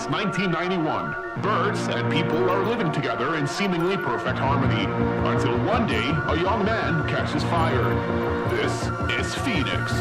since 1991. Birds and people are living together in seemingly perfect harmony, until one day a young man catches fire. This is Phoenix.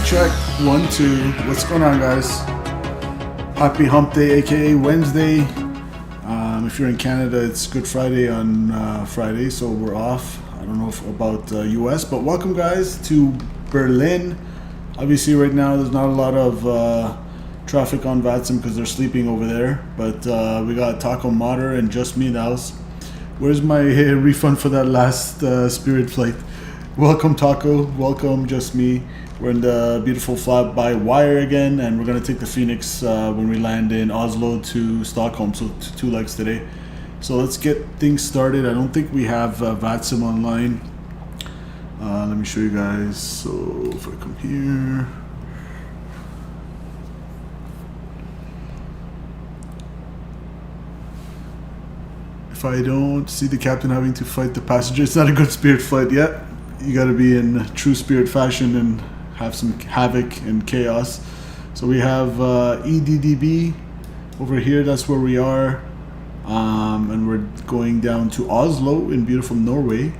Check 1 2. What's going on, guys? Happy Hump Day, aka Wednesday. If you're in Canada, it's Good Friday on Friday, so we're off. I don't know about US, but welcome, guys, to Berlin. Obviously, right now there's not a lot of traffic on VATSIM because they're sleeping over there. But we got Taco Mater and Just Me in the house. Where's my refund for that last Spirit flight? Welcome, Taco. Welcome, Just Me. We're in the beautiful FlyByWire again, and we're going to take the Phoenix when we land in Oslo to Stockholm, so two legs today. So let's get things started. I don't think we have VATSIM online. Let me show you guys. So if I come here, if I don't see the captain having to fight the passenger, it's not a good Spirit flight yet. You got to be in true Spirit fashion and have some havoc and chaos. So we have EDDB over here. That's where we are, and we're going down to Oslo in beautiful Norway.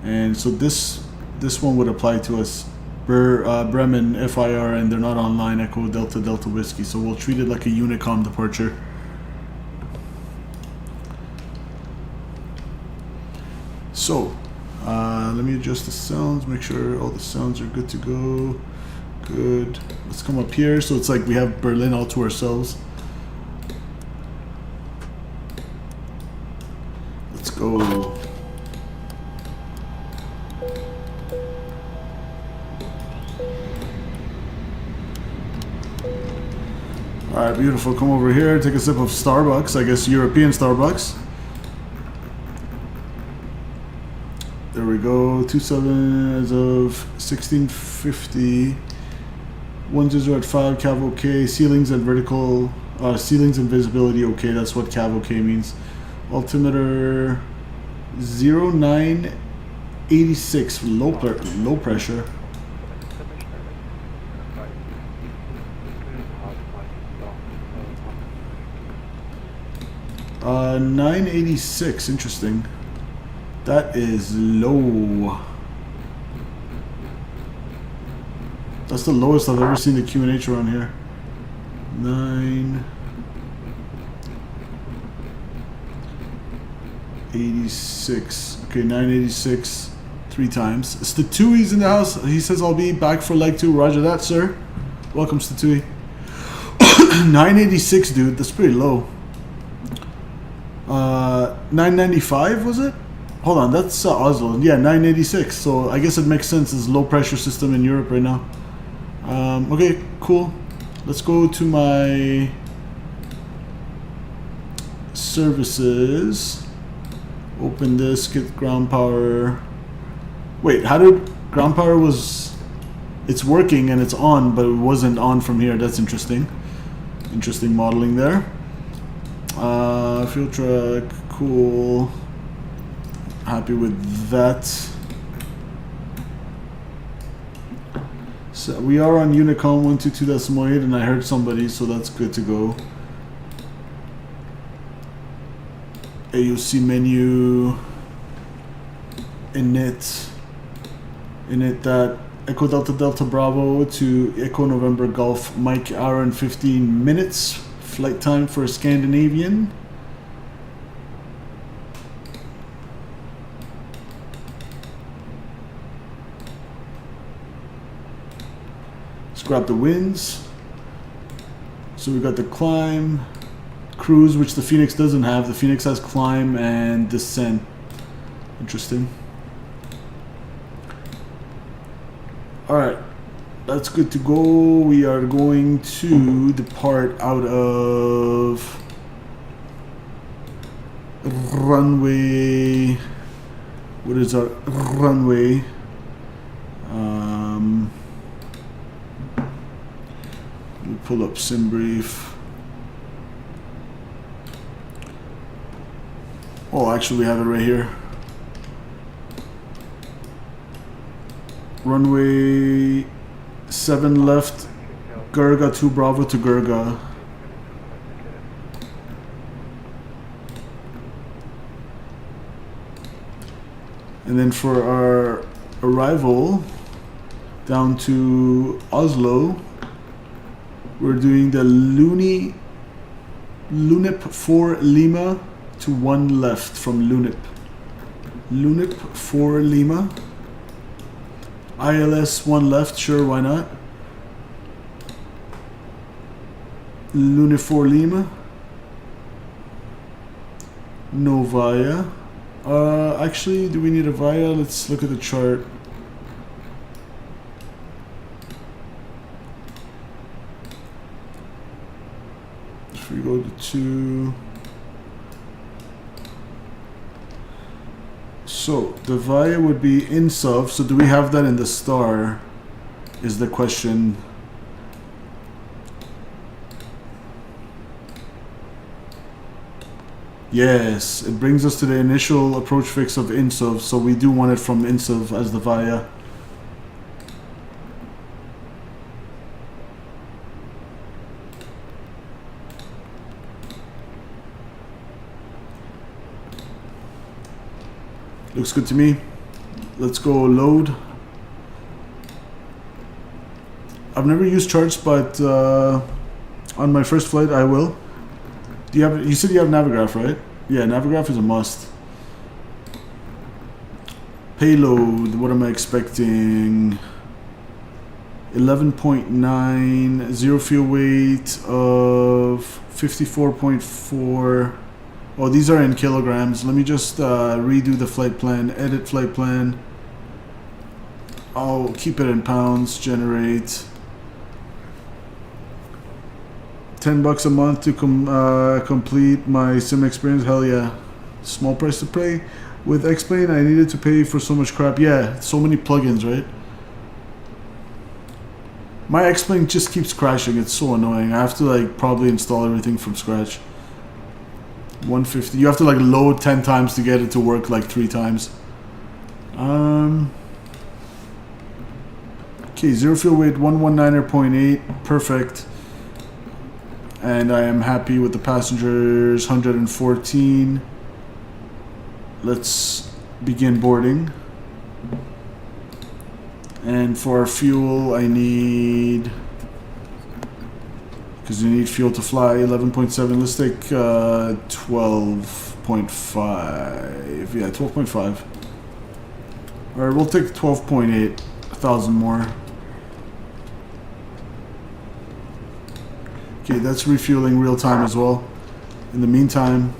And so this this one would apply to us. Bremen FIR, and they're not online. Echo Delta Delta Whiskey, so we'll treat it like a Unicom departure. So let me adjust the sounds, make sure all the sounds are good to go. Good. Let's come up here, so it's like we have Berlin all to ourselves. Let's go. Alright, beautiful. Come over here, take a sip of Starbucks, I guess European Starbucks. There we go, 27 as of 1650. 10 at 5, cav okay, ceilings and vertical, ceilings and visibility okay, that's what cav okay means. Altimeter 0986, low pressure. 986, interesting. That is low. That's the lowest I've ever seen the QNH around here. 986. Okay, 986 3 times. Statui's in the house. He says I'll be back for leg 2. Roger that, sir. Welcome, Statui. 986, dude. That's pretty low. 995 was it? Hold on, that's Oslo. Yeah, 986. So I guess it makes sense. It's a low pressure system in Europe right now. Okay, cool. Let's go to my services. Open this, get ground power. Wait, how did ground power was... It's working and it's on, but it wasn't on from here. That's interesting. Interesting modeling there. Fuel truck, cool. Happy with that. So we are on Unicom 122.8 and I heard somebody, so that's good to go. AOC menu. Init that Echo Delta Delta Bravo to Echo November Golf Mike hour and 15 minutes. Flight time for a Scandinavian. Let's grab the winds. So we got the climb, cruise, which the Phoenix doesn't have. The Phoenix has climb and descent. Interesting. Alright, that's good to go. We are going to depart out of runway. What is our runway? We pull up sim brief. Oh, actually we have it right here. Runway 7 left, Gurga 2 Bravo to Gurga. And then for our arrival down to Oslo, we're doing the Lunip 4 Lima to 1 left from Lunip. Lunip 4 Lima. ILS 1 left, sure, why not? Lunip 4 Lima. No VIA. Actually, do we need a VIA? Let's look at the chart. If we go to 2. So the VIA would be INSUV. So do we have that in the star? Is the question. Yes, it brings us to the initial approach fix of INSUV. So we do want it from INSUV as the VIA. Looks good to me. Let's go load. I've never used charts, but on my first flight I will. Do you have? You said you have Navigraph, right? Yeah, Navigraph is a must. Payload, what am I expecting? 11.9, zero fuel weight of 54.4. Oh, these are in kilograms. Let me just redo the flight plan, edit flight plan. I'll keep it in pounds, generate. $10 a month to complete my sim experience. Hell yeah. Small price to pay. With X-Plane, I needed to pay for so much crap. Yeah, so many plugins, right? My X-Plane just keeps crashing. It's so annoying. I have to like probably install everything from scratch. 150. You have to like load 10 times to get it to work like 3 times. Okay, zero fuel weight 119.8. Perfect. And I am happy with the passengers. 114. Let's begin boarding. And for our fuel, I need, because you need fuel to fly, 11.7. Let's take 12.5. Yeah, 12.5. All right, we'll take 12.8. 1,000 more. Okay, that's refueling real time as well. In the meantime,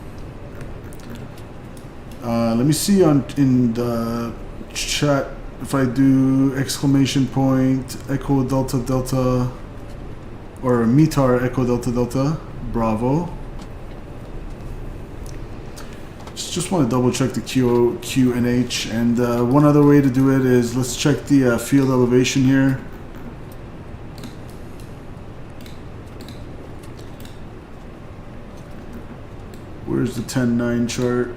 let me see in the chat if I do exclamation point echo delta delta or METAR echo delta delta bravo. Just want to double check the Q and H, and one other way to do it is let's check the field elevation here. Where's the 10.9 chart?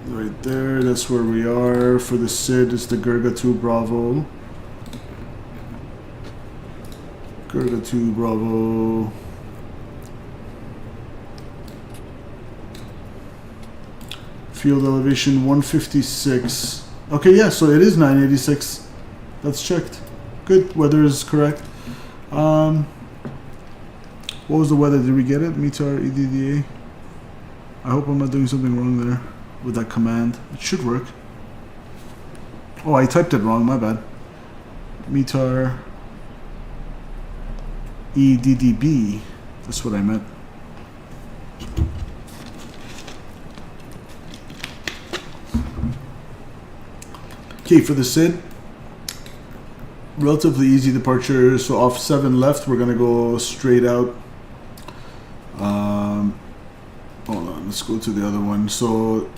Right there, that's where we are. For the SID, it's the Gurga 2 Bravo. Gurga 2 Bravo. Field elevation 156. Okay, yeah, so it is 986. That's checked. Good, weather is correct. What was the weather? Did we get it? METAR EDDA. I hope I'm not doing something wrong there with that command. It should work. Oh, I typed it wrong, my bad. METAR EDDB. That's what I meant. Okay, for the SID, relatively easy departure. So off 7 left, we're gonna go straight out. Hold on, let's go to the other one. So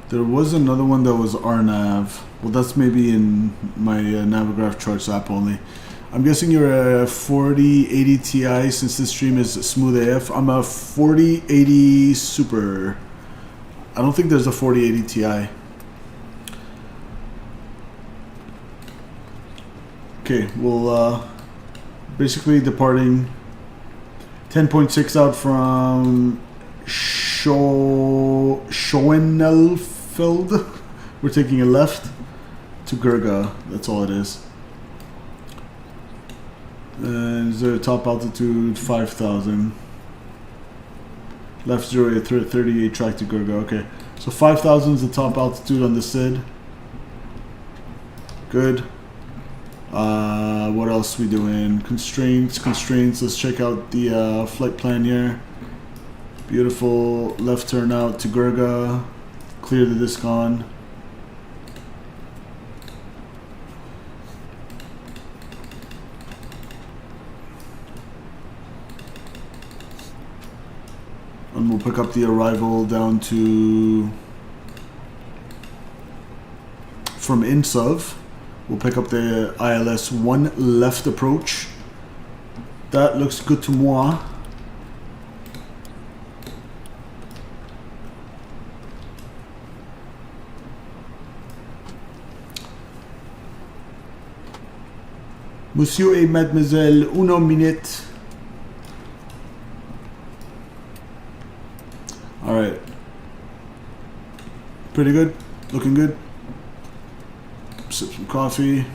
there was another one that was RNAV. Well, that's maybe in my Navigraph charts app only. I'm guessing you're a 4080 Ti since this stream is smooth AF. I'm a 4080 Super. I don't think there's a 4080 Ti. Okay, we'll basically departing 10.6 out from Schoenelfeld. We're taking a left to Gurga. That's all it is. And is there a top altitude? 5,000. Left 0 at 38 track to Gurga. Okay, so 5,000 is the top altitude on the SID. Good. What else we doing? Constraints. Let's check out the flight plan here. Beautiful. Left turn out to Gurga. Clear the disc on. And we'll pick up the arrival down to from INSOV. We'll pick up the ILS 1 left approach. That looks good to moi. Monsieur et Mademoiselle, 1 minute. Alright. Pretty good. Looking good. Sip some coffee.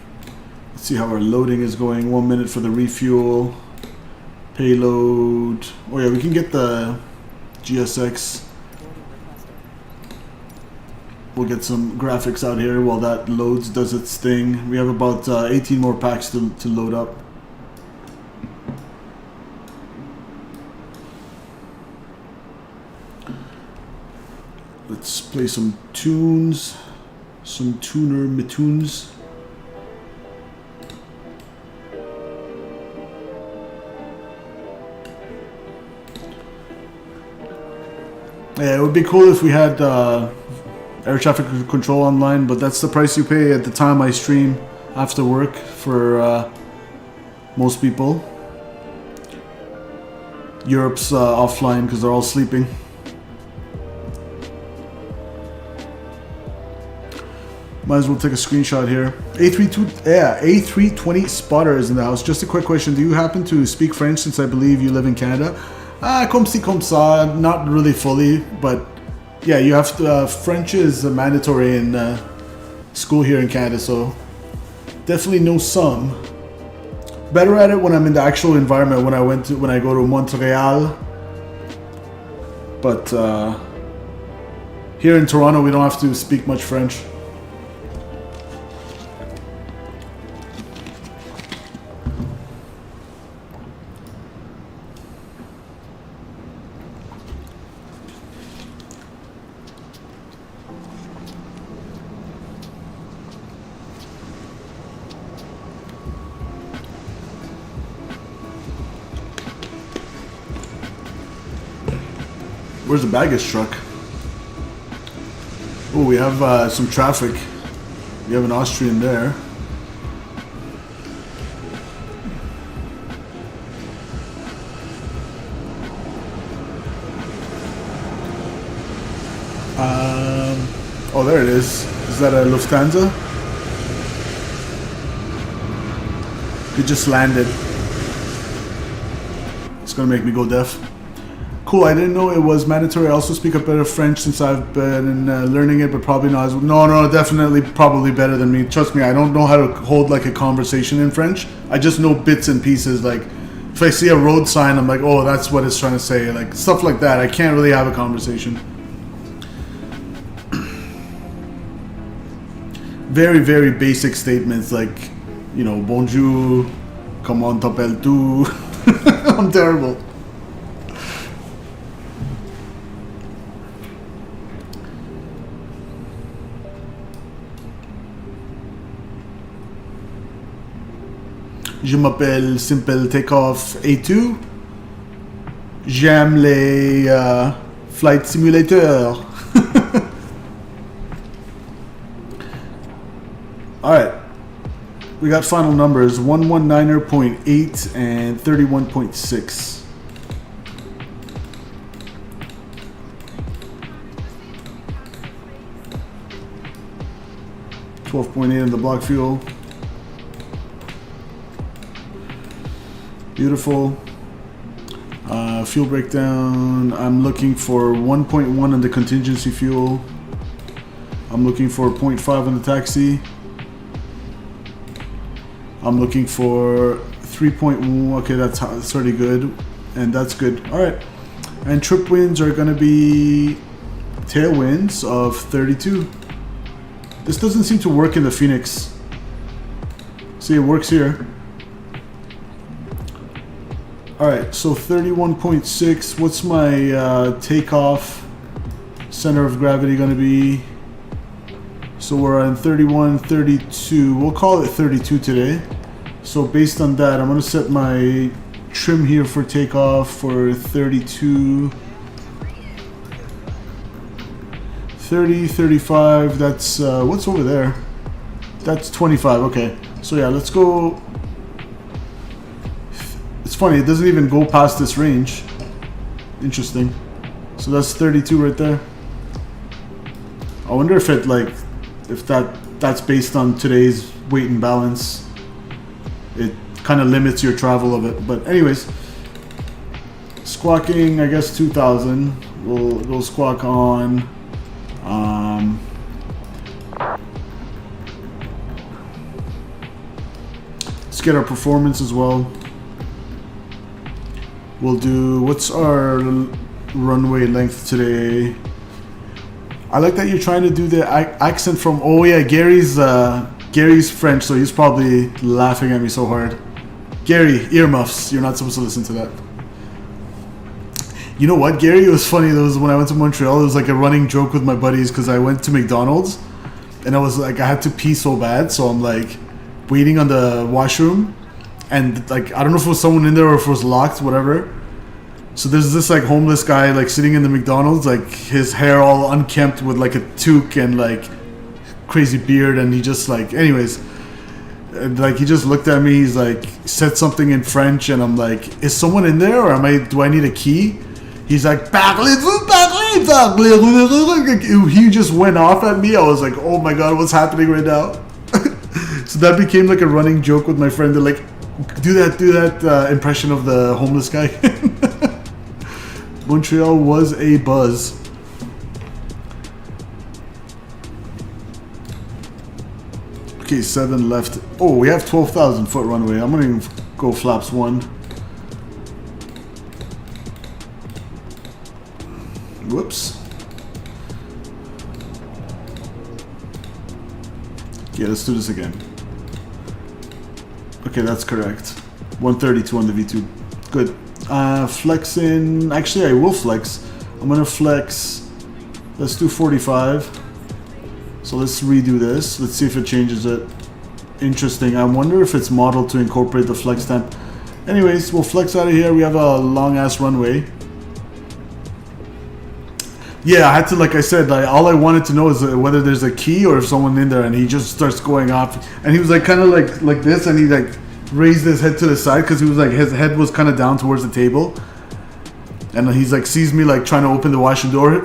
Let's see how our loading is going. 1 minute for the refuel. Payload. Oh yeah, we can get the GSX. We'll get some graphics out here while that loads, does its thing. We have about 18 more packs to load up. Let's play some tunes. Some tuner mitunes. Yeah, it would be cool if we had air traffic control online, but that's the price you pay at the time I stream after work for most people. Europe's offline because they're all sleeping. Might as well take a screenshot here. A320 spotter is in the house. Just a quick question. Do you happen to speak French since I believe you live in Canada? Comme ci, comme ça. Not really fully, but yeah, you have to, French is mandatory in school here in Canada, so definitely know some. Better at it when I'm in the actual environment, when I go to Montreal. But here in Toronto, we don't have to speak much French. Where's the baggage truck? Oh, we have some traffic. We have an Austrian there. Oh, there it is. Is that a Lufthansa? It just landed. It's gonna make me go deaf. Cool, I didn't know it was mandatory. I also speak a bit of French since I've been learning it, but probably not as well. No, definitely probably better than me. Trust me, I don't know how to hold like a conversation in French. I just know bits and pieces. Like if I see a road sign, I'm like, oh, that's what it's trying to say. Like stuff like that. I can't really have a conversation. Very, very basic statements like, you know, bonjour, comment t'appelles-tu? I'm terrible. Je m'appelle Simple Takeoff A2. J'aime les flight simulators. Alright. We got final numbers 119.8 and 31.6. $12.8 in the block fuel. Beautiful. Fuel breakdown. I'm looking for 1.1 on the contingency fuel. I'm looking for 0.5 on the taxi. I'm looking for 3.1. Okay, that's already good, and that's good. All right. And trip winds are gonna be tailwinds of 32. This doesn't seem to work in the FENIX. See, it works here. Alright, so 31.6. What's my takeoff center of gravity going to be? So we're on 31, 32. We'll call it 32 today. So based on that, I'm going to set my trim here for takeoff for 32. 30, 35. That's, what's over there? That's 25. Okay. So yeah, let's go. It's funny, it doesn't even go past this range. Interesting. So that's 32 right there. I wonder if it like, if that's based on today's weight and balance. It kind of limits your travel of it. But anyways, squawking, I guess 2000. We'll squawk on. get our performance as well. We'll do, what's our runway length today? I like that you're trying to do the accent from, oh yeah, Gary's French, so he's probably laughing at me so hard. Gary, earmuffs, you're not supposed to listen to that. You know what, Gary, it was funny, there was when I went to Montreal, it was like a running joke with my buddies because I went to McDonald's and I was like, I had to pee so bad, so I'm like waiting on the washroom and like, I don't know if it was someone in there or if it was locked, whatever. So there's this like homeless guy like sitting in the McDonald's, like his hair all unkempt with like a toque and like crazy beard, and he just like, anyways, like he just looked at me, he's like said something in French and I'm like, is someone in there or do I need a key? He's like, parlez-vous, parlez-vous. He just went off at me. I was like, oh my god, what's happening right now? So that became like a running joke with my friend. They're like, do that impression of the homeless guy. Montreal was a buzz. Okay, 7 left. Oh, we have 12,000 foot runway. I'm gonna go flaps 1. Whoops. Okay, let's do this again. Okay, that's correct. 132 on the V2. Good. Flexing. Actually, I will flex. I'm gonna flex. Let's do 45. So let's redo this. Let's see if it changes it. Interesting. I wonder if it's modeled to incorporate the flex temp. Anyways, we'll flex out of here. We have a long ass runway. Yeah, I had to, like I said, like, all I wanted to know is whether there's a key or if someone in there, and he just starts going off. And he was like kind of like this, and he like raised his head to the side because he was like, his head was kind of down towards the table. And he's like, sees me like trying to open the washroom door.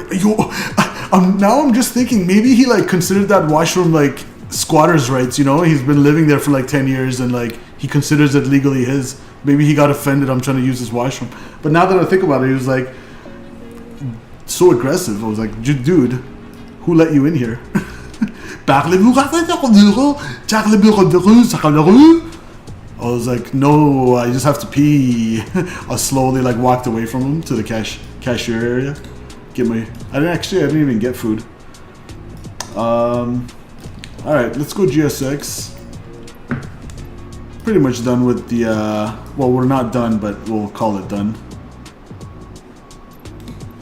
Now I'm just thinking maybe he like considered that washroom like squatter's rights, you know? He's been living there for like 10 years and like he considers it legally his. Maybe he got offended I'm trying to use his washroom. But now that I think about it, he was like so aggressive. I was like, dude, who let you in here? I was like, no, I just have to pee. I slowly like walked away from him to the cashier area. I didn't even get food. Alright, let's go GSX. Pretty much done with the well, we're not done, but we'll call it done.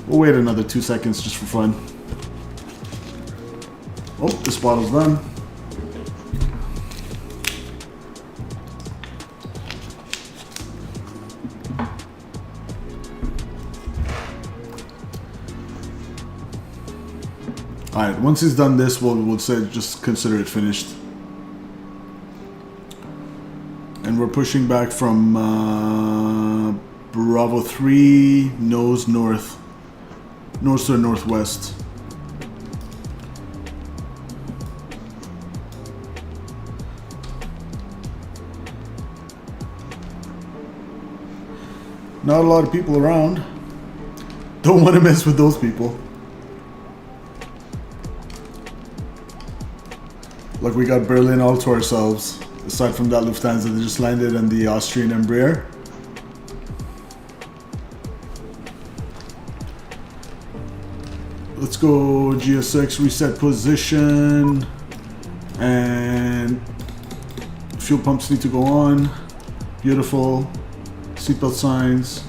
We'll wait another 2 seconds just for fun. Oh, this bottle's done. Alright, once he's done this, we'll say just consider it finished. And we're pushing back from Bravo 3, nose north to northwest. Not a lot of people around. Don't want to mess with those people. Like, we got Berlin all to ourselves. Aside from that Lufthansa that just landed on the Austrian Embraer. Let's go GSX, reset position. And fuel pumps need to go on. Beautiful. Seatbelt signs.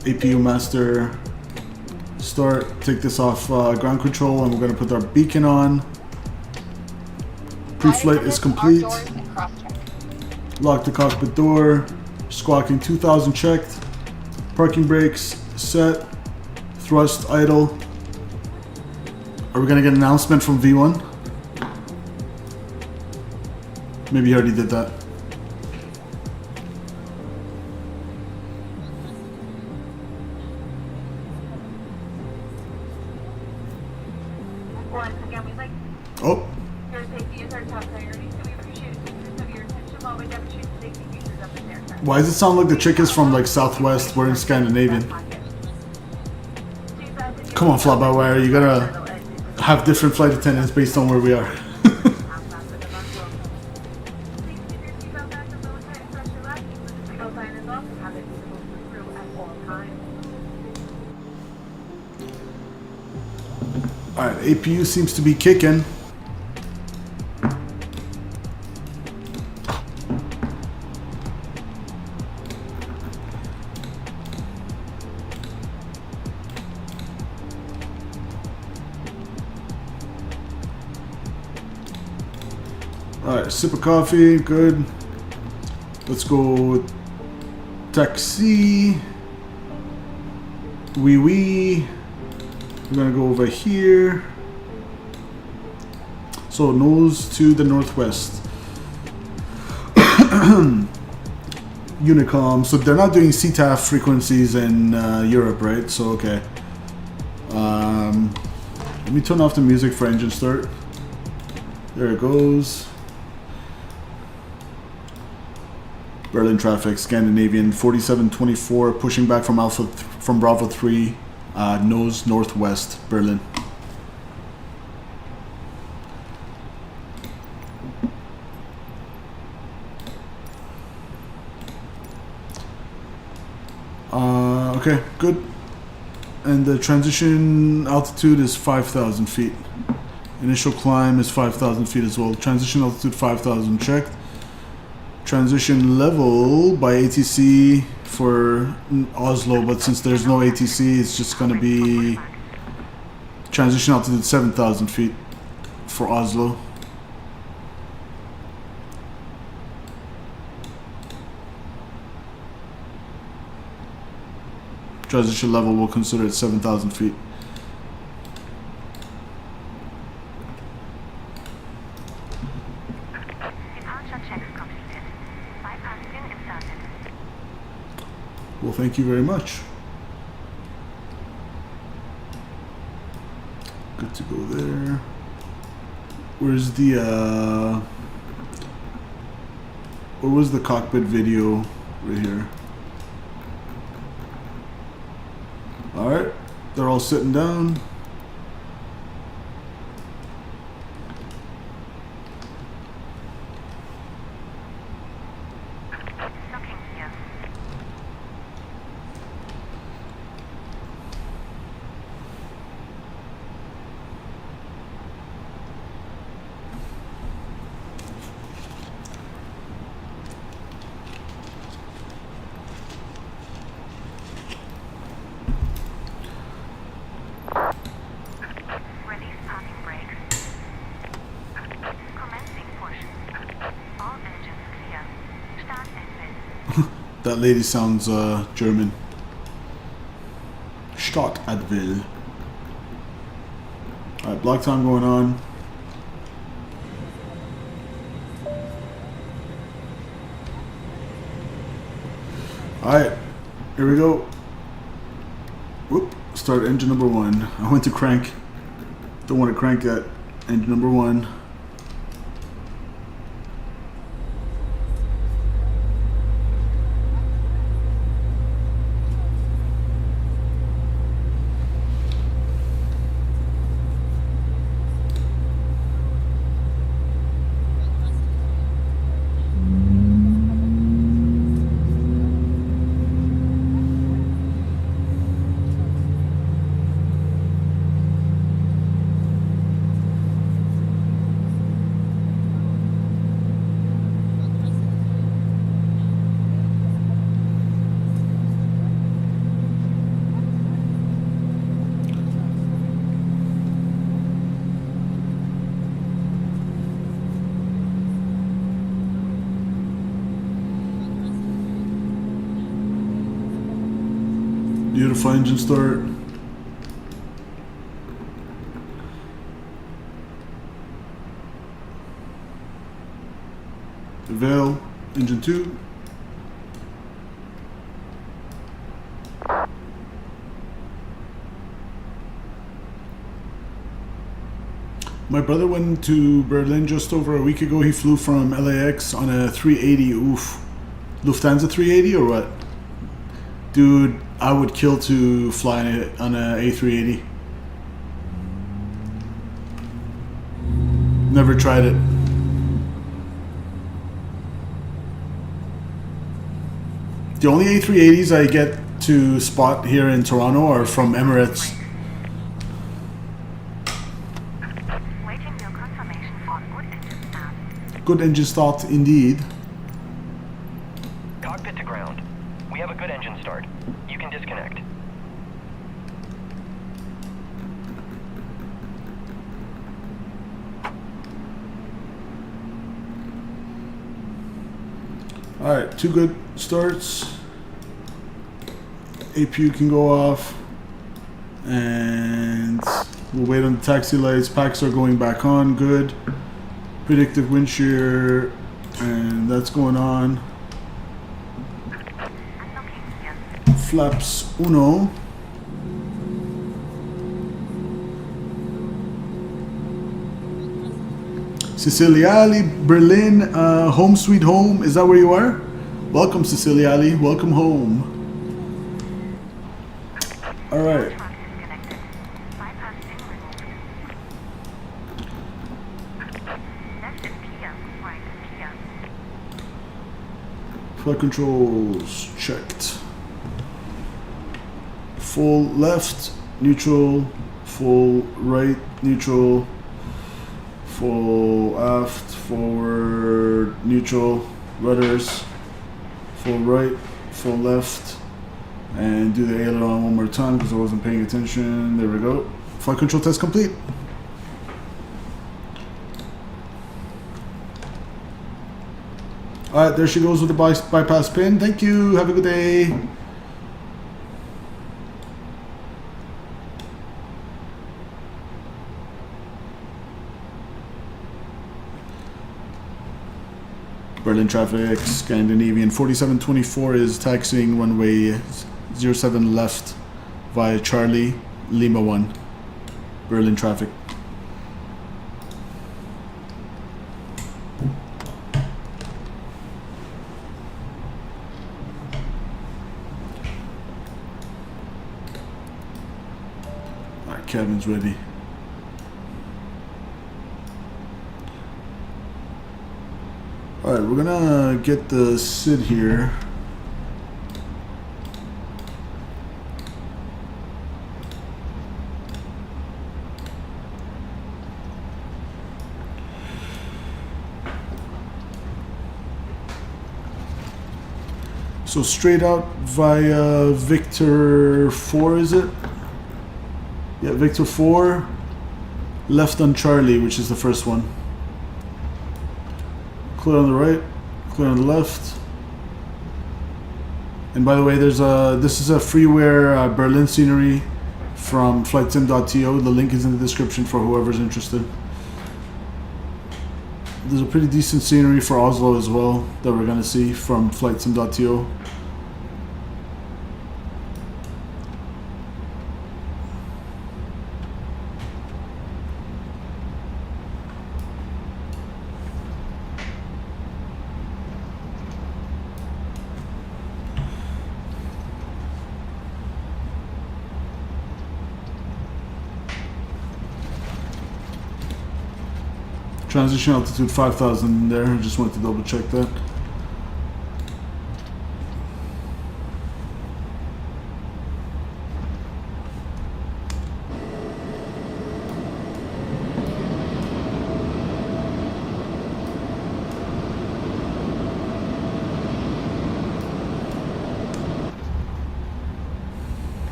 APU master. Start. Take this off ground control, and we're going to put our beacon on. Pre-flight is complete. Lock the cockpit door. Squawking 2000 checked. Parking brakes set. Thrust idle. Are we gonna get an announcement from V1? Maybe you already did that. Once again, we'd like Oh. your safety is our top priority, so we appreciate it of your attention while we demonstrate the safety features of this aircraft. Why does it sound like the chick is from like Southwest? We're in Scandinavian. Come on, FlyByWire, you gotta have different flight attendants based on where we are. Alright, APU seems to be kicking. Alright, sip of coffee, good. Let's go taxi. We're gonna go over here. So nose to the northwest. Unicom. So they're not doing CTAF frequencies in Europe, right? So okay. Let me turn off the music for engine start. There it goes. Berlin traffic, Scandinavian 4724, pushing back from Bravo 3, nose northwest, Berlin. Okay, good. And the transition altitude is 5,000 feet. Initial climb is 5,000 feet as well. Transition altitude 5,000 checked. Transition level by ATC for Oslo, but since there's no ATC, it's just going to be transition altitude 7,000 feet for Oslo. Transition level, we'll consider it 7,000 feet. Well, thank you very much. Good to go there. Where's the where was the cockpit video? Right here. Alright, they're all sitting down. That lady sounds German. Start at will. Alright, block time going on. Alright, here we go. Whoop, start engine number 1. I went to crank. Don't want to crank that. Engine number 1. Beautiful engine start. Veil, engine 2. My brother went to Berlin just over a week ago. He flew from LAX on a 380. Oof. Lufthansa 380 or what? Dude, I would kill to fly on a A380. Never tried it. The only A380s I get to spot here in Toronto are from Emirates. good engine start indeed. Cockpit to ground. We have a good engine start. You can disconnect. Alright, 2 good starts. APU can go off. And we'll wait on the taxi lights. Packs are going back on. Good. Predictive wind shear. And that's going on. Flaps uno. Siciliali, Berlin, home sweet home. Is that where you are? Welcome, Siciliali. Welcome home. All right. Flight controls checked. Full left, neutral, full right, neutral, full aft, forward, neutral, rudders, full right, full left, and do the aileron one more time because I wasn't paying attention. There we go. Flight control test complete. Alright, there she goes with the bypass pin. Thank you. Have a good day. Berlin traffic, Scandinavian 4724 is taxiing runway 07 left via Charlie, Lima 1. Berlin traffic. Alright, cabin's ready. Alright, we're gonna get the SID here. So straight out via Victor 4, is it? Yeah, Victor 4, left on Charlie, which is the first one. Clear on the right, clear on the left. And by the way, this is a freeware Berlin scenery from flightsim.to. The link is in the description for whoever's interested. There's a pretty decent scenery for Oslo as well that we're gonna see from flightsim.to. Transition altitude 5,000 there. I just wanted to double check that.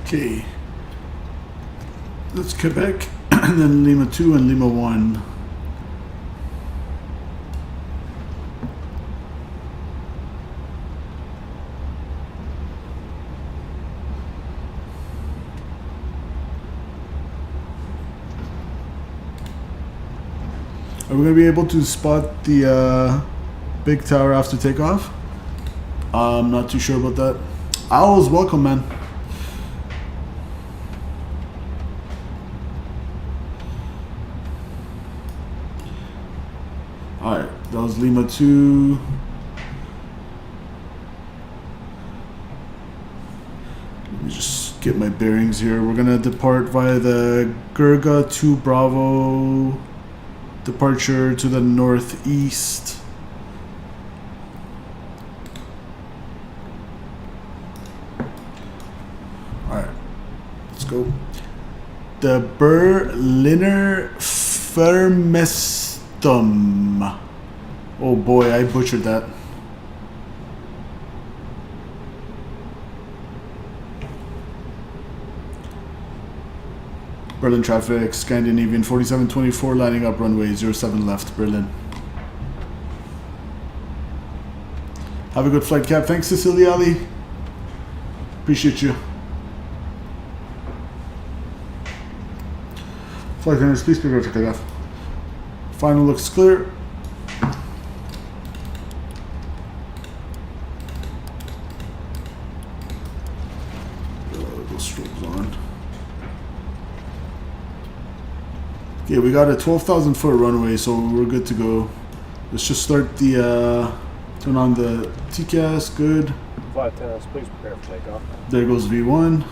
Okay, that's Quebec, and then Lima 2 and Lima 1. Are we going to be able to spot the big tower after takeoff? I'm not too sure about that. Owls, welcome, man. That was Lima 2. Let me just get my bearings here. We're gonna depart via the Gurga 2 Bravo departure to the northeast. Alright, let's go. The Berliner Firmestum. Oh boy, I butchered that. Berlin traffic, Scandinavian 4724, lining up runway 07 left, Berlin. Have a good flight, Cap. Thanks, Cecilia Ali. Appreciate you. Flight attendants, please prepare for takeoff. Final looks clear. Those strobes on. Okay, we got a 12,000 foot runway, so we're good to go. Let's just start the, turn on the TCAS, good. Flight attendants, please prepare for takeoff. There goes V1.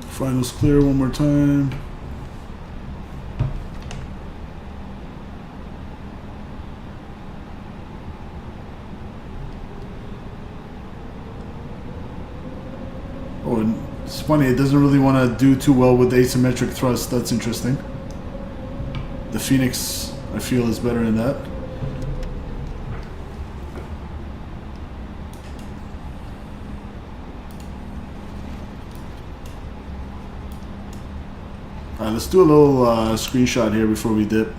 Finals clear one more time. Oh, and it's funny, it doesn't really want to do too well with asymmetric thrust. That's interesting. The FENIX, I feel, is better in that. Alright, let's do a little screenshot here before we dip.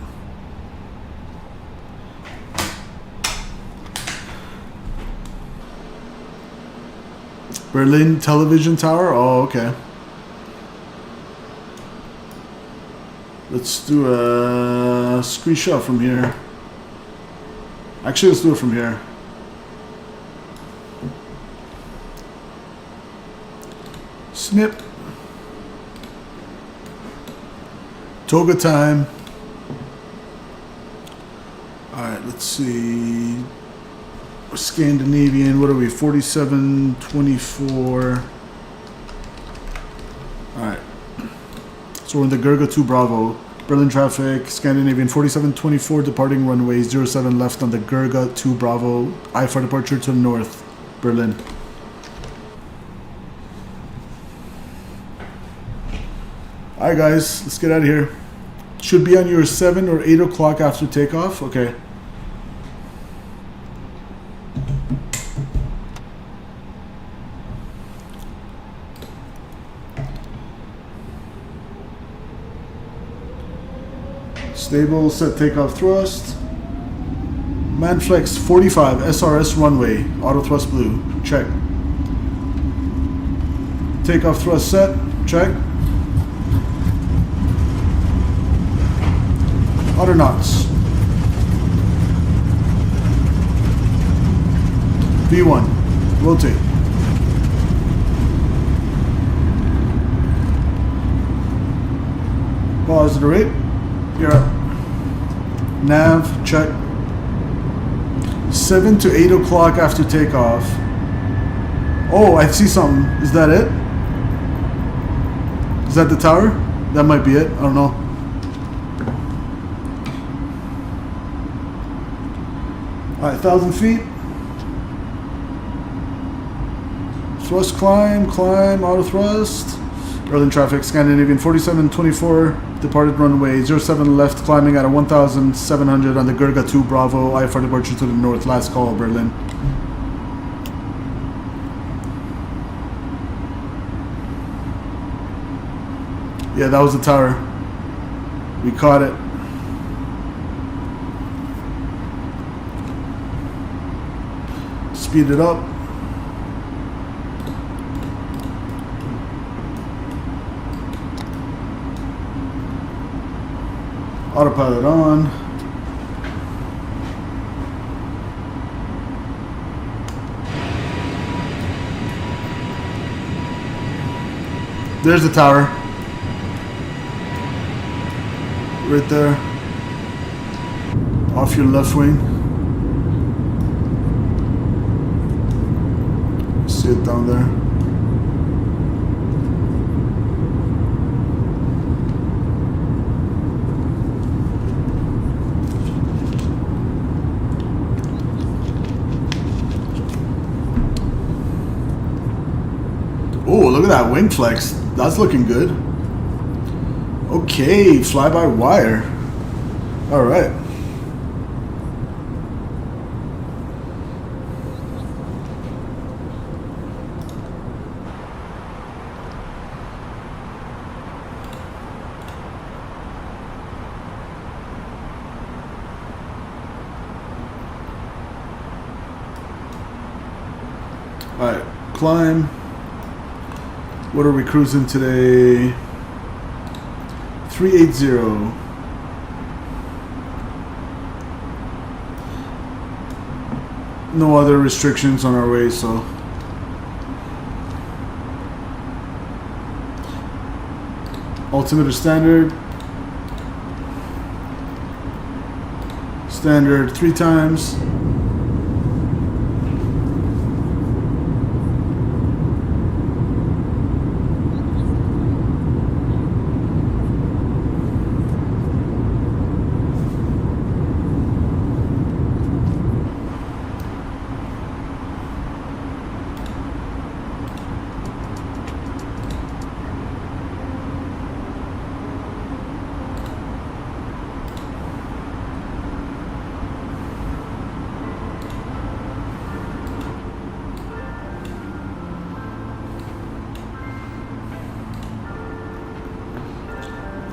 Berlin Television Tower? Oh, okay. Let's do a screenshot from here. Actually, let's do it from here. Snip. Toga time. Alright, let's see. Scandinavian, what are we? 4724. Alright. So we're in the Gurga 2 Bravo. Berlin traffic, Scandinavian 4724, departing runway 07 left on the Gurga 2 Bravo. I for departure to the north, Berlin. Alright guys, let's get out of here. Should be on your 7 or 8 o'clock after takeoff. Okay. Stable, set takeoff thrust. Manflex 45, SRS runway, auto thrust blue, check. Takeoff thrust set, check. Auto knots. V1, rotate. Pause the rate. You're up. Nav, check. 7 to 8 o'clock after takeoff. Oh, I see something. Is that it? Is that the tower? That might be it. I don't know. Alright, 1,000 feet. Thrust climb, auto thrust. Berlin traffic, Scandinavian 4724, departed runway 07 left, climbing at a 1,700 on the Gurga 2 Bravo, I for departure to the north, last call, Berlin. Yeah, that was the tower. We caught it. Speed it up. Autopilot on. There's the tower. Right there. Off your left wing. See it down there. Oh, look at that wing flex. That's looking good. Okay, fly-by-wire. All right. All right, climb. What are we cruising today? 380. No other restrictions on our way, so. Altimeter standard. Standard 3 times.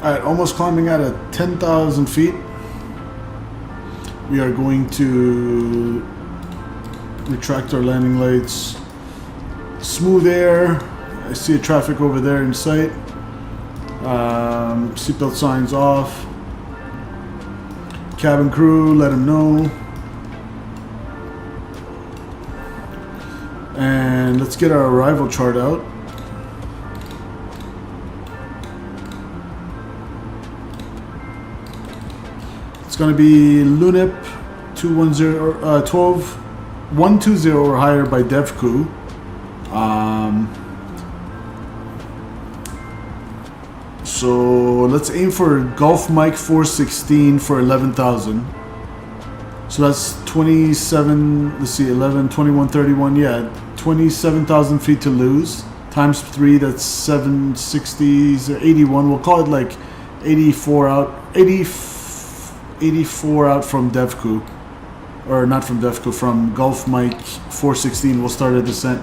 Alright, almost climbing out of 10,000 feet. We are going to retract our landing lights. Smooth air. I see a traffic over there in sight. Seatbelt signs off. Cabin crew, let them know. And let's get our arrival chart out. It's going to be Lunip 120 or higher by DevCrew. So let's aim for Gulf Mike 416 for 11,000. So that's 27, let's see, 11, 21, 31, yeah, 27,000 feet to lose. Times 3, that's 760s or 81. We'll call it like 84 out, 84 out from DevCrew. Or not from DevCrew, from Gulf Mike 416. We'll start a descent.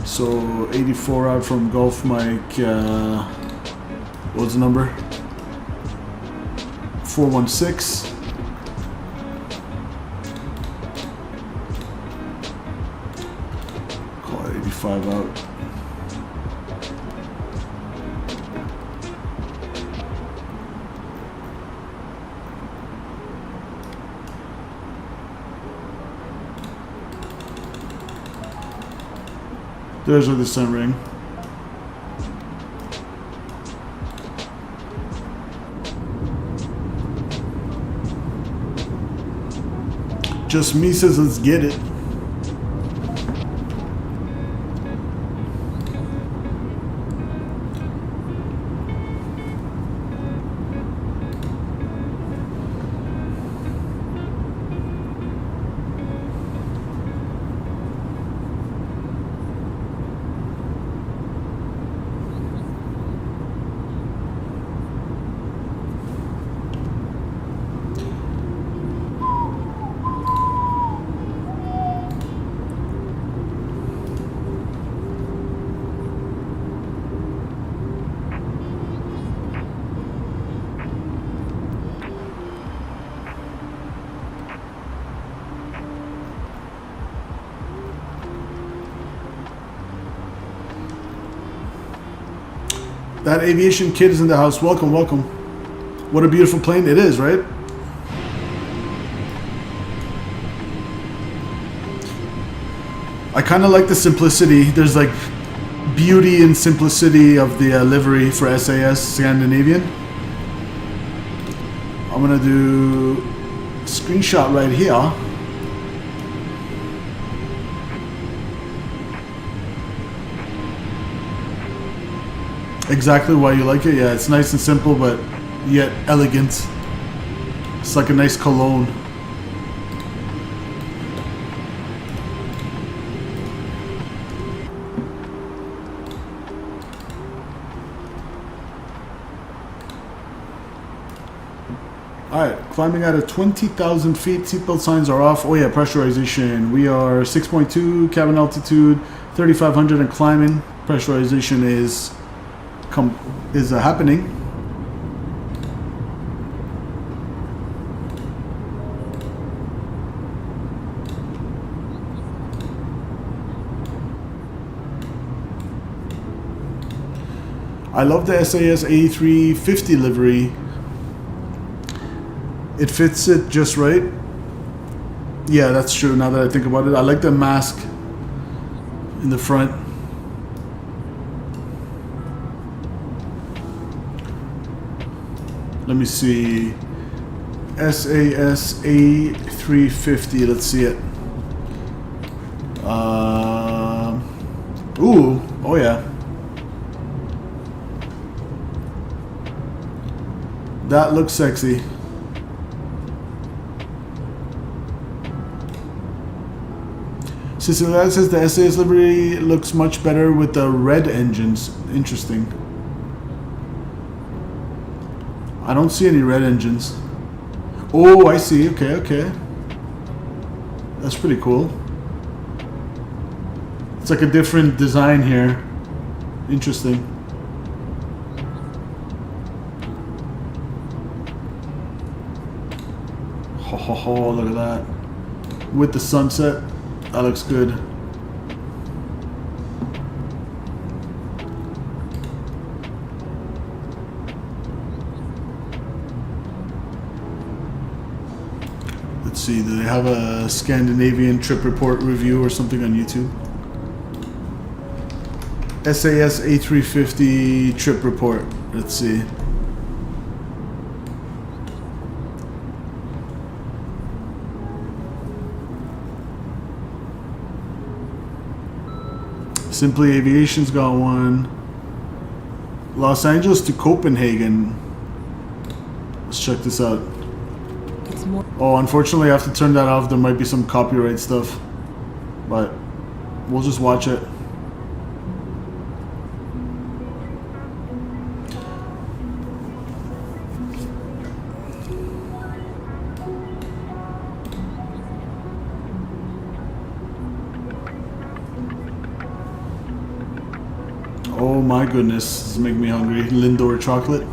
So 84 out from Gulf Mike, what's the number? 416. Call it 85 out. There's our descent ring. Just me says let's get it. That aviation kid is in the house. Welcome, welcome. What a beautiful plane it is, right? I kind of like the simplicity. There's like beauty and simplicity of the livery for SAS Scandinavian. I'm gonna do a screenshot right here. Exactly why you like it. Yeah, it's nice and simple, but yet elegant. It's like a nice cologne. Alright, climbing out of 20,000 feet, seatbelt signs are off. Oh yeah, pressurization. We are 6.2, cabin altitude, 3,500 and climbing. Pressurization is happening. I love the SAS A320 livery. It fits it just right. Yeah, that's true now that I think about it. I like the mask in the front. Let me see. SAS A350. Let's see it. Ooh. Oh yeah. That looks sexy. Cecilia says the SAS livery looks much better with the red engines. Interesting. I don't see any red engines. Oh, I see. Okay, okay. That's pretty cool. It's like a different design here. Interesting. Ho ho ho, look at that. With the sunset. That looks good. Let's see, do they have a Scandinavian trip report review or something on YouTube? SAS A350 trip report. Let's see. Simply Aviation's got one. Los Angeles to Copenhagen. Let's check this out. Oh, unfortunately I have to turn that off. There might be some copyright stuff. But we'll just watch it. Oh my goodness, this is making me hungry. Lindor chocolate.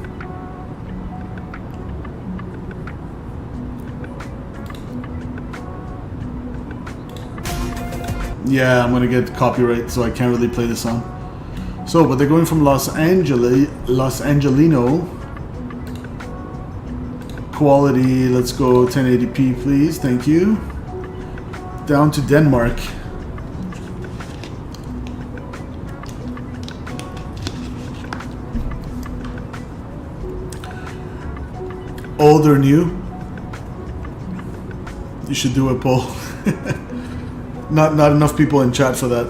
Yeah, I'm gonna get copyright, so I can't really play the song. So, but they're going from Los Angelino. Quality, let's go 1080p please, thank you. Down to Denmark. Old or new? You should do a poll. Not enough people in chat for that.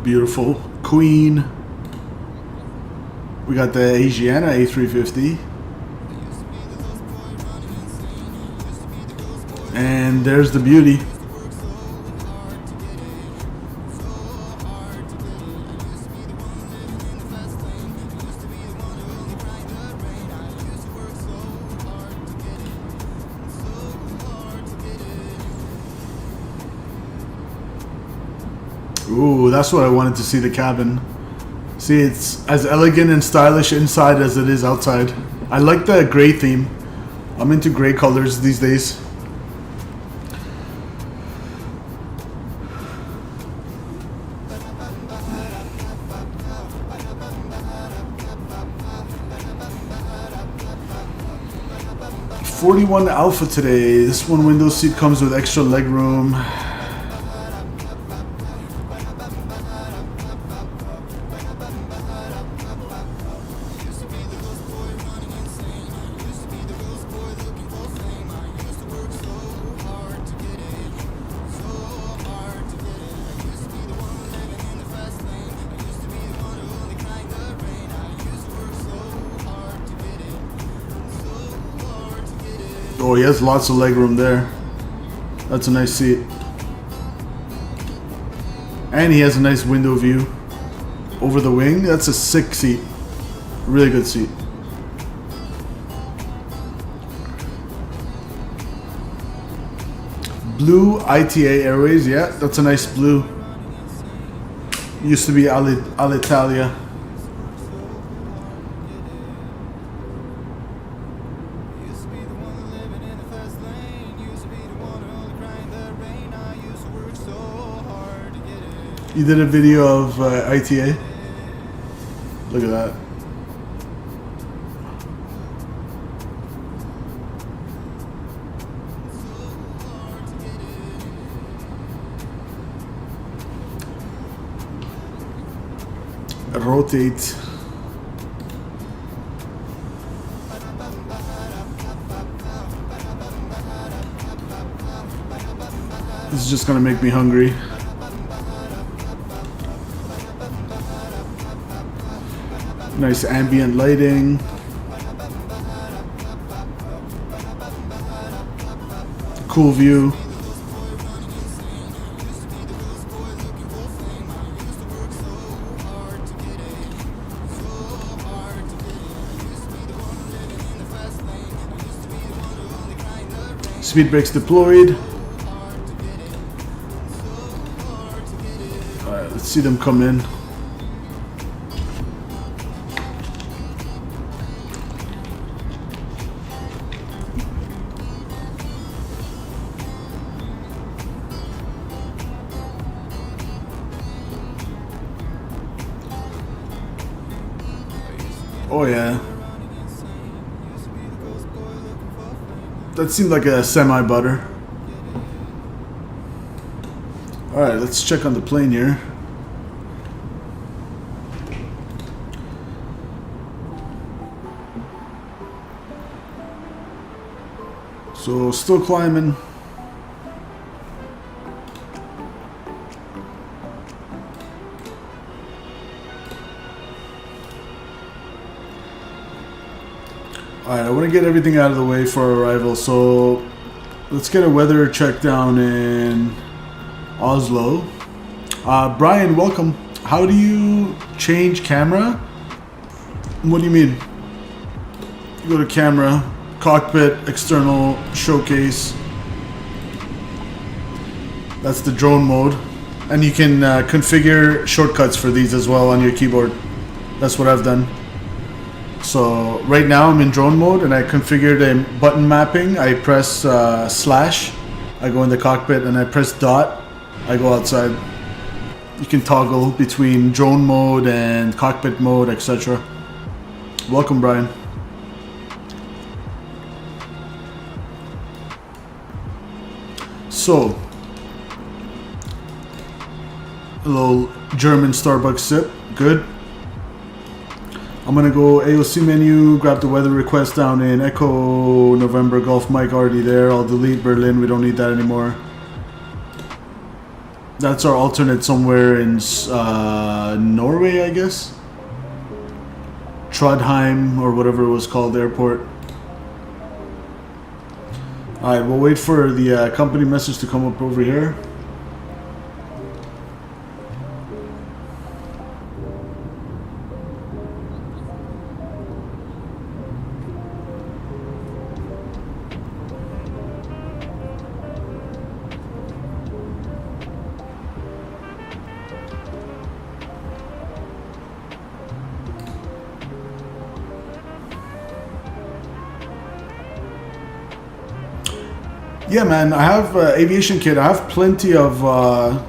Beautiful Queen. We got the Asiana A350. And there's the beauty. Ooh, that's what I wanted to see, the cabin. See, it's as elegant and stylish inside as it is outside. I like the gray theme. I'm into gray colors these days. 41 Alpha today. This one window seat comes with extra leg room. Oh, he has lots of leg room there. That's a nice seat. And he has a nice window view over the wing. That's a sick seat. Really good seat. Blue ITA Airways. Yeah, that's a nice blue. Used to be Alitalia. You did a video of ITA? Look at that. Rotate. This is just gonna make me hungry. Nice ambient lighting. Cool view. Speed brakes deployed. Alright, let's see them come in. Oh yeah. That seemed like a semi-butter. Alright, let's check on the plane here. So, still climbing. Alright, I want to get everything out of the way for arrival, so let's get a weather check down in Oslo. Brian, welcome. How do you change camera? What do you mean? You go to camera, cockpit, external, showcase. That's the drone mode. And you can configure shortcuts for these as well on your keyboard. That's what I've done. So right now I'm in drone mode and I configured a button mapping. I press slash, I go in the cockpit, and I press dot, I go outside. You can toggle between drone mode and cockpit mode, etc. Welcome, Brian. So, a little German Starbucks sip, good. I'm gonna go AOC menu, grab the weather request down in Echo November Golf Mike, already there. I'll delete Berlin, we don't need that anymore. That's our alternate somewhere in Norway, I guess. Trondheim, or whatever it was called, the airport. Alright, we'll wait for the company message to come up over here. Yeah, man, I have aviation kit. I have plenty of what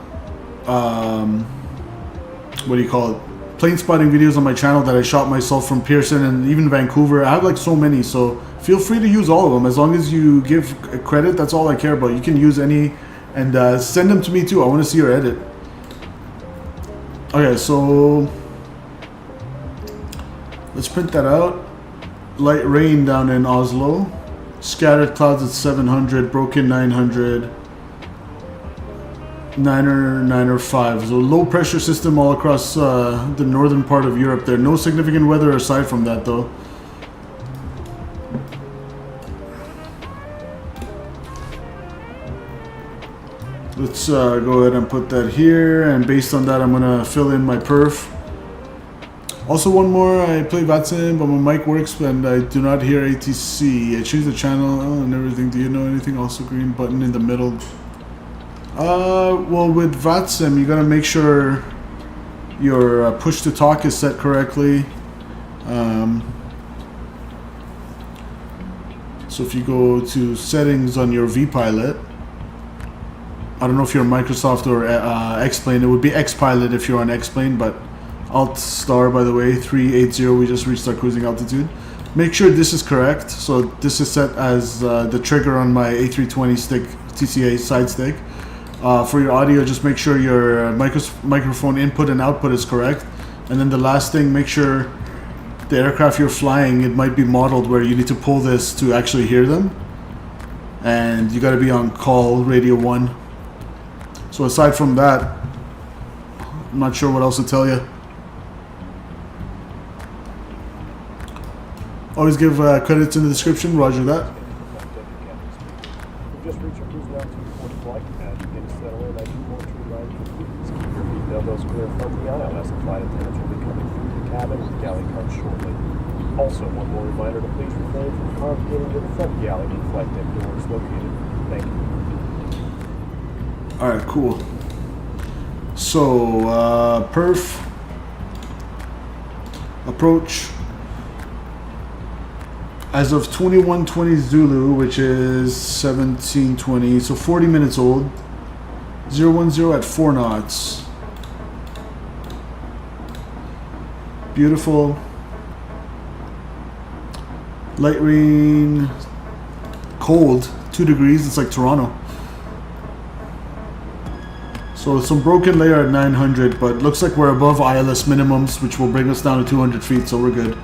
do you call it? plane spotting videos on my channel that I shot myself from Pearson and even Vancouver. I have like so many, so feel free to use all of them. As long as you give credit, that's all I care about. You can use any, and send them to me too. I want to see your edit. Okay, so let's print that out. Light rain down in Oslo. Scattered clouds at 700, broken 900. 905. So low pressure system all across the northern part of Europe there. No significant weather aside from that though. Let's go ahead and put that here, and based on that I'm gonna fill in my perf. Also one more, I play VATSIM but my mic works and I do not hear ATC. I choose the channel and everything. Do you know anything? Also green button in the middle. Well, with VATSIM, you gotta make sure your push to talk is set correctly. So if you go to settings on your vPilot, I don't know if you're Microsoft or X-Plane. It would be X-Pilot if you're on X-Plane, but Alt star, by the way, 380, we just reached our cruising altitude. Make sure this is correct. So this is set as the trigger on my A320 stick, TCA side stick. For your audio, just make sure your microphone input and output is correct. And then the last thing, make sure the aircraft you're flying, it might be modeled where you need to pull this to actually hear them. And you gotta be on call, radio 1. So aside from that, I'm not sure what else to tell you. Always give credits in the description, roger that. We've just reached our cruising altitude for flight. As you begin to settle in, I do want to remind you to please keep your seatbelt belts clear from the aisle as the flight attendants will be coming through the cabin with galley cards shortly. Also, one more reminder to please refrain from congregating to the front galley and flight deck doors located. Thank you. Alright, cool. So, perf, approach. As of 21:20 Zulu, which is 17:20, so 40 minutes old. 010 at 4 knots. Beautiful. Light rain. Cold. 2 degrees. It's like Toronto. So some broken layer at 900, but looks like we're above ILS minimums, which will bring us down to 200 feet, so we're good.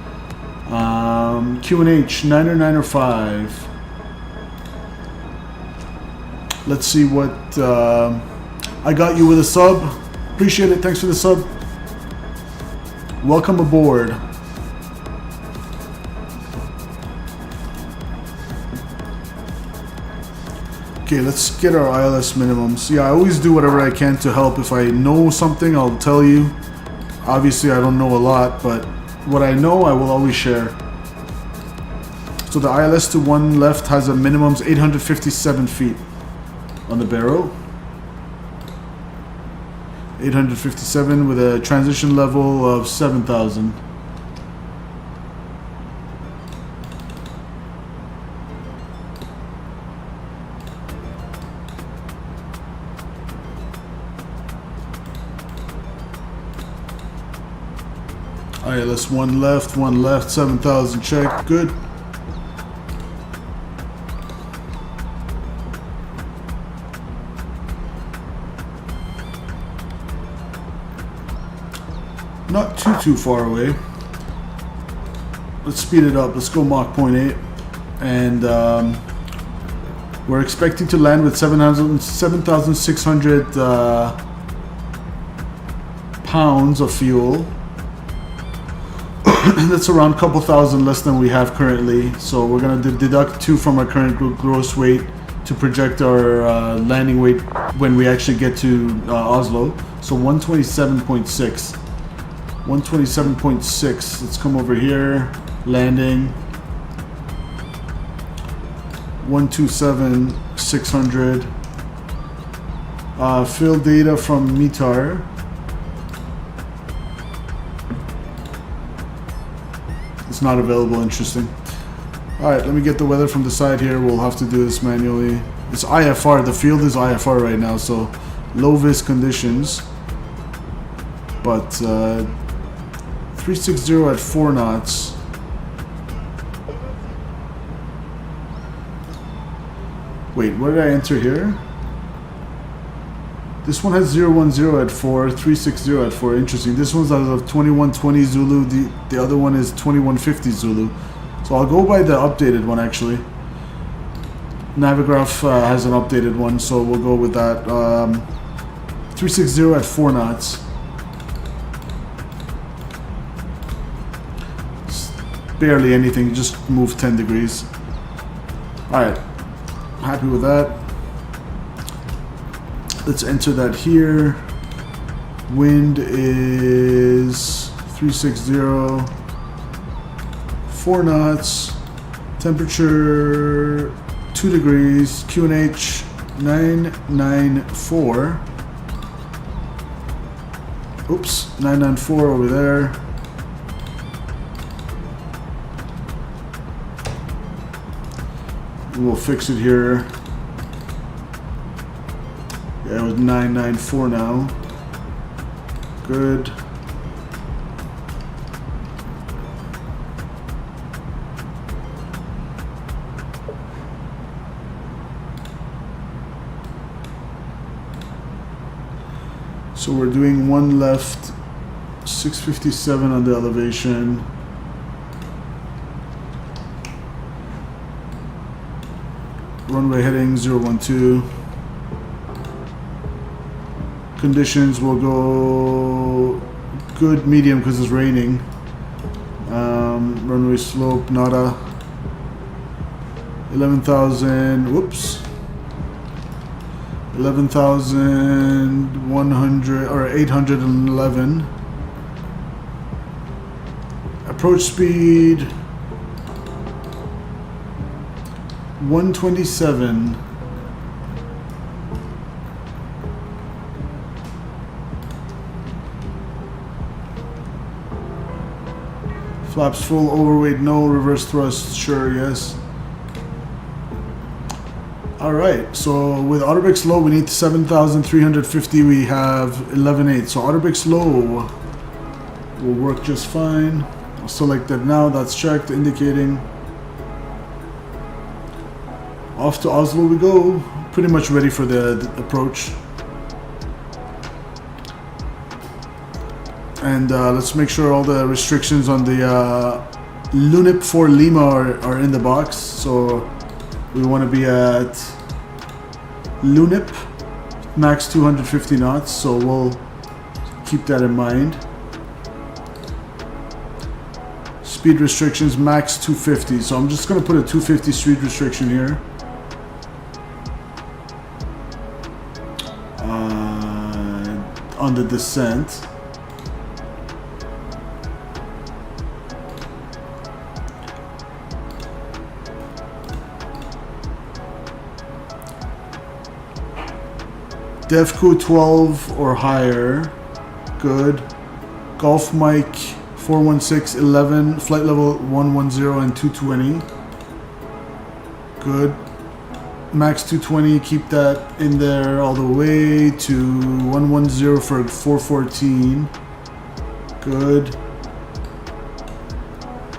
QNH 905. Let's see what I got you with a sub. Appreciate it. Thanks for the sub. Welcome aboard. Okay, let's get our ILS minimums. Yeah, I always do whatever I can to help. If I know something, I'll tell you. Obviously, I don't know a lot, but what I know, I will always share. So the ILS to one left has a minimum 857 feet on the barrel. 857 with a transition level of 7,000. ILS one left, 7,000, check, good. Not too far away. Let's speed it up, let's go Mach 0.8. And we're expecting to land with 7,600 pounds of fuel. That's around a couple thousand less than we have currently. So we're going to deduct 2 from our current gross weight to project our landing weight when we actually get to Oslo. So 127.6. 127.6. Let's come over here. Landing. 127,600. Field data from METAR. It's not available, interesting. Alright, let me get the weather from the side here. We'll have to do this manually. It's IFR, the field is IFR right now, so low vis conditions. But 360 at 4 knots. Wait, what did I enter here? This one has 010 at 4, 360 at 4. Interesting. This one's out of 2120 Zulu. The other one is 2150 Zulu. So I'll go by the updated one actually. Navigraph has an updated one, so we'll go with that. 360 at 4 knots. It's barely anything, just move 10 degrees. Alright, happy with that. Let's enter that here. Wind is 360, 4 knots. Temperature 2 degrees. QNH 994. Oops, 994 over there. We'll fix it here. Yeah, it was 994 now. Good. So we're doing one left, 657 on the elevation. Runway heading 012. Conditions will go good, medium because it's raining. Runway slope nada. 11,000. Whoops. 11,100 or 811. Approach speed 127. Flaps full, overweight no, reverse thrust sure, yes. Alright, so with Otterbeck's low we need 7,350, we have 11.8. So Otterbeck's low will work just fine. I'll select that now, that's checked, indicating. Off to Oslo we go, pretty much ready for the approach. And let's make sure all the restrictions on the Lunip for Lima are in the box. So we want to be at Lunip, max 250 knots, so we'll keep that in mind. Speed restrictions, max 250, so I'm just going to put a 250 speed restriction here. On the descent. DEFCO 12 or higher, good. Golf Mike 41611, flight level 110 and 220, good. Max 220, keep that in there all the way to 110 for 414, good.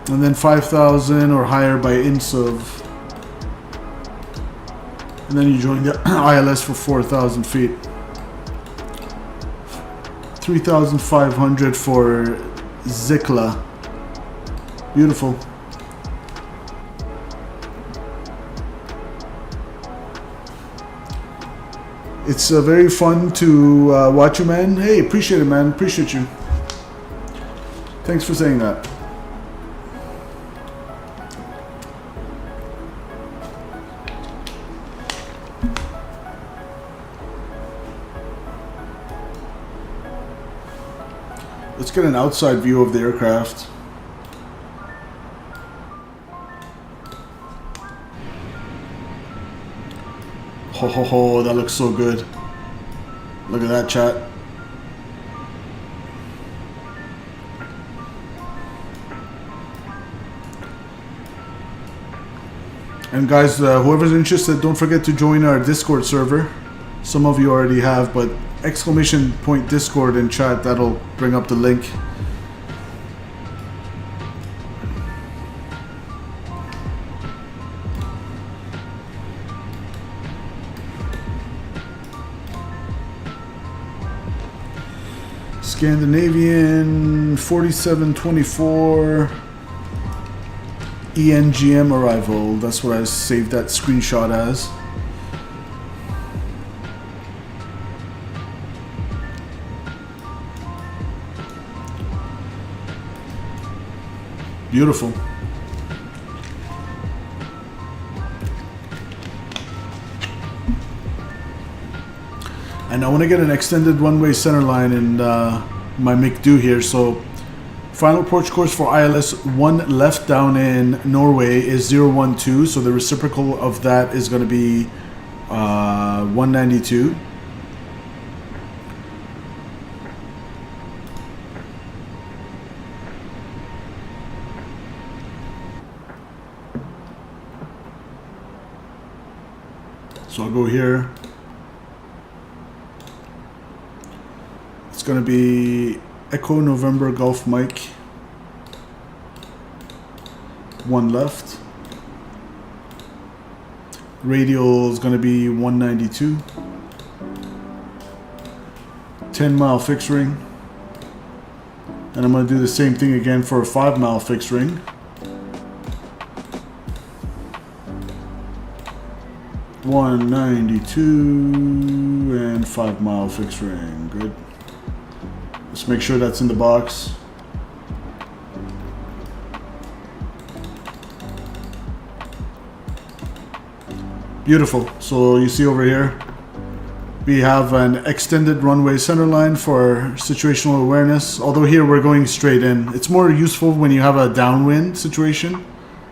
And then 5,000 or higher by INSOV. And then you join the ILS for 4,000 feet. 3,500 for Zikla. Beautiful. It's very fun to watch you, man. Hey, appreciate it, man. Appreciate you. Thanks for saying that. Let's get an outside view of the aircraft. Ho ho ho, that looks so good. Look at that, chat. And guys, whoever's interested, don't forget to join our Discord server. Some of you already have, but !Discord in chat, that'll bring up the link. Scandinavian 4724 ENGM arrival. That's what I saved that screenshot as. Beautiful. And I want to get an extended one-way center line in my McDo here. So final approach course for ILS 1 left down in Norway is 012. So the reciprocal of that is going to be 192. So I'll go here. It's going to be Echo November Golf Mike. 1 left. Radial is going to be 192. 10-mile fixed ring. And I'm going to do the same thing again for a 5-mile fixed ring. 192 and 5-mile fixed ring. Good. Let's make sure that's in the box. Beautiful. So you see over here, we have an extended runway center line for situational awareness. Although here we're going straight in. It's more useful when you have a downwind situation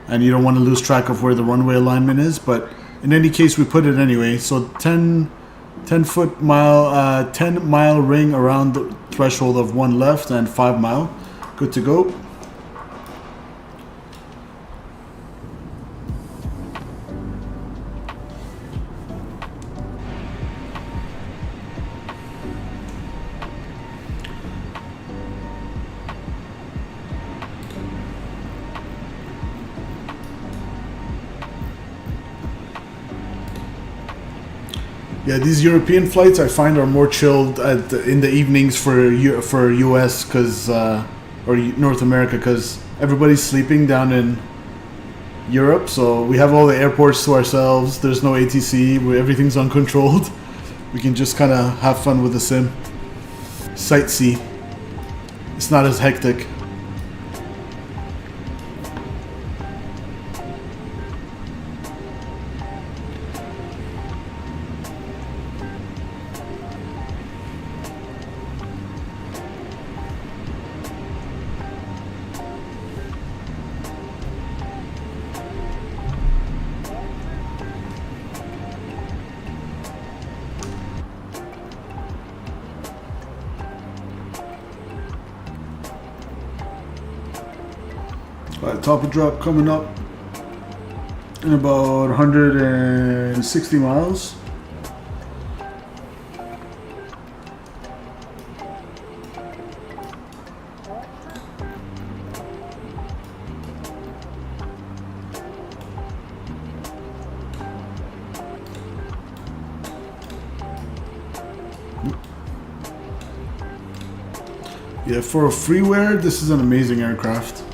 and you don't want to lose track of where the runway alignment is, but in any case we put it anyway. So 10 mile ring around the threshold of 1 left and 5 mile. Good to go. Yeah, these European flights I find are more chilled in the evenings for US or North America, because everybody's sleeping down in Europe. So we have all the airports to ourselves. There's no ATC. Everything's uncontrolled. We can just kind of have fun with the sim. Sightsee. It's not as hectic. Top of drop coming up in about 160 miles. Yeah, for a freeware, this is an amazing aircraft.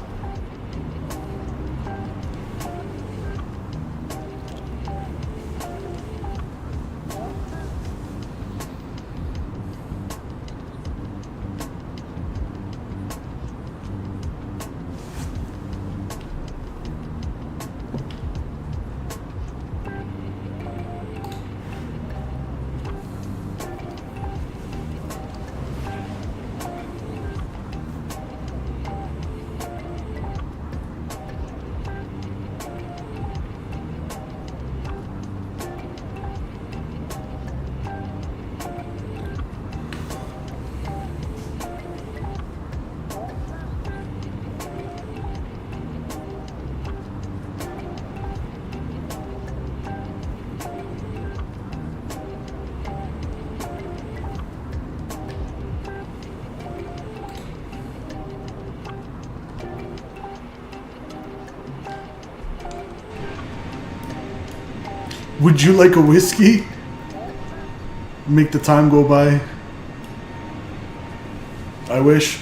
Would you like a whiskey? Make the time go by. I wish.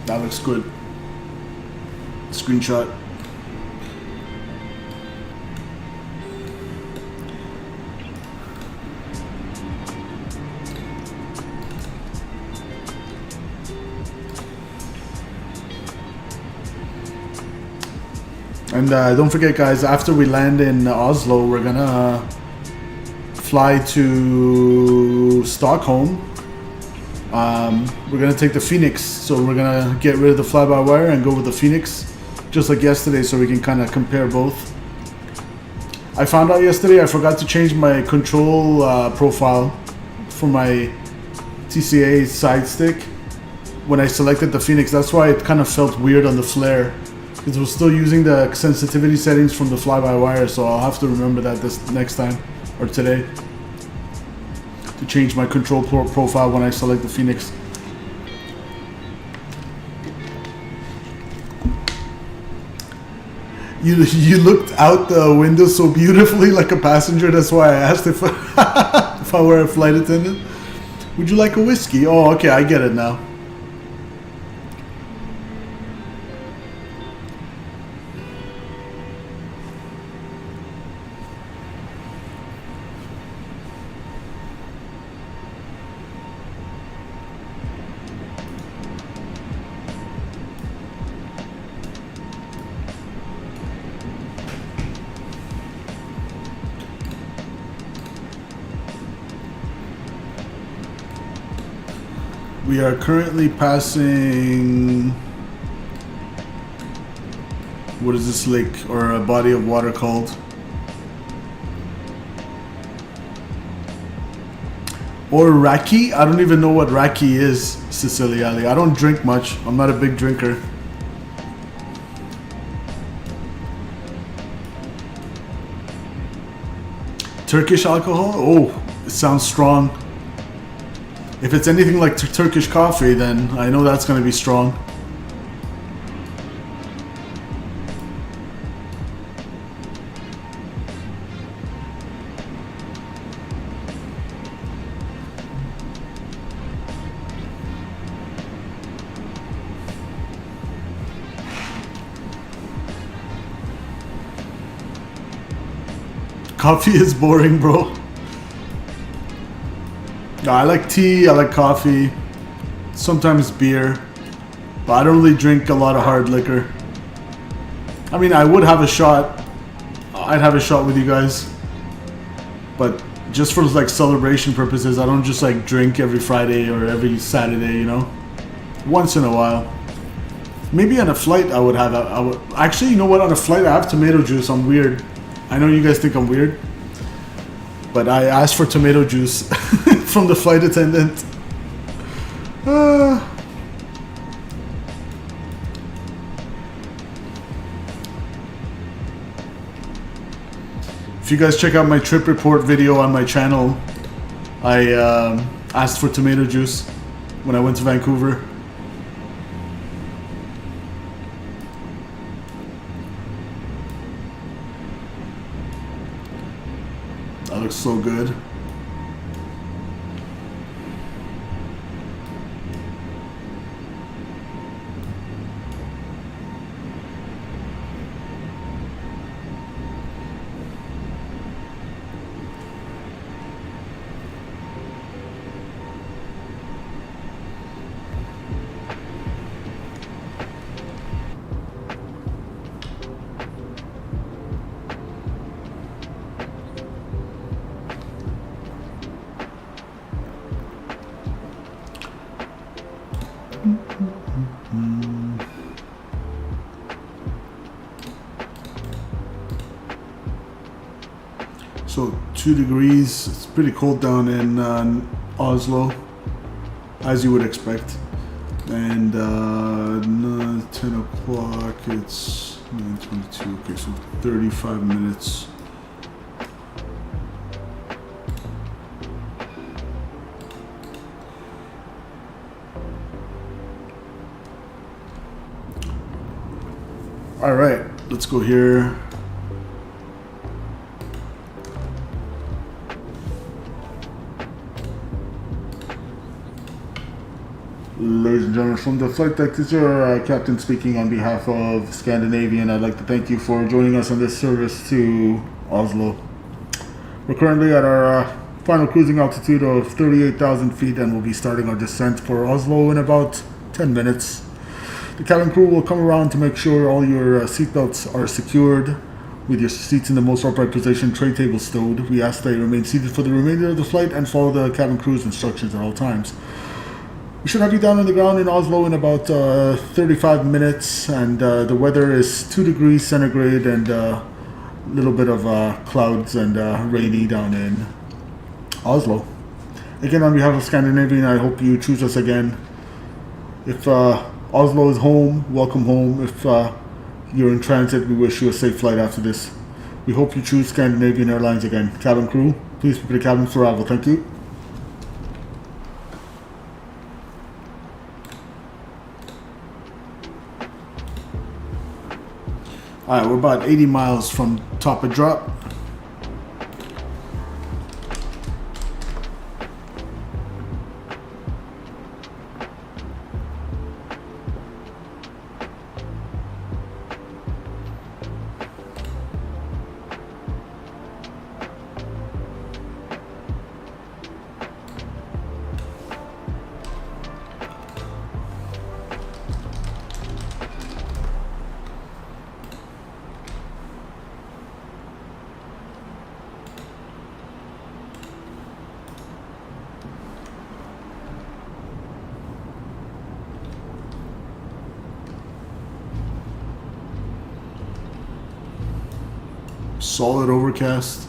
That looks good. Screenshot. And don't forget, guys, after we land in Oslo, we're gonna fly to Stockholm. We're gonna take the FENIX, so we're gonna get rid of the fly-by-wire and go with the FENIX, just like yesterday, so we can kind of compare both. I found out yesterday I forgot to change my control profile for my TCA side stick when I selected the FENIX. That's why it kind of felt weird on the flare, because we're still using the sensitivity settings from the fly-by-wire, so I'll have to remember that this next time, or today, to change my control profile when I select the FENIX. You looked out the window so beautifully like a passenger, that's why I asked if, if I were a flight attendant. Would you like a whiskey? Oh, okay, I get it now. We are currently passing, what is this lake or a body of water called? Or Raki? I don't even know what Raki is, Siciliali. I don't drink much. I'm not a big drinker. Turkish alcohol? Oh, it sounds strong. If it's anything like Turkish coffee, then I know that's going to be strong. Coffee is boring, bro. No, I like tea, I like coffee, sometimes beer, but I don't really drink a lot of hard liquor. I mean, I would have a shot. I'd have a shot with you guys, but just for like celebration purposes, I don't just like drink every Friday or every Saturday, you know? Once in a while. Maybe on a flight I would have, actually, you know what, on a flight I have tomato juice. I'm weird. I know you guys think I'm weird, but I asked for tomato juice from the flight attendant. If you guys check out my trip report video on my channel, I asked for tomato juice when I went to Vancouver. That looks so good. So 2 degrees, it's pretty cold down in Oslo, as you would expect. And 10 o'clock, it's 9:22, okay, so 35 minutes. All right, let's go here. Ladies and gentlemen, from the flight deck, this is your captain speaking on behalf of Scandinavian. I'd like to thank you for joining us on this service to Oslo. We're currently at our final cruising altitude of 38,000 feet and we'll be starting our descent for Oslo in about 10 minutes. The cabin crew will come around to make sure all your seatbelts are secured with your seats in the most upright position, tray table stowed. We ask that you remain seated for the remainder of the flight and follow the cabin crew's instructions at all times. We should have you down on the ground in Oslo in about 35 minutes, and the weather is 2 degrees centigrade and a little bit of clouds and rainy down in Oslo. Again, on behalf of Scandinavian, I hope you choose us again. If Oslo is home, welcome home. If you're in transit, we wish you a safe flight after this. We hope you choose Scandinavian Airlines again. Cabin crew, please prepare the cabin for arrival. Thank you. Alright, we're about 80 miles from top of drop. Solid overcast.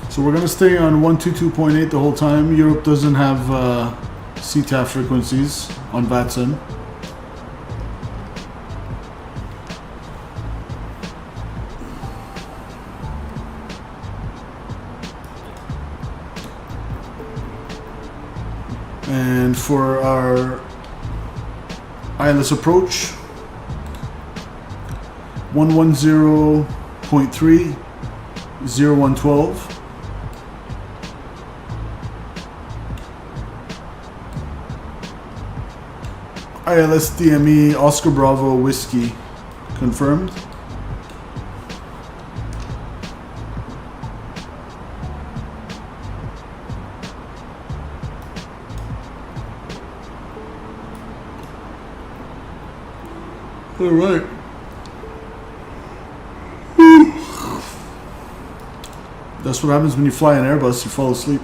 So we're going to stay on 122.8 the whole time. Europe doesn't have CTAF frequencies on VATSIM. And for our ILS approach, 110.3, 0112. ILS DME Oscar Bravo Whiskey confirmed. All right. That's what happens when you fly an Airbus, you fall asleep.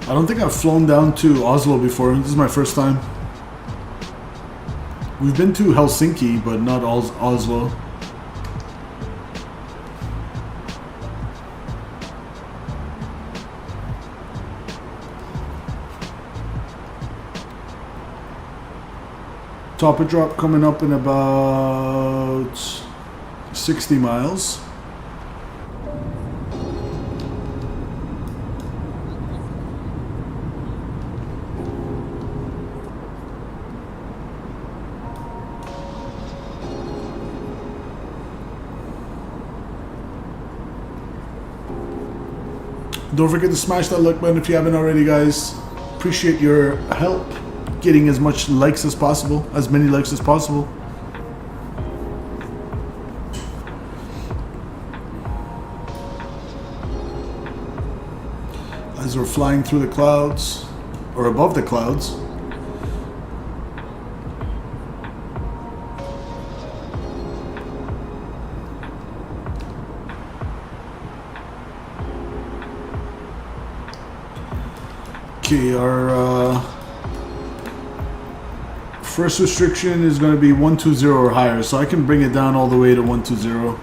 I don't think I've flown down to Oslo before. This is my first time. We've been to Helsinki, but not Oslo. Top of drop coming up in about 60 miles. Don't forget to smash that like button if you haven't already, guys. Appreciate your help getting as much likes as possible, as many likes as possible. As we're flying through the clouds, or above the clouds. Okay, our First restriction is going to be 120 or higher, so I can bring it down all the way to 120.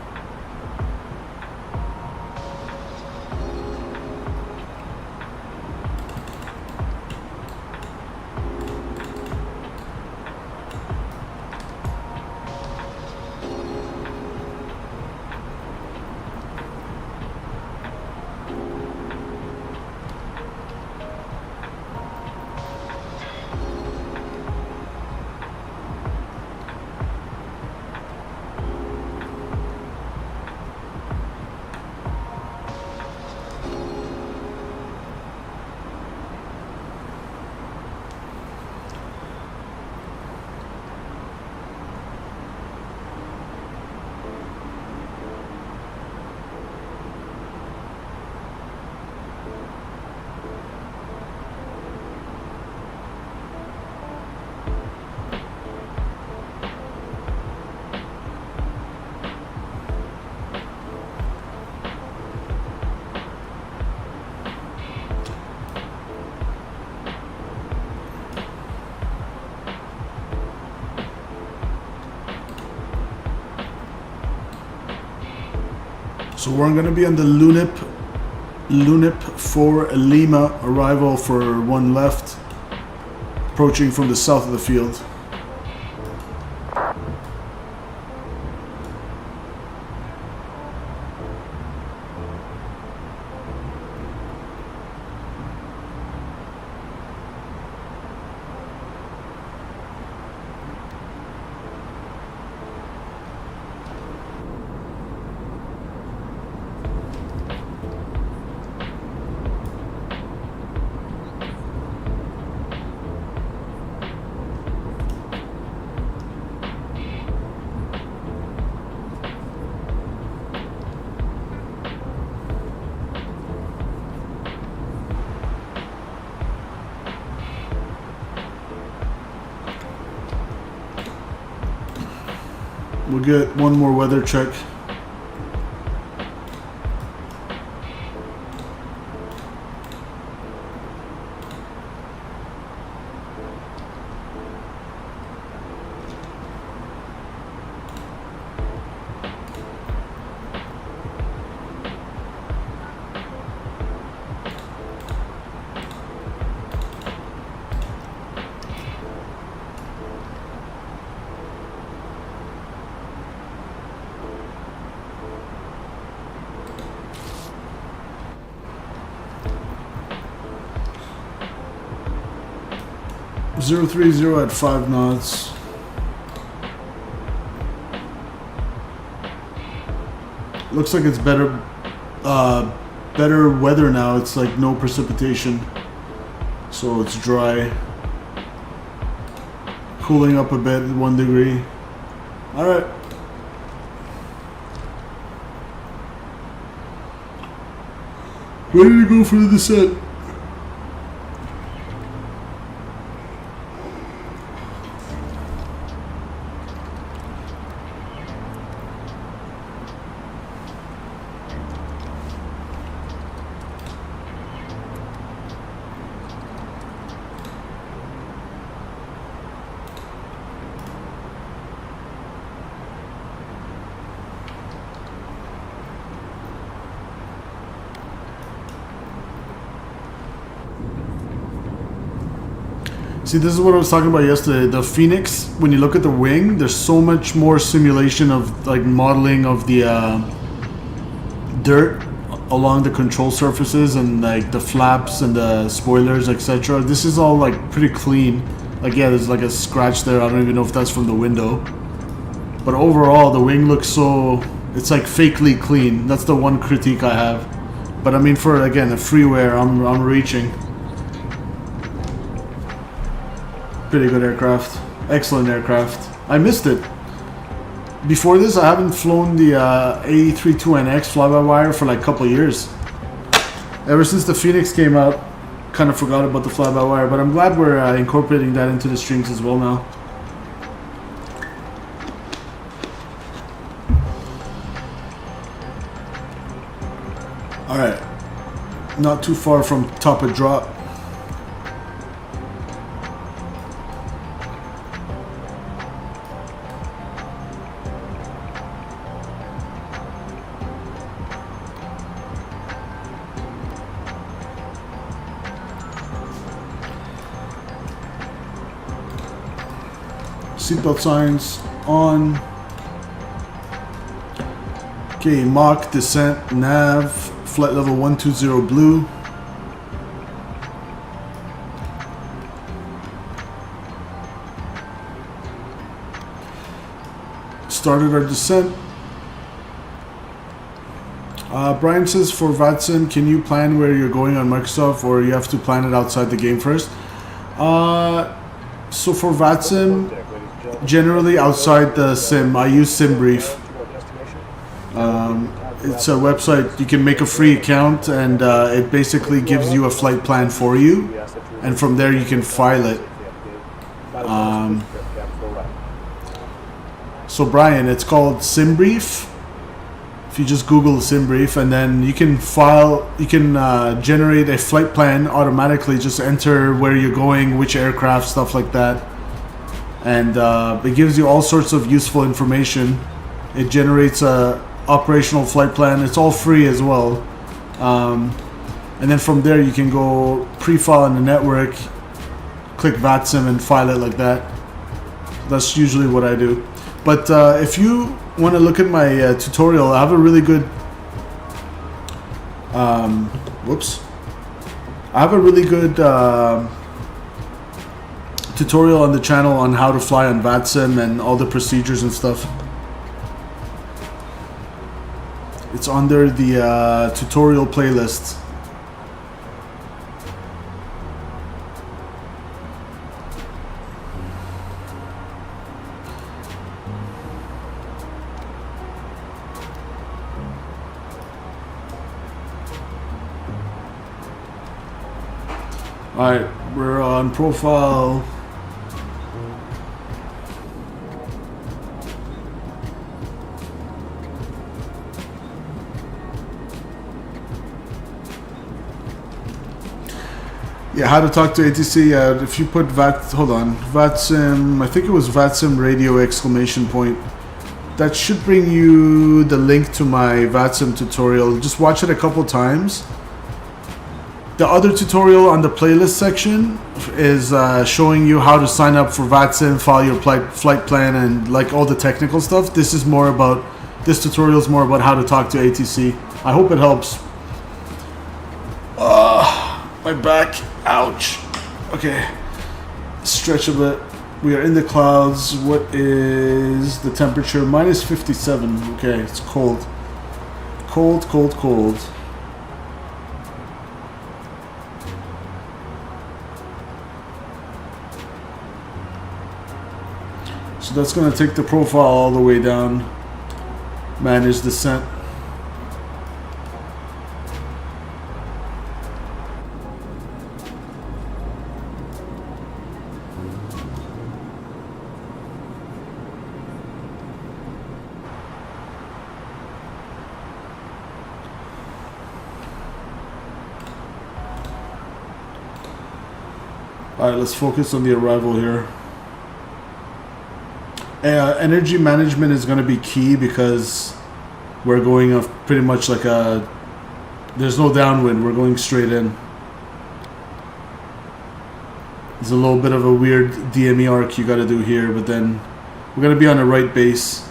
So we're going to be on the Lunip 4 Lima arrival for one left, approaching from the south of the field. We'll get one more weather check. .030 at 5 knots. Looks like it's better weather now. It's like no precipitation, so it's dry. Cooling up a bit at 1 degree. All right. Ready to go for the descent. See, this is what I was talking about yesterday. The FENIX, when you look at the wing, there's so much more simulation of like modeling of the dirt along the control surfaces and like the flaps and the spoilers, etc. This is all like pretty clean. Like, yeah, there's like a scratch there. I don't even know if that's from the window. But overall, the wing looks so... It's like fakely clean. That's the one critique I have. But I mean, for, again, a freeware, I'm reaching. Pretty good aircraft. Excellent aircraft. I missed it. Before this, I haven't flown the A320NEO fly-by-wire for like a couple years. Ever since the FENIX came out, kind of forgot about the fly-by-wire, but I'm glad we're incorporating that into the streams as well now. Alright. Not too far from top of drop. Seatbelt signs on. Okay, Mach, descent, nav, flight level 120 blue. Started our descent. Brian says for VATSIM, can you plan where you're going on Microsoft, or you have to plan it outside the game first? So for VATSIM, generally outside the sim, I use SimBrief. It's a website, you can make a free account, and it basically gives you a flight plan for you, and from there you can file it. So Brian, it's called SimBrief. If you just Google SimBrief, and then you can generate a flight plan automatically. Just enter where you're going, which aircraft, stuff like that, and it gives you all sorts of useful information. It generates a operational flight plan. It's all free as well, and then from there you can go pre-file on the network, click VATSIM, and file it like that. That's usually what I do. But if you want to look at my tutorial, I have a really good tutorial on the channel on how to fly on VATSIM and all the procedures and stuff. It's under the tutorial playlist. Alright, we're on profile. Yeah, how to talk to ATC. If you put VATSIM, I think it was VATSIM radio exclamation point. That should bring you the link to my VATSIM tutorial. Just watch it a couple times. The other tutorial on the playlist section is showing you how to sign up for VATSIM, file your flight plan, and like all the technical stuff. This tutorial is more about how to talk to ATC. I hope it helps. My back, ouch. Okay, stretch a bit. We are in the clouds. What is the temperature? Minus 57. Okay, it's cold. Cold, cold, cold. So that's going to take the profile all the way down. Manage descent. Alright, let's focus on the arrival here. Energy management is going to be key because we're going off pretty much like there's no downwind, we're going straight in. There's a little bit of a weird DME arc you got to do here, but then we're going to be on the right base.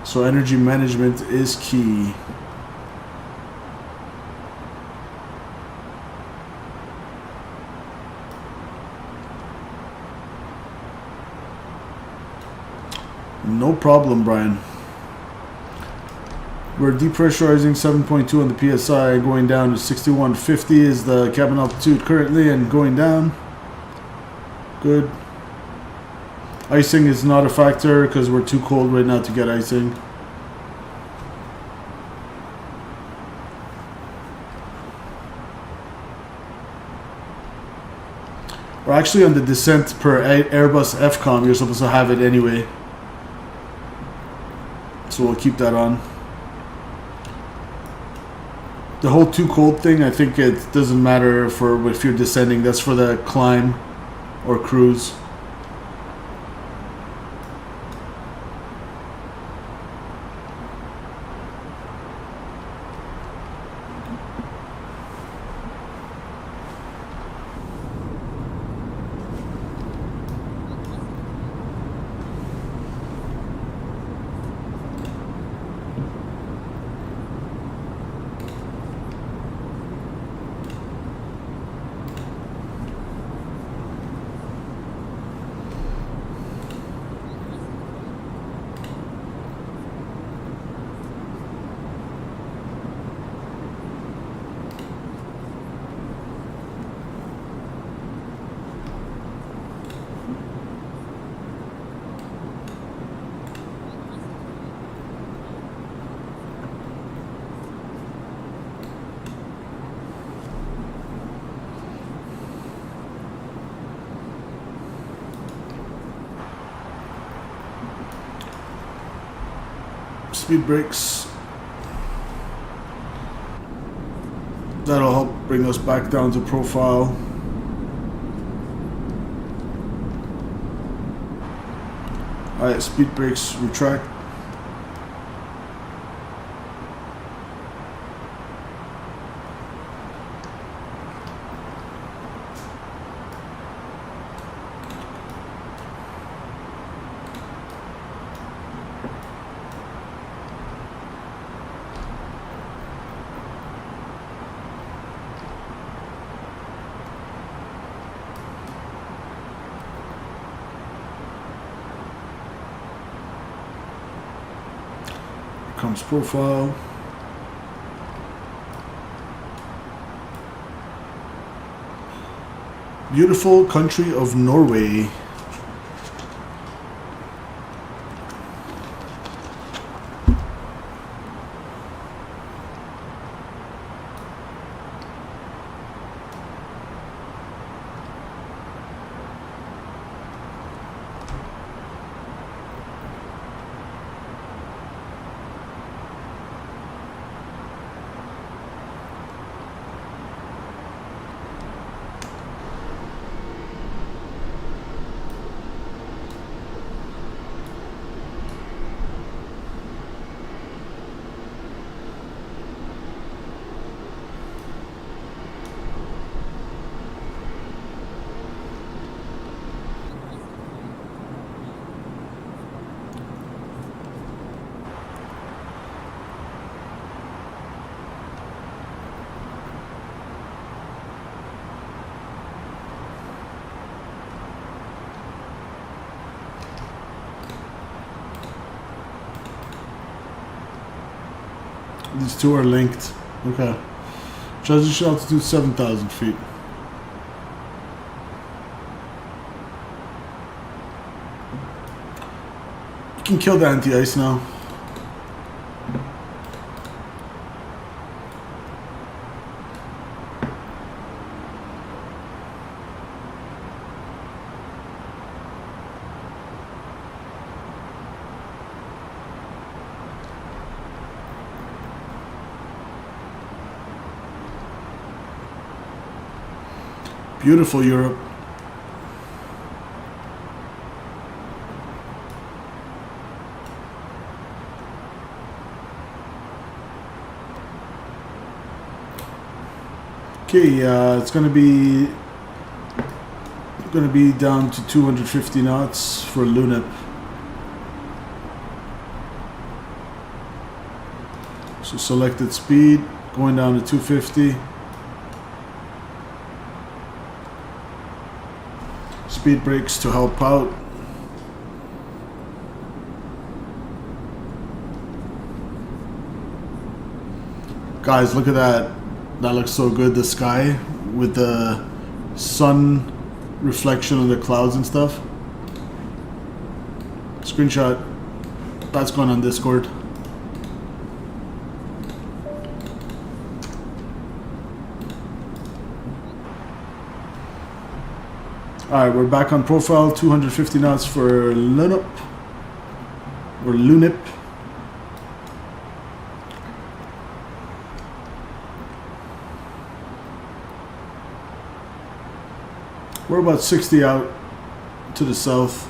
So energy management is key. No problem, Brian. We're depressurizing 7.2 on the PSI, going down to 6150 is the cabin altitude currently, and going down. Good. Icing is not a factor because we're too cold right now to get icing. We're actually on the descent per Airbus FCOM. You're supposed to have it anyway. So we'll keep that on. The whole too cold thing, I think it doesn't matter for if you're descending. That's for the climb or cruise. speed brakes. That'll help bring us back down to profile. Alright, speed brakes, retract. Comes profile. Beautiful country of Norway. These two are linked. Okay. Transition altitude 7,000 feet. You can kill the anti-ice now. Beautiful Europe. Okay, it's gonna be down to 250 knots for Lunep. So selected speed going down to 250. Speed brakes to help out. Guys, look at that. That looks so good. The sky with the sun reflection on the clouds and stuff. Screenshot. That's going on Discord. Alright, we're back on profile, 250 knots for Lunep, or Lunep. We're about 60 out to the south.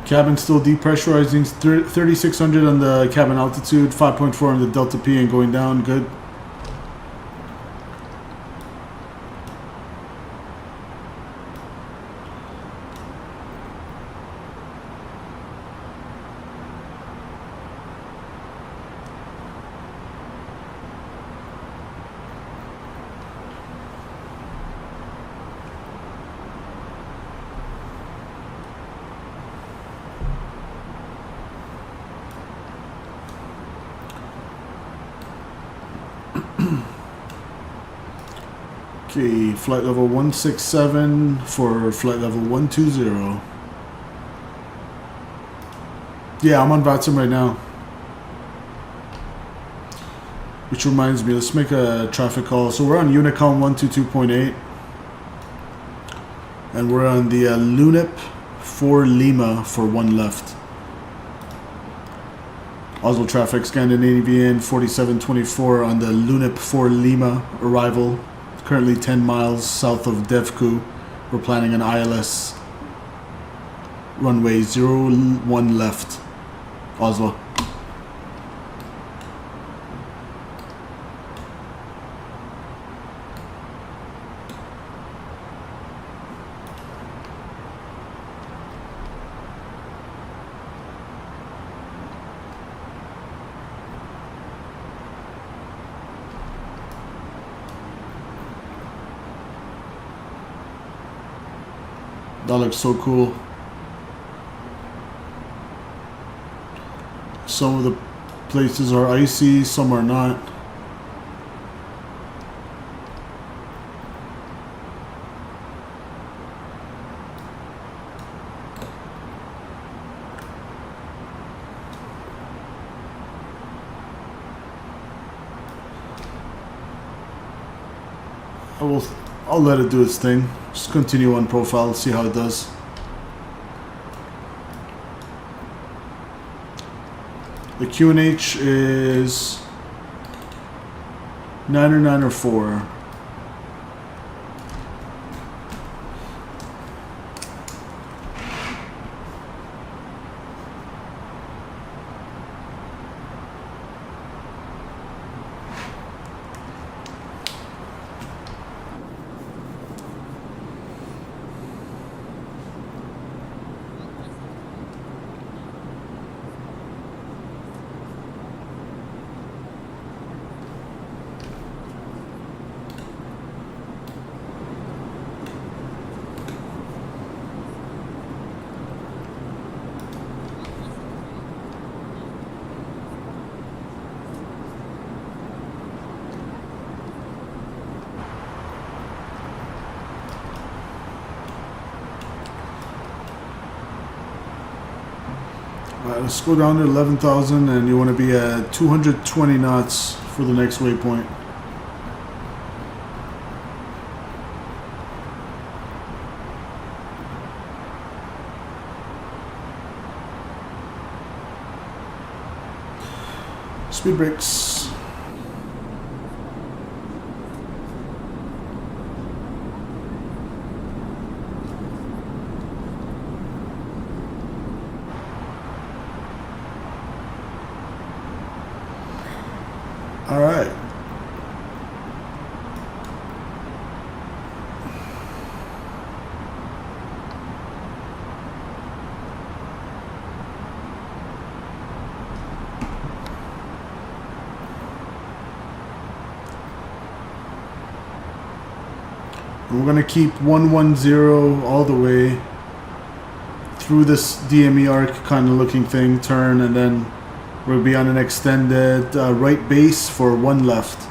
Cabin still depressurizing, 3,600 on the cabin altitude, 5.4 on the Delta P and going down, good. Okay, flight level 167 for flight level 120. Yeah, I'm on VATSIM right now. Which reminds me, let's make a traffic call. So we're on Unicom 122.8. And we're on the Lunep 4 Lima for 1 left. Oslo traffic, Scandinavian 4724 on the Lunep 4 Lima arrival. Currently 10 miles south of Devku. We're planning an ILS runway 01 left, Oslo. That looks so cool. Some of the places are icy, some are not. I'll let it do its thing. Just continue on profile, see how it does. The QNH is 9 or 9 or 4. Let's go down to 11,000 and you want to be at 220 knots for the next waypoint. Speed brakes. All right. We're going to keep 110 all the way through this DME arc kind of looking thing, turn, and then we'll be on an extended right base for 1 left.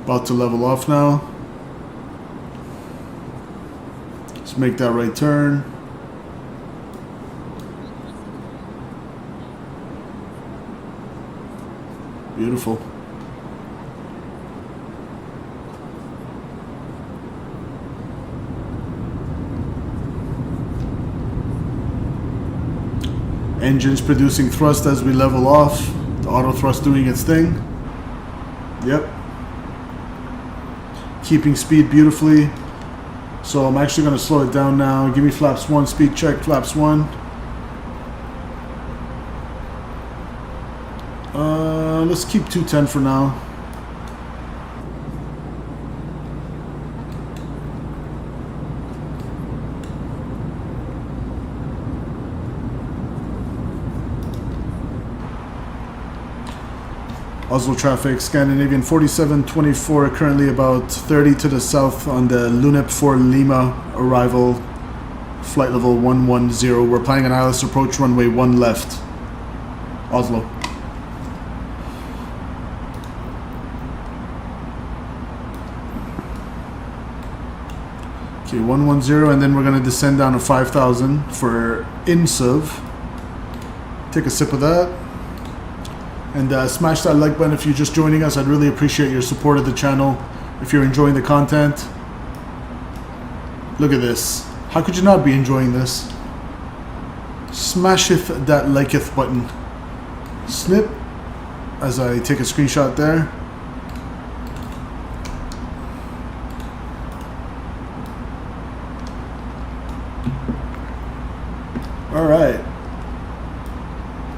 About to level off now. Let's make that right turn. Beautiful. Engines producing thrust as we level off. The auto thrust doing its thing. Yep. Keeping speed beautifully. So I'm actually going to slow it down now. Give me flaps 1, speed check, flaps 1. Let's keep 210 for now. Oslo traffic, Scandinavian 4724, currently about 30 to the south on the Lunep 4 Lima arrival, flight level 110. We're planning an ILS approach runway 1 left, Oslo. Okay, 110, and then we're gonna descend down to 5,000 for INSUV. Take a sip of that. And smash that like button if you're just joining us. I'd really appreciate your support of the channel. If you're enjoying the content. Look at this. How could you not be enjoying this? Smasheth that liketh button. Snip. As I take a screenshot there. Alright.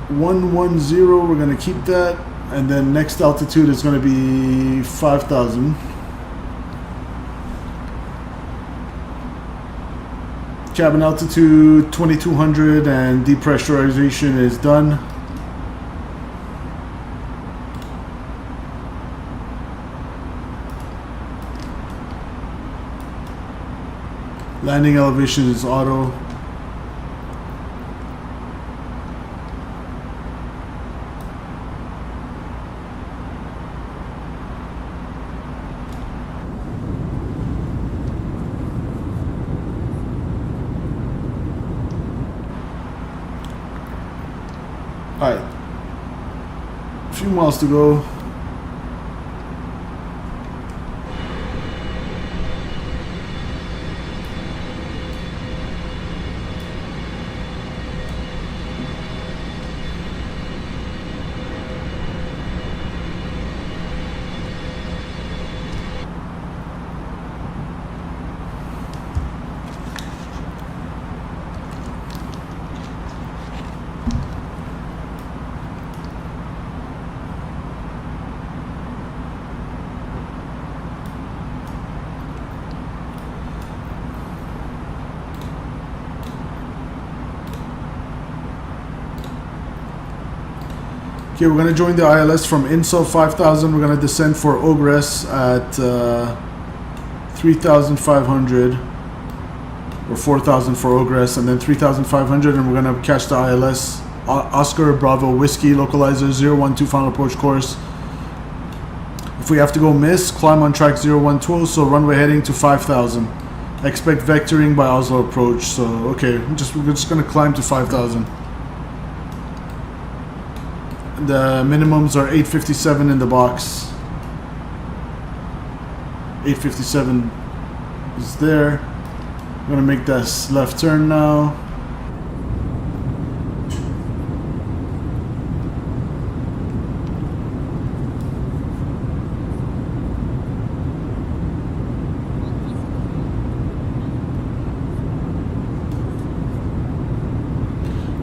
110, we're going to keep that. And then next altitude is going to be 5,000. Cabin altitude 2200 and depressurization is done. Landing elevation is auto. Alright, a few miles to go. Okay, we're going to join the ILS from INSO 5000. We're going to descend for Ogress at 3,500 or 4,000 for Ogress, and then 3,500, and we're going to catch the ILS Oscar Bravo Whiskey Localizer 012 final approach course. If we have to go miss, climb on track 012, so runway heading to 5,000. Expect vectoring by Oslo approach. So okay, we're just going to climb to 5,000. The minimums are 857 in the box. 857 is there. I'm gonna make this left turn now.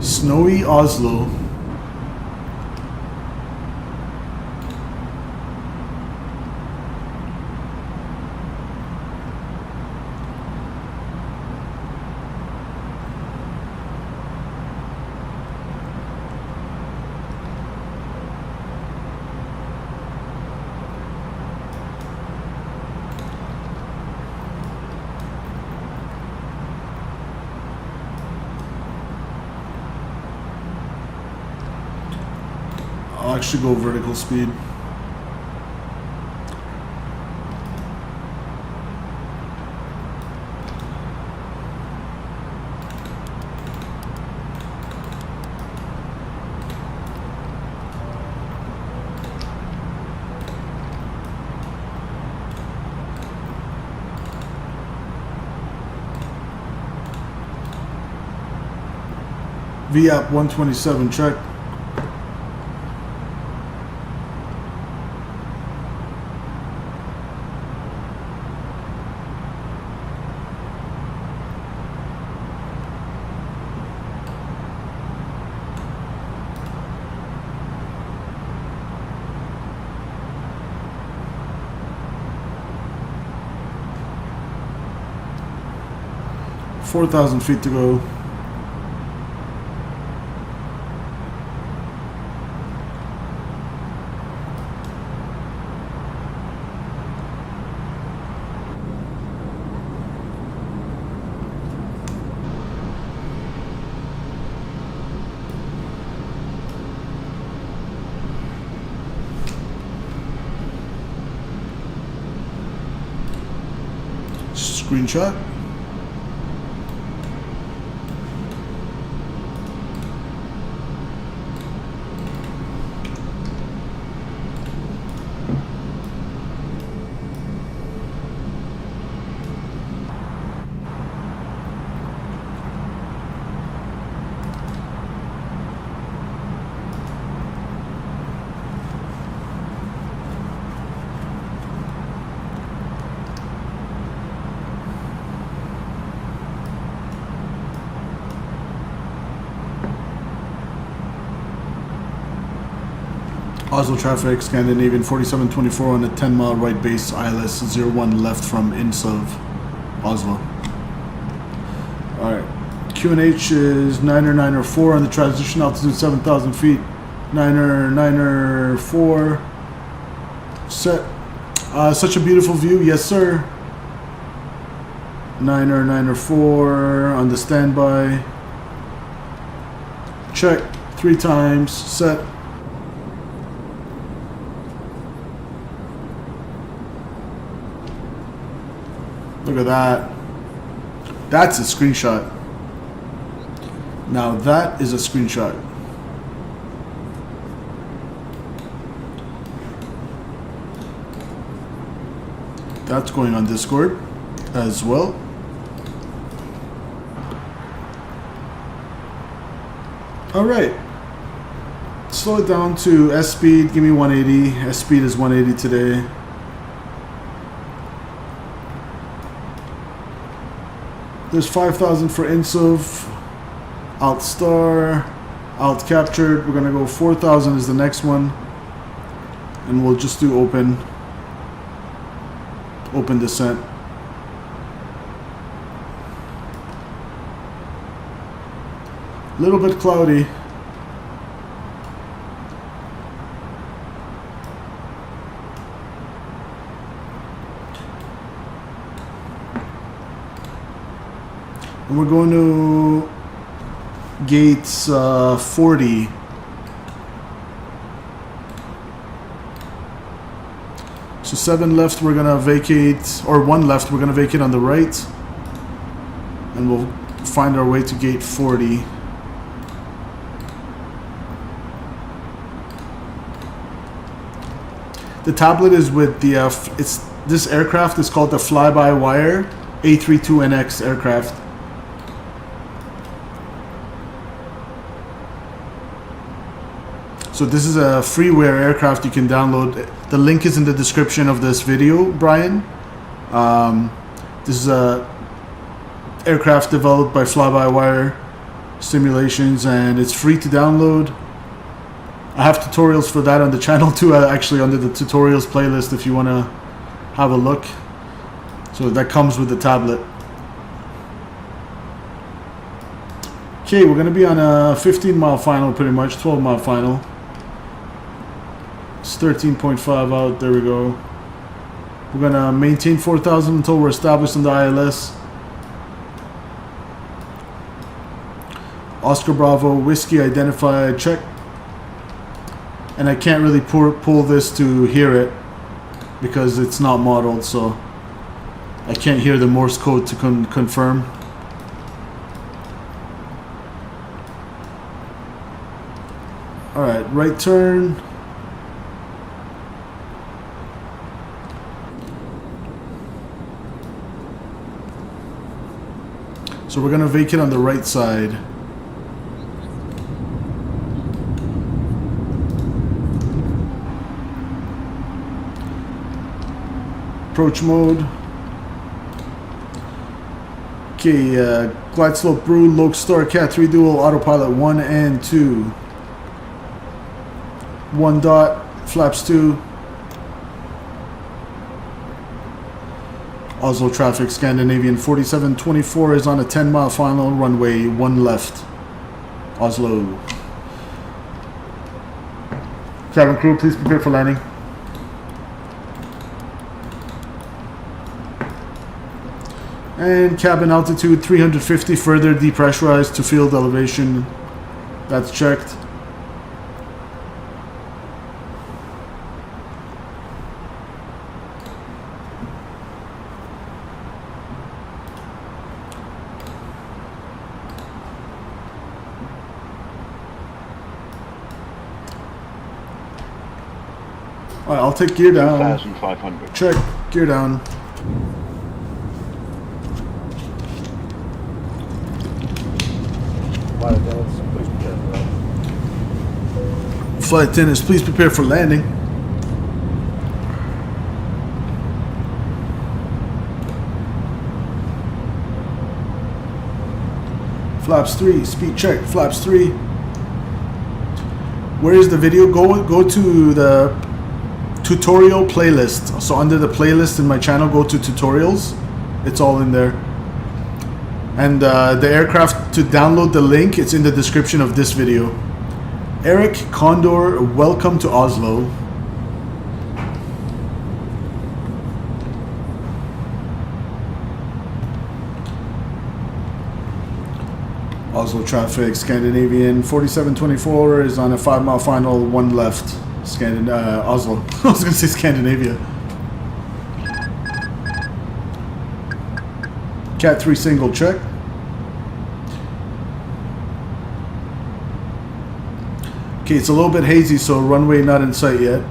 Snowy Oslo. I'll actually go vertical speed. VAP 127 check. Four 4,000 feet to go. Screenshot. Oslo traffic, Scandinavian 4724 on a 10-mile right base, ILS 01 left from INSOV, Oslo. Alright, QNH is 904 on the transition altitude 7,000 feet. 904 set. Such a beautiful view, yes sir. 904 on the standby. Check 3 times, set. Look at that. That's a screenshot. Now that is a screenshot. That's going on Discord as well. All right. Slow it down to S speed. Give me 180. S speed is 180 today. There's 5,000 for INSOV. Alt star. Alt captured. We're gonna go 4,000 is the next one. And we'll just do open. Open descent. A little bit cloudy. And we're going to gates 40. So 7 left we're gonna vacate, or 1 left we're gonna vacate on the right. And we'll find our way to gate 40. The tablet is with the, this aircraft is called the FlyByWire A320NEO aircraft. So this is a freeware aircraft you can download. The link is in the description of this video, Brian. This is a aircraft developed by FlyByWire Simulations, and it's free to download. I have tutorials for that on the channel too, actually under the tutorials playlist if you want to have a look. So that comes with the tablet. Okay, we're going to be on a 15-mile final pretty much, 12-mile final. It's 13.5 out, there we go. We're going to maintain 4,000 until we're established on the ILS. Oscar Bravo, whiskey identified, check. And I can't really pull this to hear it because it's not modeled, so I can't hear the Morse code to confirm. Alright, right turn. So we're going to vacate on the right side. Approach mode. Okay, glide slope Brew, Lodestar, Cat 3 Dual, autopilot 1 and 2. 1 dot, flaps 2. Oslo traffic, Scandinavian 4724 is on a 10-mile final, runway 1 left. Oslo. Cabin crew, please prepare for landing. And cabin altitude 350, further depressurized to field elevation. That's checked. Alright, I'll take gear down. 2,500. Check, gear down. Flight attendants, please prepare for landing. Flaps 3, speed check, flaps 3. Where is the video? Go to the tutorial playlist. So under the playlist in my channel, go to tutorials. It's all in there. And the aircraft, to download the link, it's in the description of this video. Eric Condor, welcome to Oslo. Oslo traffic, Scandinavian 4724 is on a 5-mile final, 1 left. Oslo. I was going to say Scandinavia. Cat 3 single, check. Okay, it's a little bit hazy, so runway not in sight yet.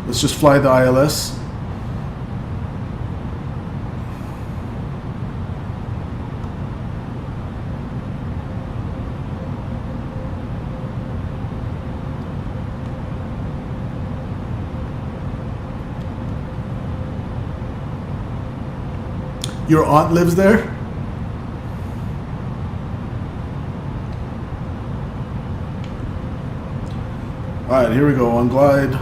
Let's just fly the ILS. Your aunt lives there? Alright, here we go, on glide.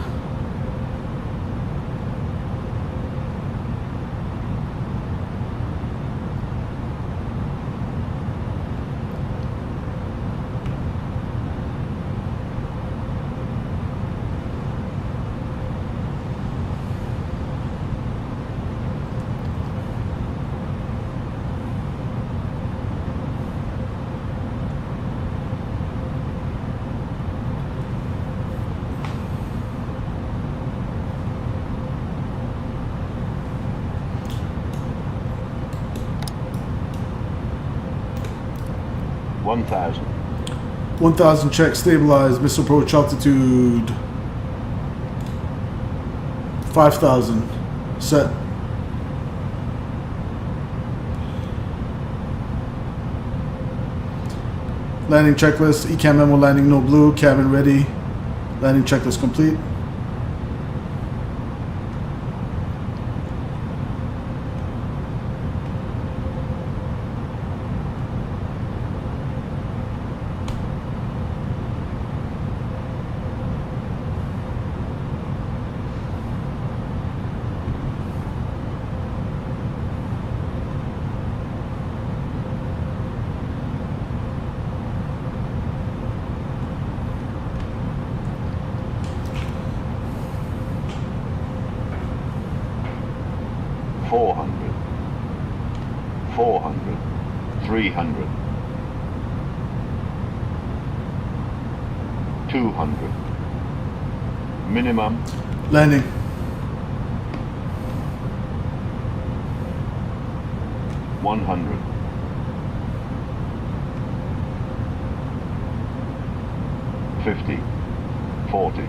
$1,000. 1,000 check, stabilized, missile approach altitude 5,000, set. Landing checklist, ECAM memo landing no blue, cabin ready, landing checklist complete. $400, 400, 300, 200, minimum, Landing. $100, 50, 40,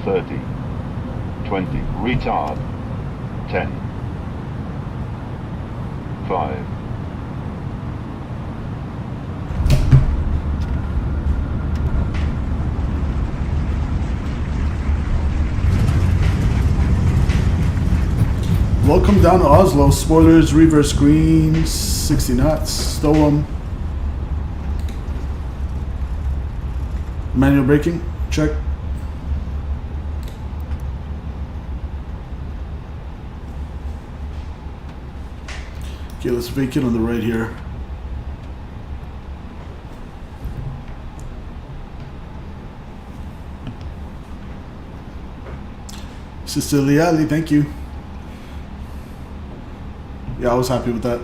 30, 20, retard, 10, 5, Welcome down to Oslo. Spoilers, reverse green, 60 knots. Stow 'em. Manual braking, check. Okay, let's vacate on the right here. Siciliali, thank you. Yeah, I was happy with that.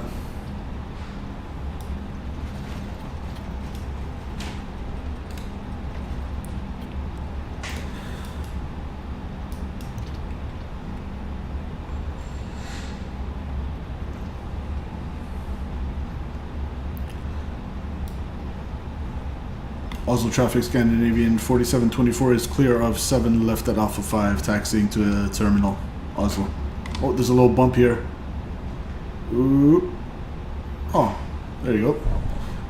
Oslo traffic, Scandinavian 4724 is clear of 7 left at Alpha 5, taxiing to a terminal, Oslo. Oh, there's a little bump here. Ooh. Oh, there you go.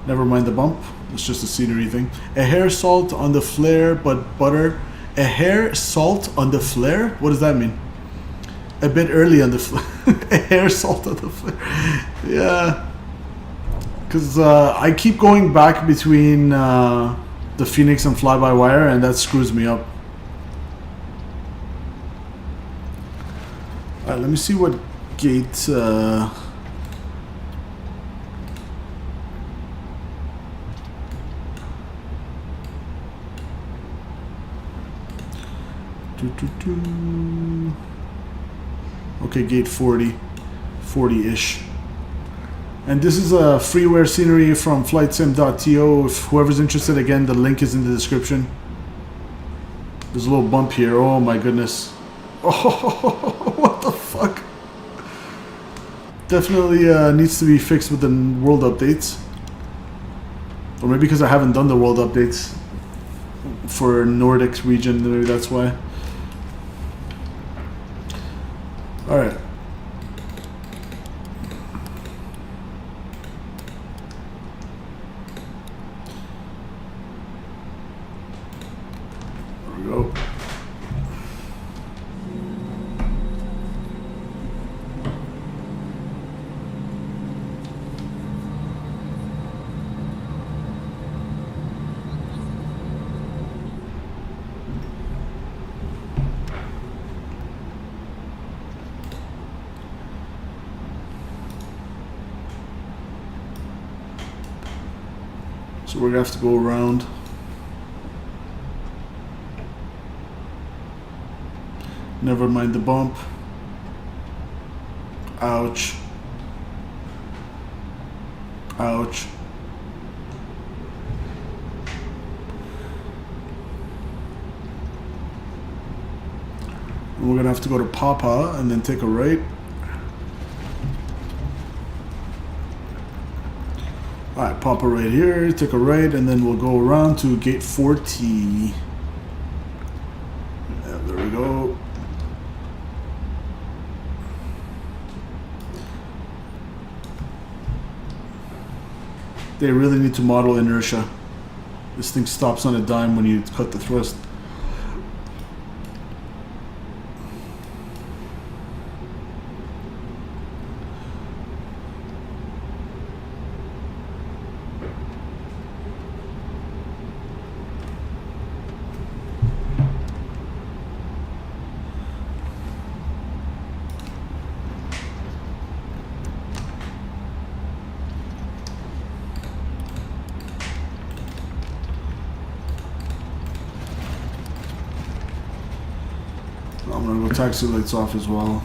Never mind the bump. It's just a scenery thing. A hair salt on the flare, but butter. A hair salt on the flare? What does that mean? A bit early on the flare. A hair salt on the flare. Yeah. Because I keep going back between the FENIX and FlyByWire, and that screws me up. Alright, let me see what gate okay, gate 40-ish. And this is a freeware scenery from flightsim.to. If whoever's interested, again, the link is in the description. There's a little bump here. Oh my goodness. Oh, what the fuck? Definitely needs to be fixed with the world updates. Or maybe because I haven't done the world updates for Nordic region, maybe that's why. Alright. There we go. So we're gonna have to go around. Never mind the bump. Ouch. Ouch. And we're gonna have to go to Papa and then take a right. Alright, Papa right here, take a right, and then we'll go around to gate 40. Yeah, there we go. They really need to model inertia. This thing stops on a dime when you cut the thrust. I'm gonna go taxi lights off as well.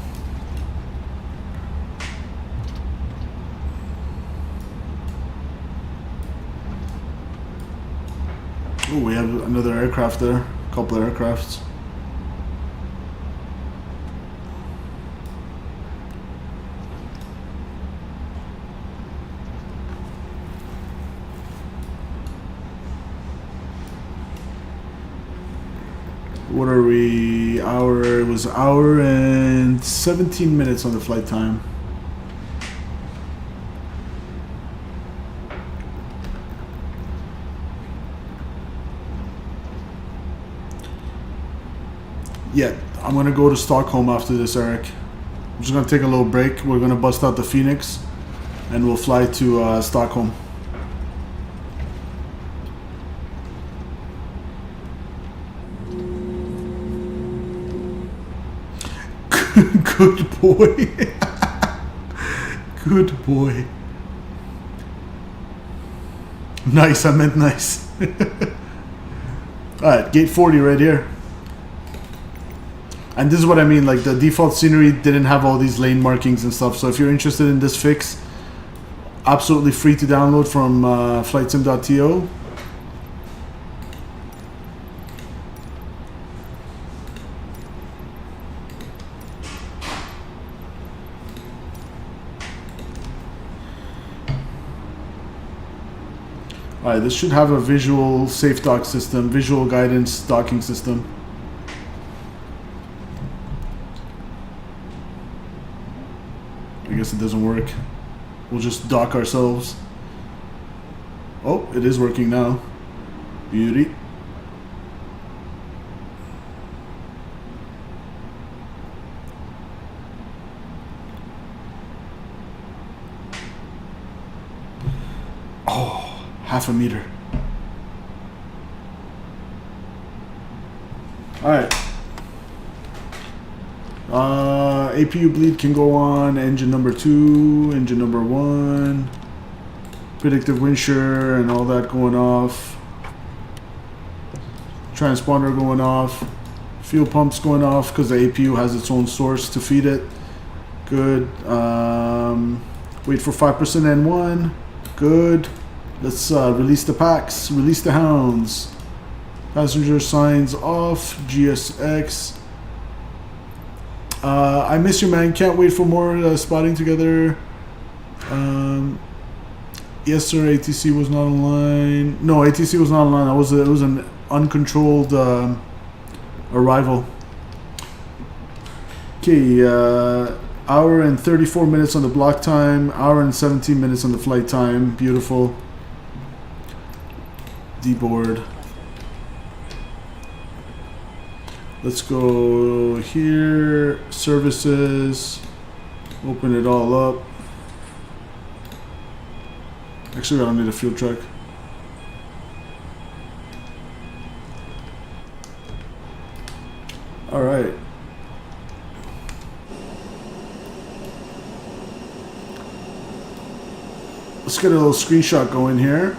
Oh, we have another aircraft there. A couple of aircrafts. What are we? It was hour and 17 minutes on the flight time. Yeah, I'm gonna go to Stockholm after this, Eric. I'm just gonna take a little break. We're gonna bust out the FENIX and we'll fly to Stockholm. Good boy. Good boy. Nice, I meant nice. Alright, gate 40 right here. And this is what I mean, like the default scenery didn't have all these lane markings and stuff. So if you're interested in this fix, absolutely free to download from flightsim.to. Alright, this should have a visual safe dock system, visual guidance docking system. I guess it doesn't work. We'll just dock ourselves. Oh, it is working now. Beauty. Oh, half a meter. Alright. APU bleed can go on. Engine number 2, engine number 1. Predictive wind shear and all that going off. Transponder going off. Fuel pumps going off because the APU has its own source to feed it. Good. Wait for 5% N1. Good. Let's release the packs. Release the hounds. Passenger signs off. GSX. I miss you, man. Can't wait for more spotting together. Yes, sir. ATC was not online. No, ATC was not online. It was an uncontrolled arrival. Okay. Hour and 34 minutes on the block time. Hour and 17 minutes on the flight time. Beautiful. Deboard. Let's go here. Services. Open it all up. Actually, I don't need a fuel truck. All right. Let's get a little screenshot going here.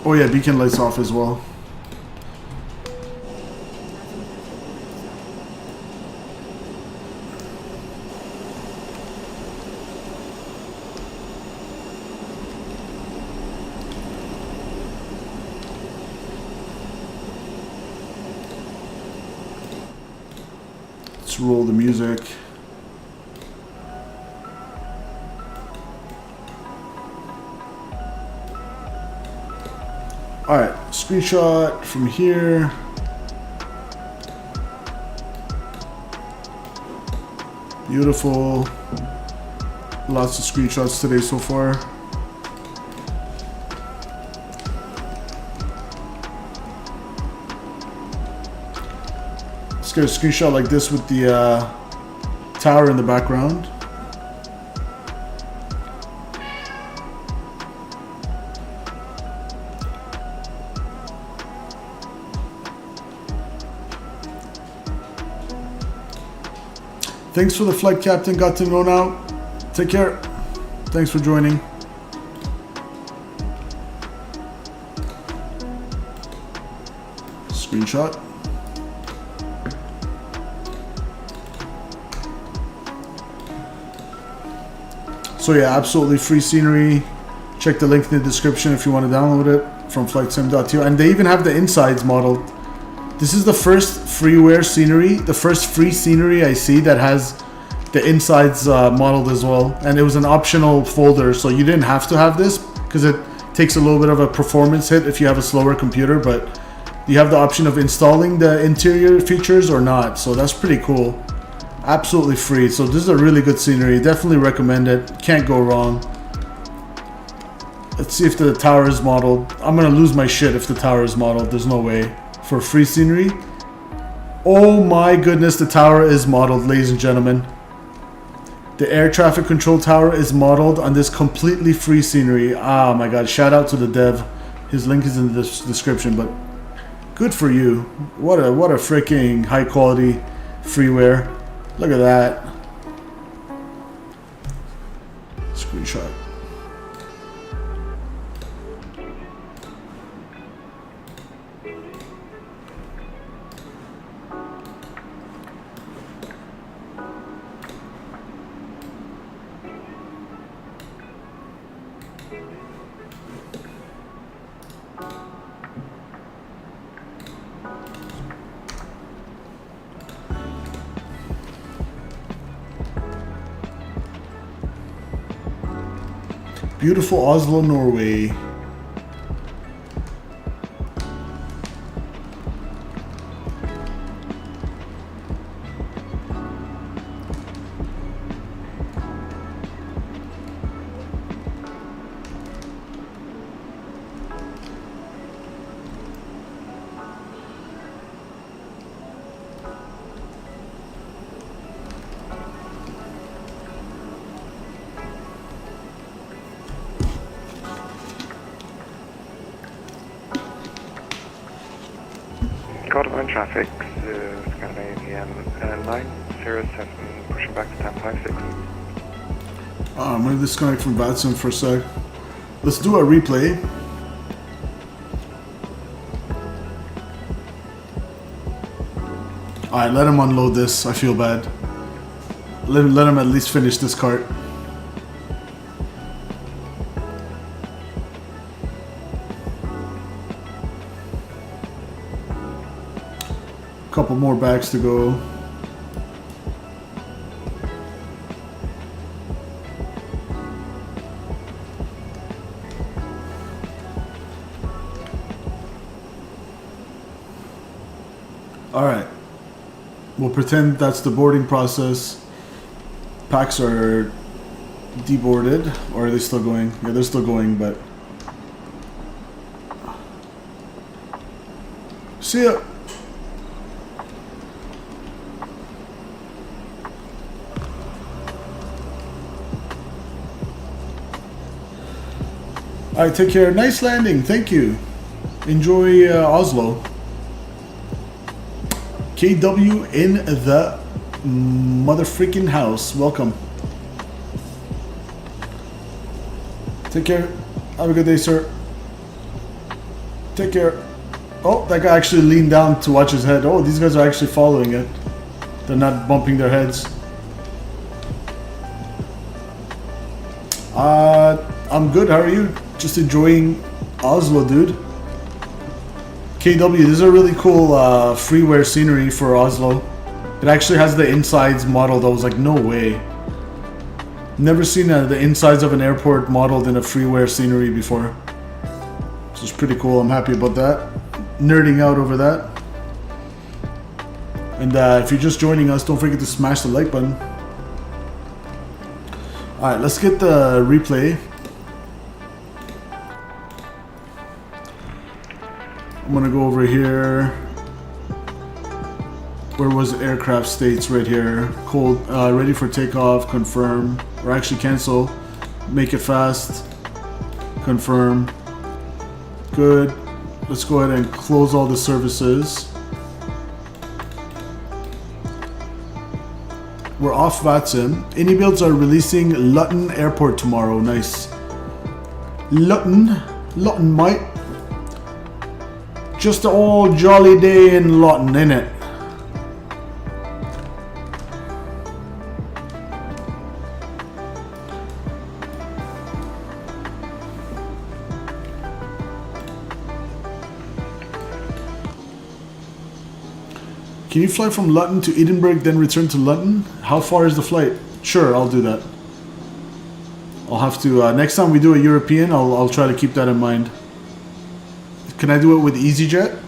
Oh yeah, beacon lights off as well. Let's roll the music. Alright, screenshot from here. Beautiful. Lots of screenshots today so far. Let's get a screenshot like this with the tower in the background. Thanks for the flight, Captain. Got to know now. Take care. Thanks for joining. Screenshot. So yeah, absolutely free scenery. Check the link in the description if you want to download it from flightsim.to. And they even have the insides modeled. This is the first freeware scenery, the first free scenery I see that has the insides modeled as well. And it was an optional folder, so you didn't have to have this because it takes a little bit of a performance hit if you have a slower computer, but you have the option of installing the interior features or not. So that's pretty cool. Absolutely free. So this is a really good scenery. Definitely recommend it. Can't go wrong. Let's see if the tower is modeled. I'm gonna lose my shit if the tower is modeled. There's no way. For free scenery. Oh my goodness, the tower is modeled, ladies and gentlemen. The air traffic control tower is modeled on this completely free scenery. Ah my god, shout out to the dev. His link is in the description, but good for you. What a freaking high quality freeware. Look at that. Screenshot. Beautiful Oslo, Norway. Cordon traffic to Scandinavian 907, pushing back to 1056. I'm going to disconnect from VATSIM for a sec. Let's do a replay. Alright, let him unload this. I feel bad. Let him at least finish this cart. Couple more bags to go. Alright. We'll pretend that's the boarding process. Packs are deboarded, or are they still going? Yeah, they're still going, but... See ya! Alright, take care. Nice landing, thank you. Enjoy Oslo. KW in the motherfreaking house. Welcome. Take care. Have a good day, sir. Take care. Oh, that guy actually leaned down to watch his head. Oh, these guys are actually following it. They're not bumping their heads. I'm good. How are you? Just enjoying Oslo, dude. KW, this is a really cool freeware scenery for Oslo. It actually has the insides modeled. I was like, no way. Never seen the insides of an airport modeled in a freeware scenery before. So it's pretty cool. I'm happy about that. Nerding out over that. And if you're just joining us, don't forget to smash the like button. Alright, let's get the replay. I'm gonna go over here. Where was aircraft states? Right here. Cold, ready for takeoff, confirm. Or actually cancel. Make it fast. Confirm. Good. Let's go ahead and close all the services. We're off VATSIM. Any builds are releasing Luton Airport tomorrow. Nice. Luton, mate. Just an all jolly day in Luton, innit? Can you fly from Luton to Edinburgh, then return to Luton? How far is the flight? Sure, I'll do that. I'll have to, next time we do a European, I'll try to keep that in mind. Can I do it with EasyJet?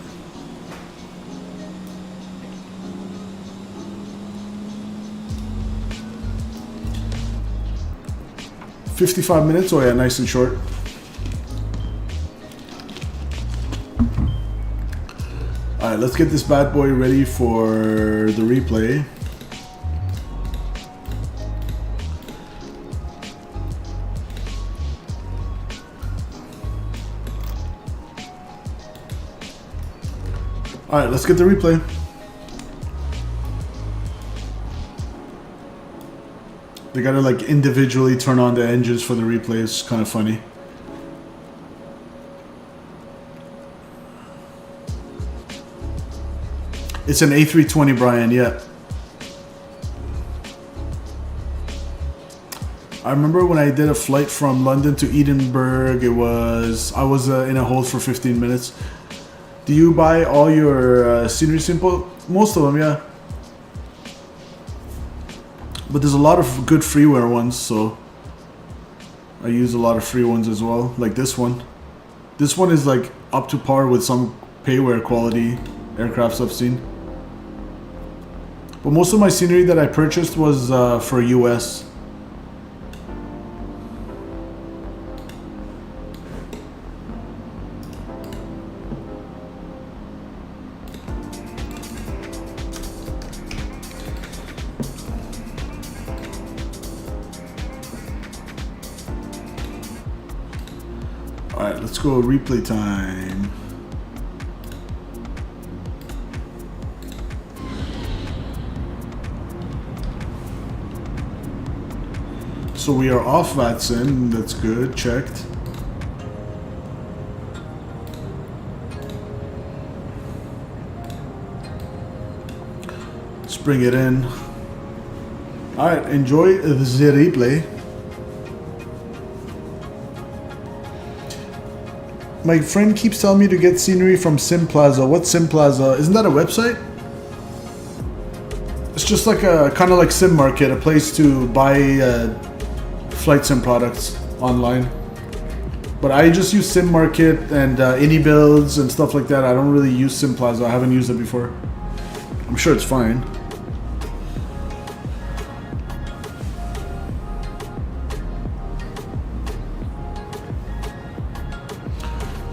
$55 minutes? Oh yeah, nice and short. Alright, let's get this bad boy ready for the replay. Alright, let's get the replay. They gotta like individually turn on the engines for the replay. It's kind of funny. It's an A320, Brian, yeah. I remember when I did a flight from London to Edinburgh, I was in a hold for 15 minutes. Do you buy all your scenery simple? Most of them, yeah. But there's a lot of good freeware ones, so I use a lot of free ones as well, like this one. This one is like up to par with some payware quality aircrafts I've seen. But most of my scenery that I purchased was for US. Alright, let's go replay time. So we are off VATSIM. That's good. Checked. Let's bring it in. Alright, enjoy the replay. My friend keeps telling me to get scenery from Sim Plaza. What's Sim Plaza? Isn't that a website? It's just like a kind of like Sim Market, a place to buy flight sim products online. But I just use Sim Market and Indie Builds and stuff like that. I don't really use Sim Plaza. I haven't used it before. I'm sure it's fine.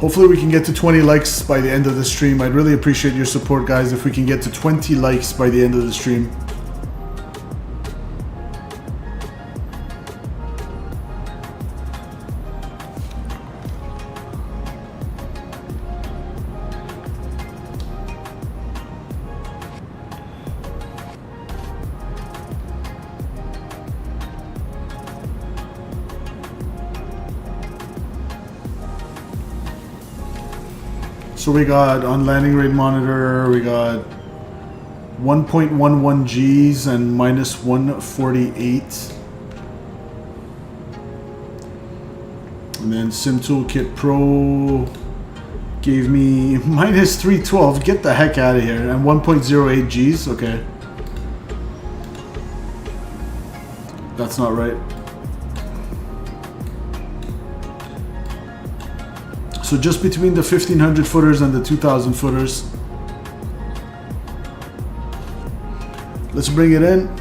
Hopefully we can get to 20 likes by the end of the stream. I'd really appreciate your support, guys, if we can get to 20 likes by the end of the stream. So we got on landing rate monitor, we got 1.11 Gs and minus 148. And then Sim Toolkit Pro gave me minus 312. Get the heck out of here. And 1.08 Gs. Okay. That's not right. So just between the 1500 footers and the 2000 footers. Let's bring it in.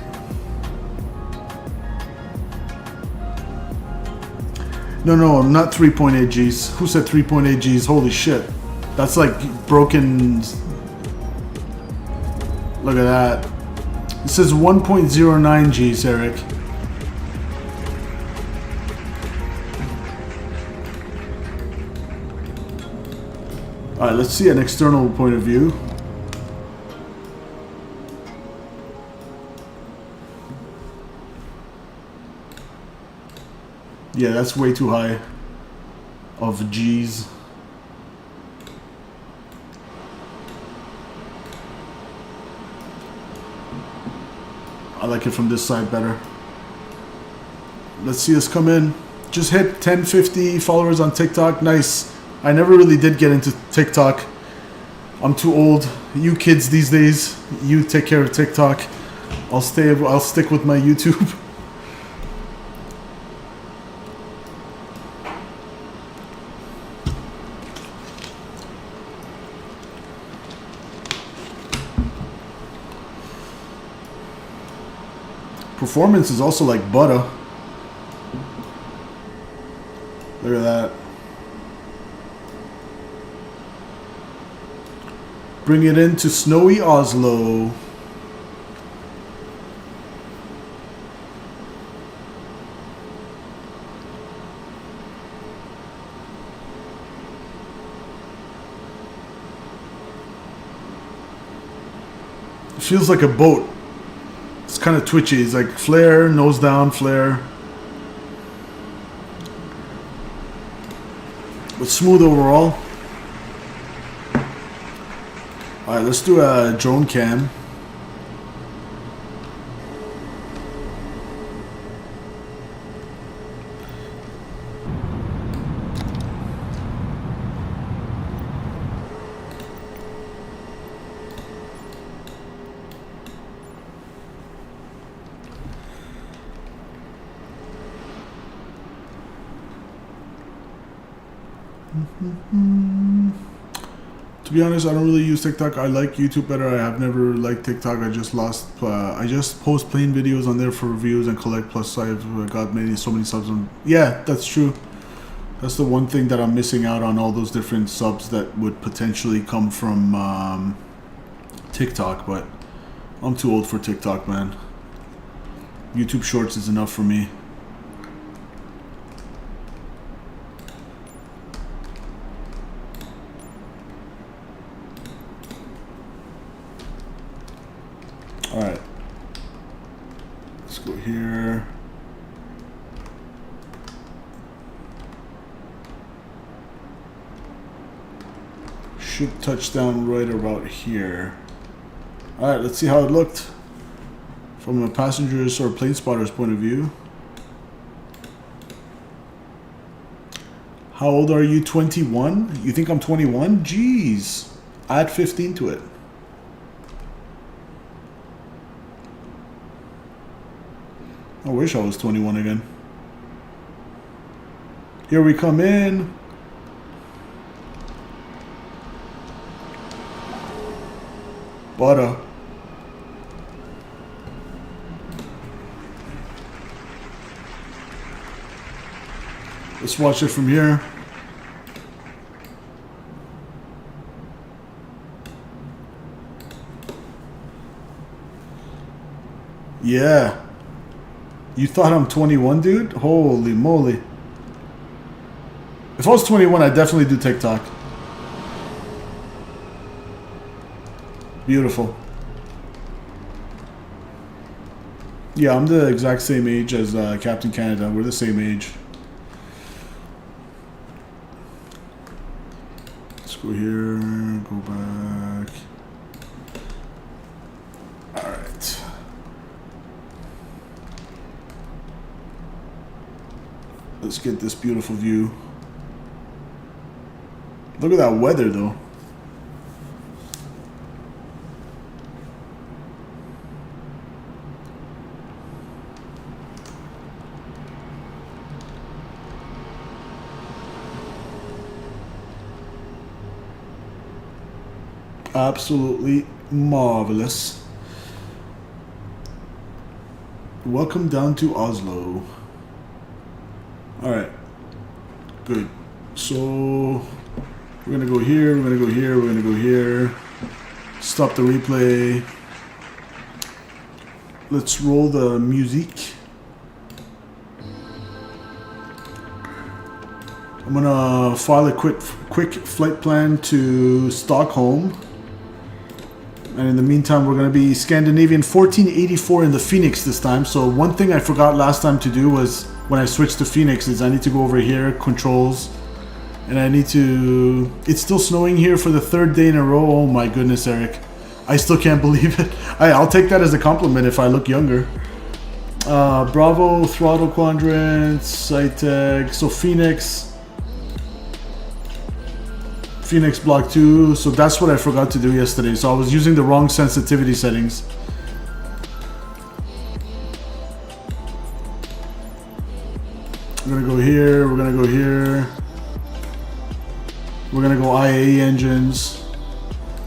No, not 3.8 Gs. Who said 3.8 Gs? Holy shit. That's like broken. Look at that. It says 1.09 Gs, Eric. Alright, let's see an external point of view. Yeah, that's way too high of Gs. I like it from this side better. Let's see us come in. Just hit 1050 followers on TikTok. Nice. I never really did get into TikTok. I'm too old. You kids these days, you take care of TikTok. I'll stick with my YouTube. Performance is also like butter. Look at that. Bring it into snowy Oslo. It feels like a boat. It's kind of twitchy. It's like flare, nose down, flare. But smooth overall. Alright, let's do a drone cam. To be honest, I don't really use TikTok. I like YouTube better. I have never liked TikTok. I just post plain videos on there for reviews and collect. Plus, I've got so many subs on. Yeah, that's true. That's the one thing that I'm missing out on, all those different subs that would potentially come from TikTok. But I'm too old for TikTok, man. YouTube Shorts is enough for me. Alright, let's go here. Should touch down right about here. Alright, let's see how it looked from a passenger's or plane spotter's point of view. How old are you? 21? You think I'm 21? Jeez. Add 15 to it. I wish I was 21 again. Here we come in. Butter. Let's watch it from here. Yeah. You thought I'm 21, dude? Holy moly. If I was 21, I'd definitely do TikTok. Beautiful. Yeah, I'm the exact same age as Captain Canada. We're the same age. Let's go here, go back. Alright. Let's get this beautiful view. Look at that weather though. Absolutely marvelous. Welcome down to Oslo. Alright. Good. So we're gonna go here, we're gonna go here, we're gonna go here. Stop the replay. Let's roll the music. I'm gonna file a quick flight plan to Stockholm. And in the meantime, we're going to be Scandinavian 1484 in the FENIX this time. So one thing I forgot last time to do was when I switched to FENIX is I need to go over here, controls. And I need to... It's still snowing here for the 3rd day in a row. Oh my goodness, Eric. I still can't believe it. I'll take that as a compliment if I look younger. Bravo, throttle quadrants, sight tag. So FENIX block 2, so that's what I forgot to do yesterday. So I was using the wrong sensitivity settings. We're gonna go here, we're gonna go here. We're gonna go IAE engines,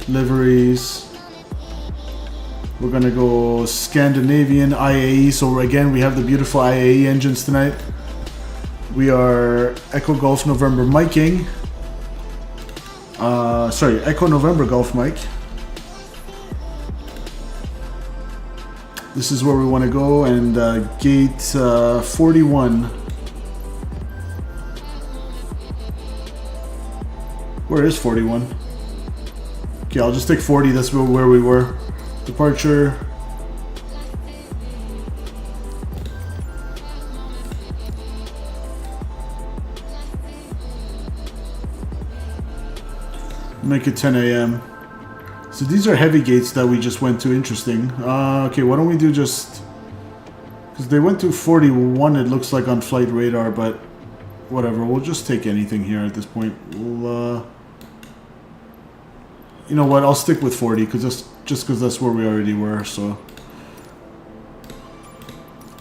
liveries. We're gonna go Scandinavian IAE, so again we have the beautiful IAE engines tonight. We are Echo Golf November miking. Sorry, Echo November Golf Mike. This is where we want to go, and gate 41. Where is 41? Okay, I'll just take 40, that's where we were. Departure. Make it 10 a.m. So these are heavy gates that we just went to. Interesting. Okay, why don't we do just... Because they went to 41, it looks like on flight radar, but whatever. We'll just take anything here at this point. We'll, you know what? I'll stick with 40 just because that's where we already were. So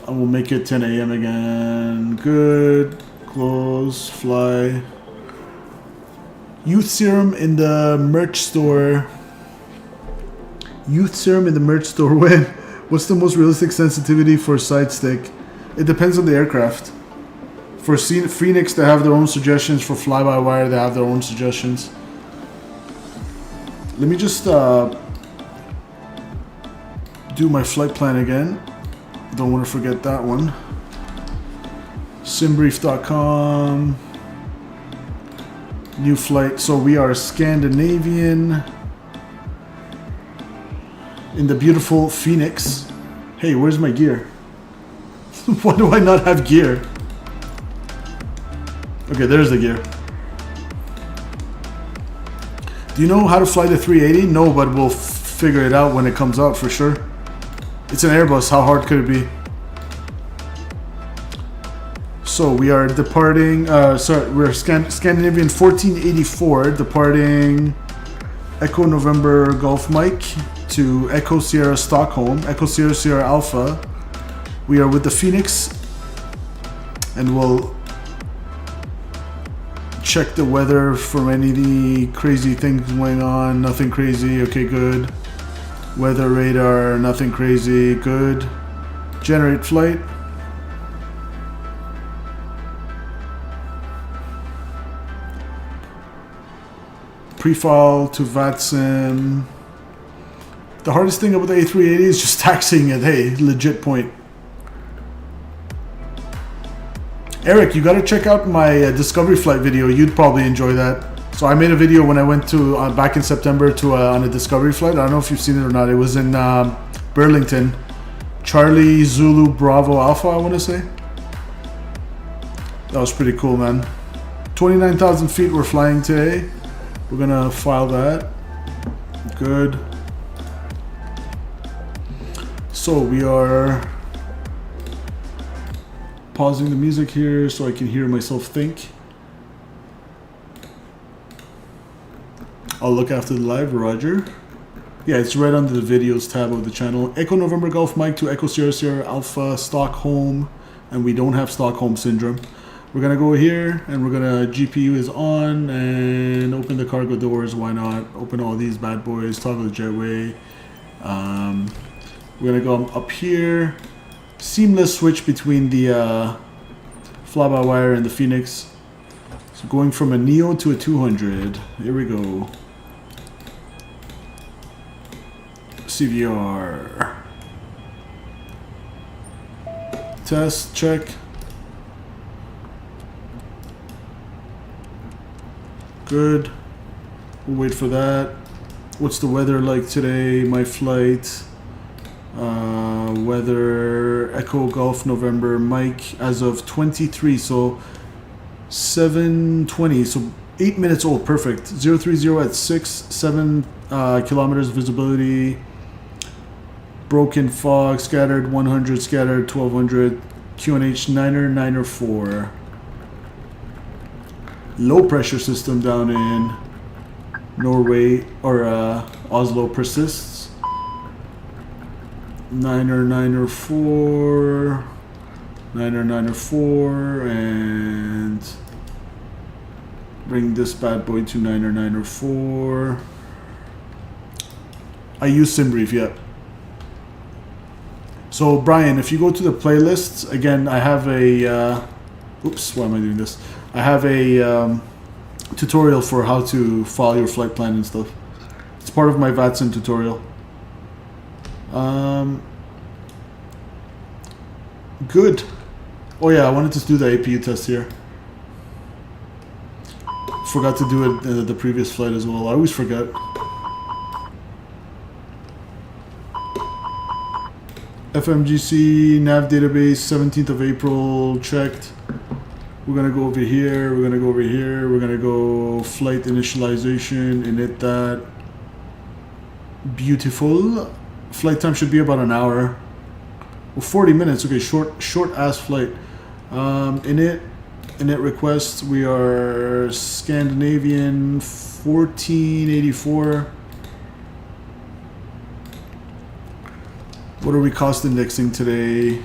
I will make it 10 a.m. again. Good. Close. Fly. Youth serum in the merch store. Youth serum in the merch store. When? What's the most realistic sensitivity for side stick? It depends on the aircraft. For FENIX, they have their own suggestions. For FlyByWire, they have their own suggestions. Let me just do my flight plan again. Don't want to forget that one. Simbrief.com. New flight. So we are Scandinavian in the beautiful FENIX. Hey, where's my gear? Why do I not have gear? Okay, there's the gear. Do you know how to fly the 380? No, but we'll figure it out when it comes out for sure. It's an Airbus. How hard could it be? So we are departing. We're Scandinavian 1484, departing Echo November Golf Mike to Echo Sierra Stockholm, Echo Sierra Sierra Alpha. We are with the FENIX, and we'll check the weather for any crazy things going on. Nothing crazy. Okay, good. Weather radar. Nothing crazy. Good. Generate flight. Pre-file to VATSIM. The hardest thing about the A380 is just taxiing it. Hey, legit point. Eric, you gotta check out my discovery flight video. You'd probably enjoy that. So I made a video when I went to back in September to on a discovery flight. I don't know if you've seen it or not. It was in Burlington, Charlie Zulu Bravo Alpha, I want to say. That was pretty cool, man. 29,000 feet we're flying today. We're gonna file that. Good. So we are pausing the music here so I can hear myself think. I'll look after the live, Roger. Yeah, it's right under the videos tab of the channel. Echo November Golf Mike to Echo Sierra Sierra Alpha Stockholm, and we don't have Stockholm syndrome. We're gonna go here, and we're gonna GPU is on, and open the cargo doors. Why not? Open all these bad boys. Toggle the jetway. We're gonna go up here. Seamless switch between the fly-by-wire and the FENIX. So going from a NEO to a 200. Here we go. CVR. Test, check. Good. We'll wait for that. What's the weather like today? My flight. Weather Echo Golf November Mike as of 23, so 7:20, so 8 minutes old. Perfect. 030 at 7 kilometers visibility. Broken fog, scattered 100, scattered 1200. QNH 9er 904. Low pressure system down in Norway or Oslo persists. 9er 904, 9er 904, and bring this bad boy to 9er 904. I use SimBrief, yeah. So Brian, if you go to the playlists again, I have a. Oops, why am I doing this? I have a tutorial for how to file your flight plan and stuff. It's part of my VATSIM tutorial. Good. Oh yeah, I wanted to do the APU test here. Forgot to do it the previous flight as well. I always forget. FMGC nav database 17th of April checked. We're gonna go over here. We're gonna go over here. We're gonna go flight initialization. Init that. Beautiful. Flight time should be about an hour. Well, 40 minutes. Okay, short ass flight. Init request. We are Scandinavian 1484. What are we cost indexing today?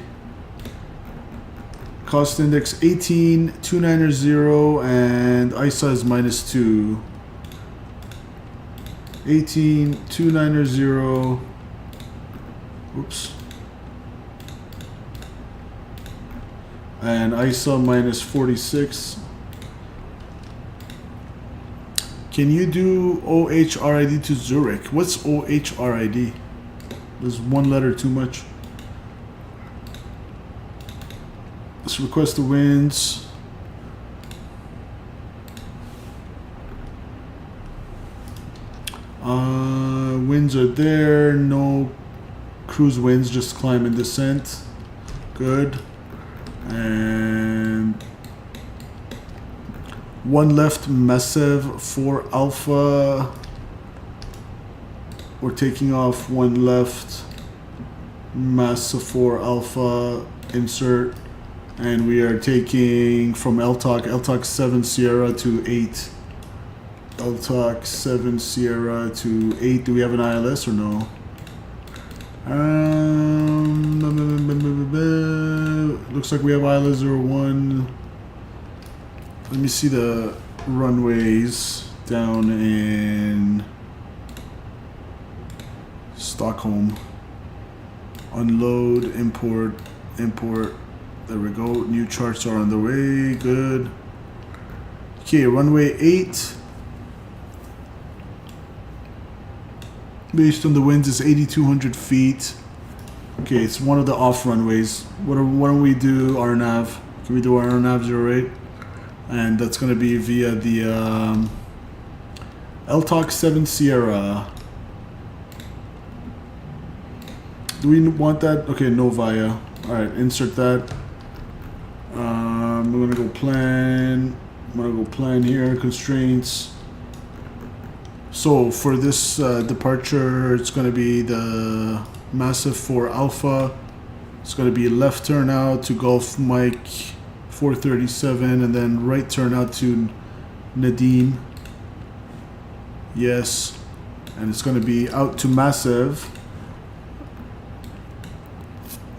Cost index 18,290 and ISA is -2. 18,290. Oops. And ISA -46. Can you do OHRID to Zurich? What's OHRID? There's one letter too much. Let's request the winds. Winds are there. No cruise winds, just climb and descent. Good. And one left, Massive 4 Alpha. We're taking off 1 left, Massa 4 Alpha, insert, and we are taking from LTOC 7 Sierra to 8. LTOC 7 Sierra to 8. Do we have an ILS or no? Looks like we have ILS 01. Let me see the runways down in Stockholm. Unload, import. There we go. New charts are on the way. Good. Okay, runway 8. Based on the winds, it's 8,200 feet. Okay, it's one of the off runways. Why don't we do RNAV? Can we do RNAV 08? And that's going to be via the LTOC 7 Sierra. Do we want that? Okay, no via. Alright, insert that. We're going to go plan. I'm going to go plan here. Constraints. So for this departure, it's going to be the Massive 4 Alpha. It's going to be left turn out to Gulf Mike 437 and then right turn out to Nadim. Yes. And it's going to be out to Massive.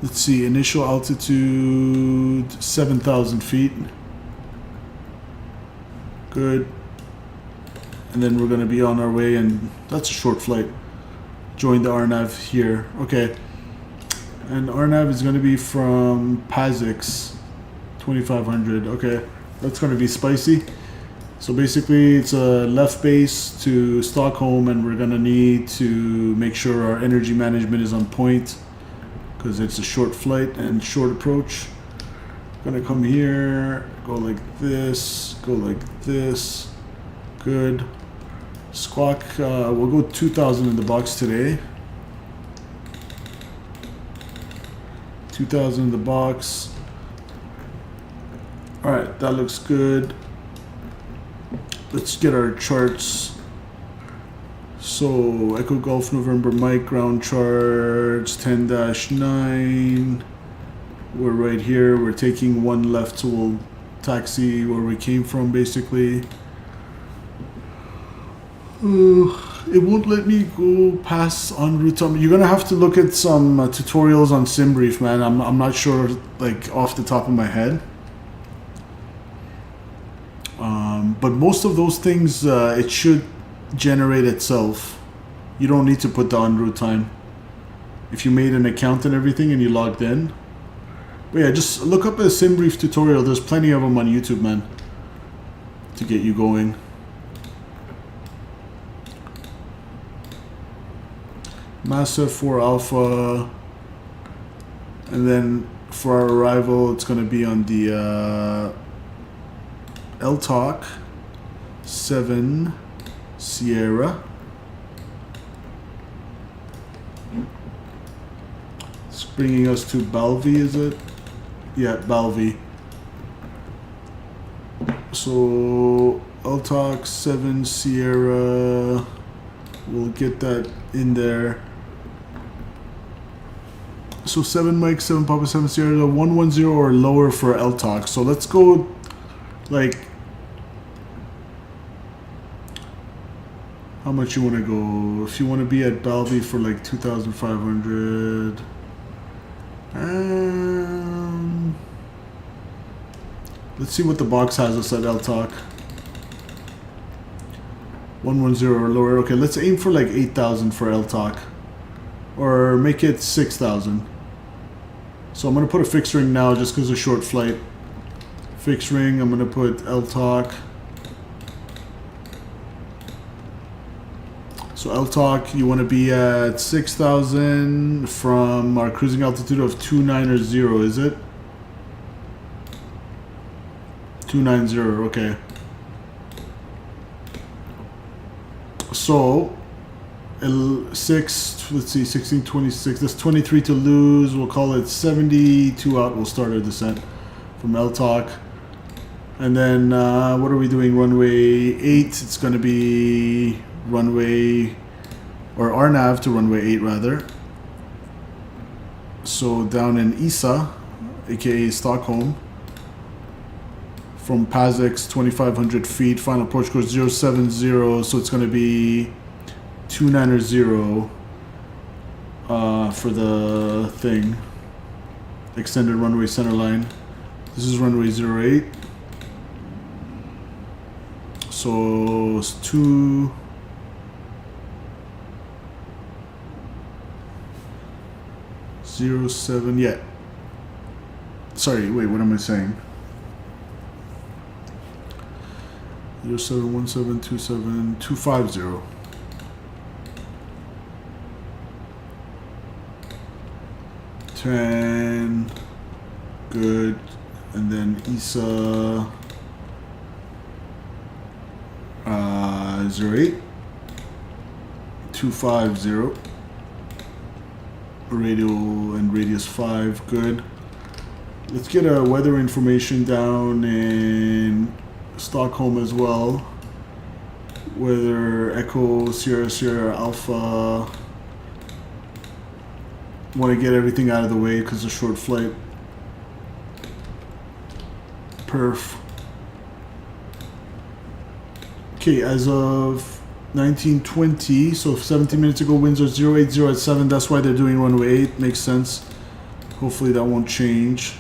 Let's see, initial altitude 7,000 feet. Good. And then we're going to be on our way, and that's a short flight. Join the RNAV here. Okay. And RNAV is going to be from PASIX 2500. Okay. That's going to be spicy. So basically, it's a left base to Stockholm, and we're going to need to make sure our energy management is on point because it's a short flight and short approach. Going to come here, go like this, go like this. Good. Squawk, we'll go 2,000 in the box today. 2,000 in the box. Alright, that looks good. Let's get our charts. So, Echo Golf November Mike, ground charts 10-9. We're right here. We're taking 1 left, so we'll taxi where we came from, basically. It won't let me go past en route. You're gonna have to look at some tutorials on SimBrief, man. I'm not sure, like off the top of my head. But most of those things, it should generate itself. You don't need to put the en route time if you made an account and everything and you logged in. But yeah, just look up a SimBrief tutorial. There's plenty of them on YouTube, man, to get you going. Massive 4 Alpha, and then for our arrival, it's going to be on the LTOC 7 Sierra. It's bringing us to Balvi, is it? Yeah, Balvi. So LTOC 7 Sierra, we'll get that in there. So 7 Mike, 7 Papa, 7 Sierra, 110 or lower for LTOC. So let's go like, how much you want to go? If you want to be at Balvi for like 2,500. Let's see what the box has us at LTOC. 110 or lower. Okay, let's aim for like 8,000 for LTOC. Or make it 6,000. So I'm going to put a fixed ring now just because of short flight. Fixed ring, I'm going to put LTOC. So LTOC, you want to be at 6,000 from our cruising altitude of 290, is it? 290, okay. So, let's see, 16, 26, that's 23 to lose, we'll call it 72 out, we'll start our descent from LTOC. And then, what are we doing, runway 8, it's going to be runway or RNAV to runway 8 rather. So down in ESSA, aka Stockholm, from PASX 2,500 feet, final approach course 070, so it's going to be 290 for the thing. Extended runway centerline. This is runway 08. So it's 207, yeah. Sorry, wait, what am I saying? 071727 10, good, and then ESSA 08 250, radial and radius 5, good. Let's get a weather information down in Stockholm as well. Weather Echo Sierra Sierra Alpha. Want to get everything out of the way because it's a short flight. Perf. Okay, as of 1920, so 17 minutes ago, winds are 080 at 7. That's why they're doing runway 8. Makes sense. Hopefully that won't change.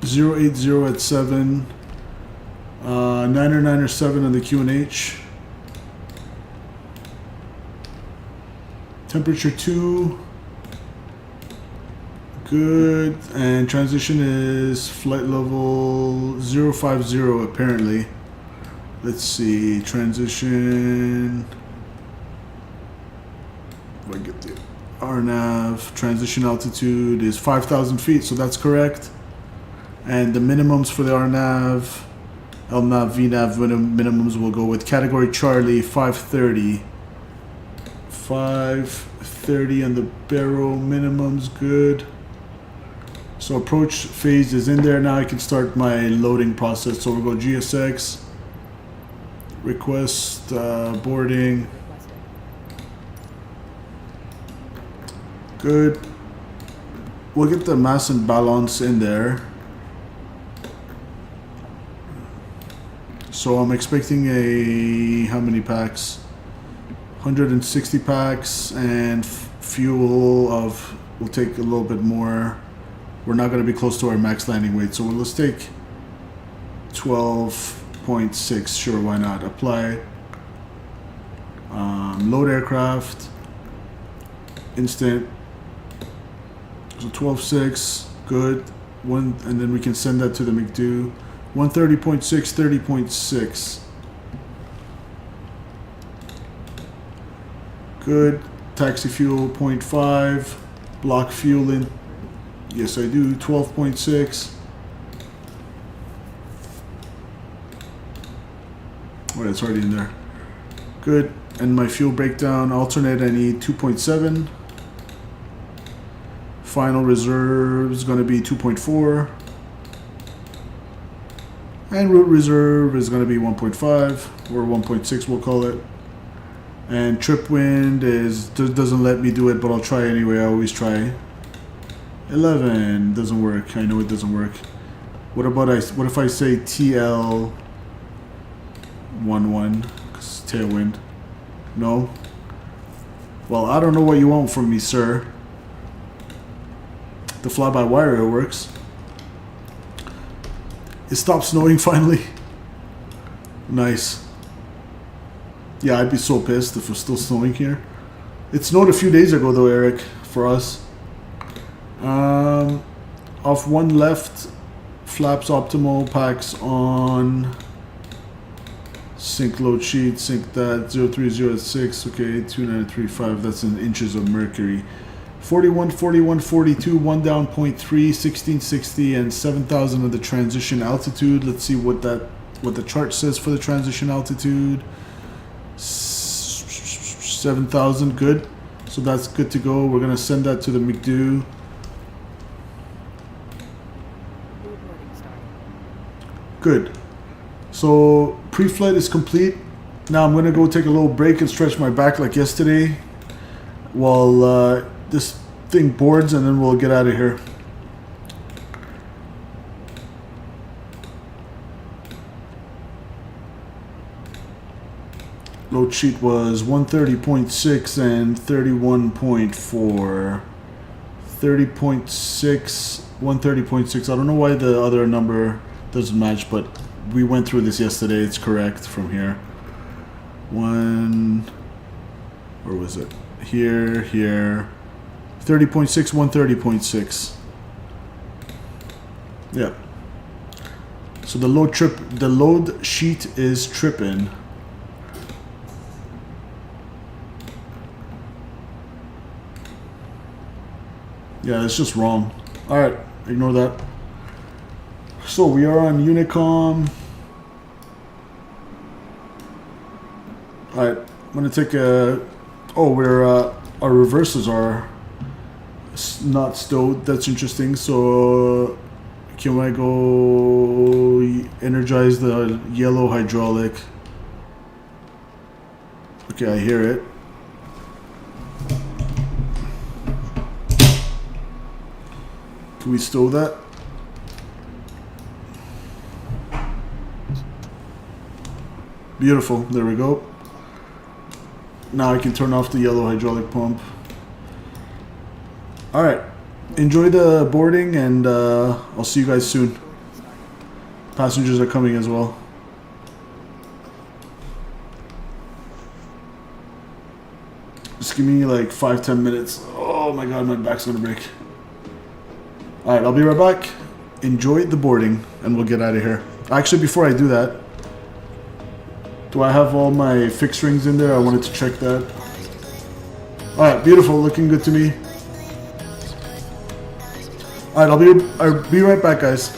Zero 80 at 7. 997 on the QNH. Temperature 2. Good. And transition is flight level 050 apparently. Let's see. Transition. If I get the RNAV. Transition altitude is 5,000 feet, so that's correct. And the minimums for the RNAV, LNAV, VNAV minimums will go with category Charlie 530. 530 on the barrel minimums, good. So approach phase is in there. Now I can start my loading process. So we'll go GSX, request boarding. Good. We'll get the mass and balance in there. So I'm expecting how many packs? 160 packs, and fuel we'll take a little bit more. We're not going to be close to our max landing weight, so let's take 12.6, sure, why not? Apply. Load aircraft. Instant. So 12.6, good. And then we can send that to the McDo. 130.6, 30.6. Good. Taxi fuel 0.5. Block fuel in. Yes, I do. 12.6. Oh, it's already in there. Good. And my fuel breakdown alternate, I need 2.7. Final reserve is going to be 2.4. And route reserve is going to be 1.5 or 1.6, we'll call it. And trip wind doesn't let me do it, but I'll try anyway. I always try. 11 doesn't work. I know it doesn't work. What if I say TL 11? Because tailwind. No. Well, I don't know what you want from me, sir. The fly-by-wire it works. It stopped snowing finally. Nice. Yeah, I'd be so pissed if it was still snowing here. It snowed a few days ago though, Eric, for us. Off one left, flaps optimal, packs on. Sync load sheet, sync that, 030 at 6, okay, 2935, that's in inches of mercury. 41, 41, 42, 1 down, 0.3, 1660, and 7,000 of the transition altitude. Let's see what the chart says for the transition altitude. 7,000, good. So that's good to go. We're gonna send that to the McDo. Good. So pre-flight is complete. Now I'm gonna go take a little break and stretch my back like yesterday while this thing boards, and then we'll get out of here. Load sheet was 130.6 and 31.4. 30.6, 130.6. I don't know why the other number doesn't match, but we went through this yesterday. It's correct from here. Where was it? Here. 30.6, 130.6. Yeah. So the load sheet is tripping. Yeah, it's just wrong. Alright, ignore that. So we are on Unicom. Alright, I'm gonna take a... Oh, our reverses are not stowed. That's interesting. So can I go energize the yellow hydraulic? Okay, I hear it. Can we stow that? Beautiful, there we go. Now I can turn off the yellow hydraulic pump. Alright, enjoy the boarding, and I'll see you guys soon. Passengers are coming as well. Just give me like 5-10 minutes. Oh my god, my back's gonna break. Alright, I'll be right back. Enjoy the boarding, and we'll get out of here. Actually, before I do that, do I have all my fixed rings in there? I wanted to check that. Alright, beautiful, looking good to me. Alright, I'll be right back, guys.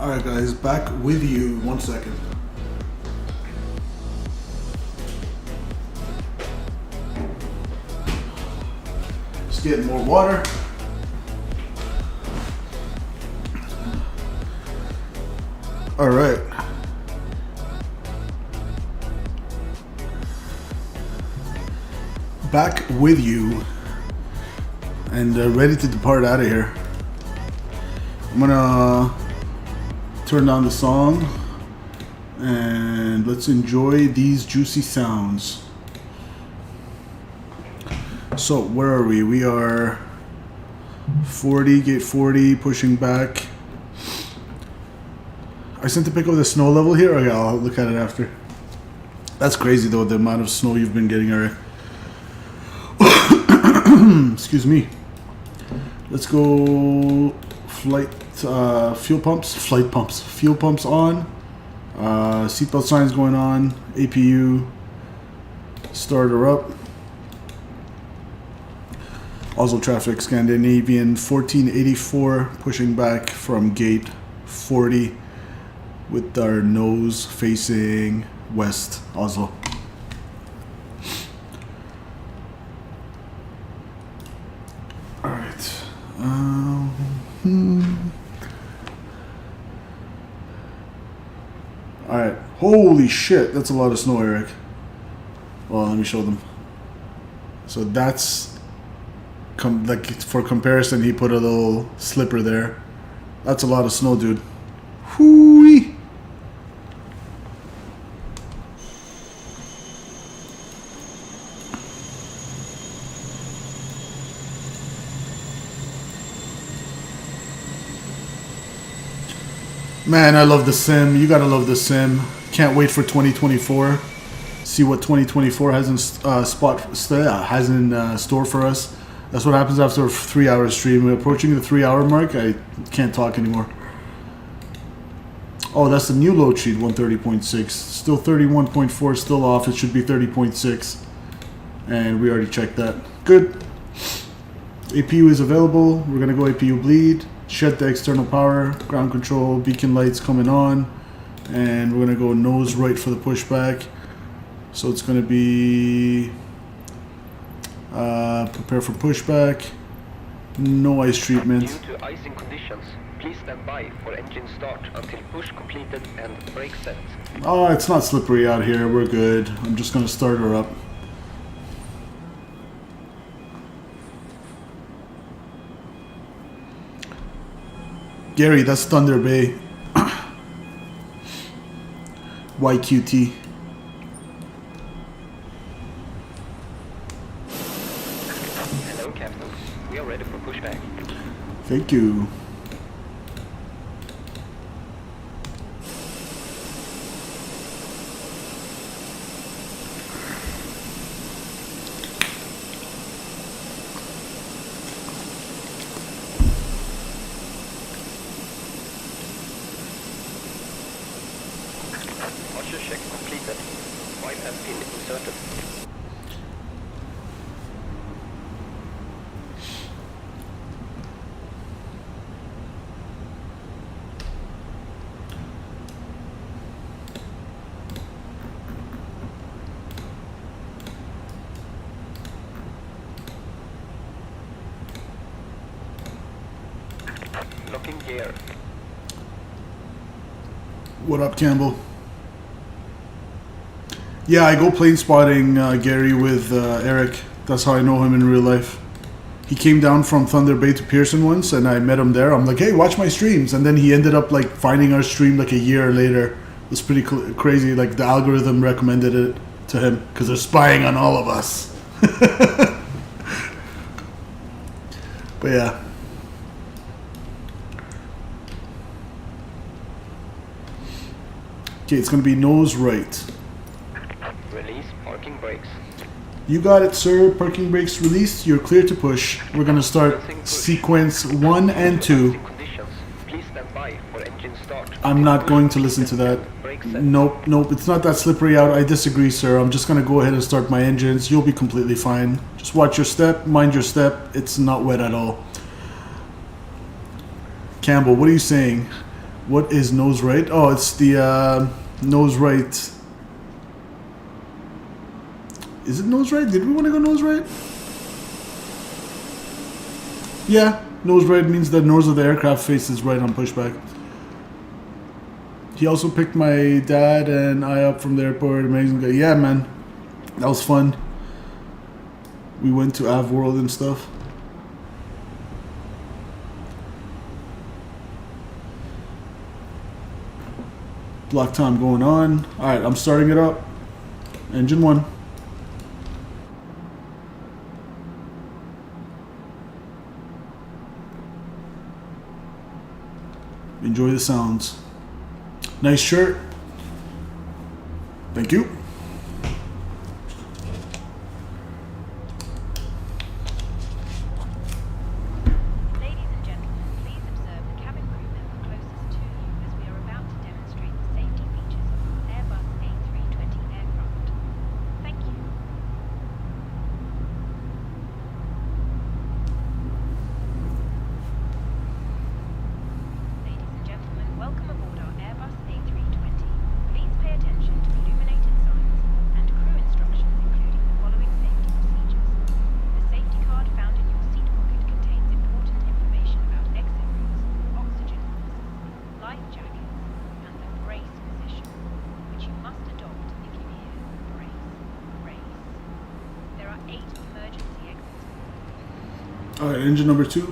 Alright guys, back with you. 1 second. Just getting more water. Alright. Back with you. And ready to depart out of here. I'm gonna turn down the song and let's enjoy these juicy sounds. So where are we? We are 40, gate 40, pushing back. I sent to pick up the snow level here. Okay, I'll look at it after. That's crazy though, the amount of snow you've been getting, Eric. Excuse me. Let's go flight fuel pumps on. Seatbelt signs going on. APU starter up. Oslo traffic, Scandinavian 1484, pushing back from gate 40 with our nose facing west, Oslo. Alright. Alright. Holy shit, that's a lot of snow, Eric. Well, let me show them. So that's like for comparison, he put a little slipper there. That's a lot of snow, dude. Whoo-wee. Man, I love the sim. You gotta love the sim. Can't wait for 2024. See what 2024 has in store for us. That's what happens after a 3-hour stream. We're approaching the 3-hour mark. I can't talk anymore. Oh, that's the new load sheet, 130.6. Still 31.4, still off. It should be 30.6. And we already checked that. Good. APU is available. We're gonna go APU bleed. Shed the external power. Ground control, beacon lights coming on. And we're gonna go nose right for the pushback. So it's gonna be prepare for pushback. No ice treatment. Due to icing conditions, please stand by for engine start until push completed and brake set. Oh, it's not slippery out here. We're good. I'm just gonna start her up. Gary, that's Thunder Bay. YQT. Hello, Captain. We are ready for pushback. Thank you. Washer check completed. Wipe and pin inserted. Locking gear. What up, Campbell? Yeah, I go plane spotting, Gary, with Eric. That's how I know him in real life. He came down from Thunder Bay to Pearson once, and I met him there. I'm like, hey, watch my streams. And then he ended up like finding our stream like a year later. It's pretty crazy. Like the algorithm recommended it to him because they're spying on all of us. But yeah. Okay, it's gonna be nose right. Release parking brakes. You got it, sir. Parking brakes released. You're clear to push. We're gonna start sequence 1 and 2. Conditions. Please stand by for engine start. I'm not going to listen to that. Nope, nope. It's not that slippery out. I disagree, sir. I'm just gonna go ahead and start my engines. You'll be completely fine. Just watch your step. Mind your step. It's not wet at all. Campbell, what are you saying? What is nose right? Oh, it's the nose right. Is it nose right? Did we want to go nose right? Yeah, nose right means the nose of the aircraft faces right on pushback. He also picked my dad and I up from the airport. Amazing guy. Yeah, man. That was fun. We went to Av World and stuff. Block time going on. Alright, I'm starting it up. Engine 1. Enjoy the sounds. Nice shirt. Thank you. Ladies and gentlemen, please observe the cabin crew member closest to you as we are about to demonstrate the safety features of our Airbus A320 aircraft. Thank you. Ladies and gentlemen, welcome aboard our Airbus A320. Please pay attention to illuminated signs and crew instructions, including the following safety procedures. The safety card found in your seat pocket contains important information about exit routes, oxygen masks, life jackets, and the brace position, which you must adopt if you hear brace, brace. There are 8 emergency exits. Alright, engine number 2. To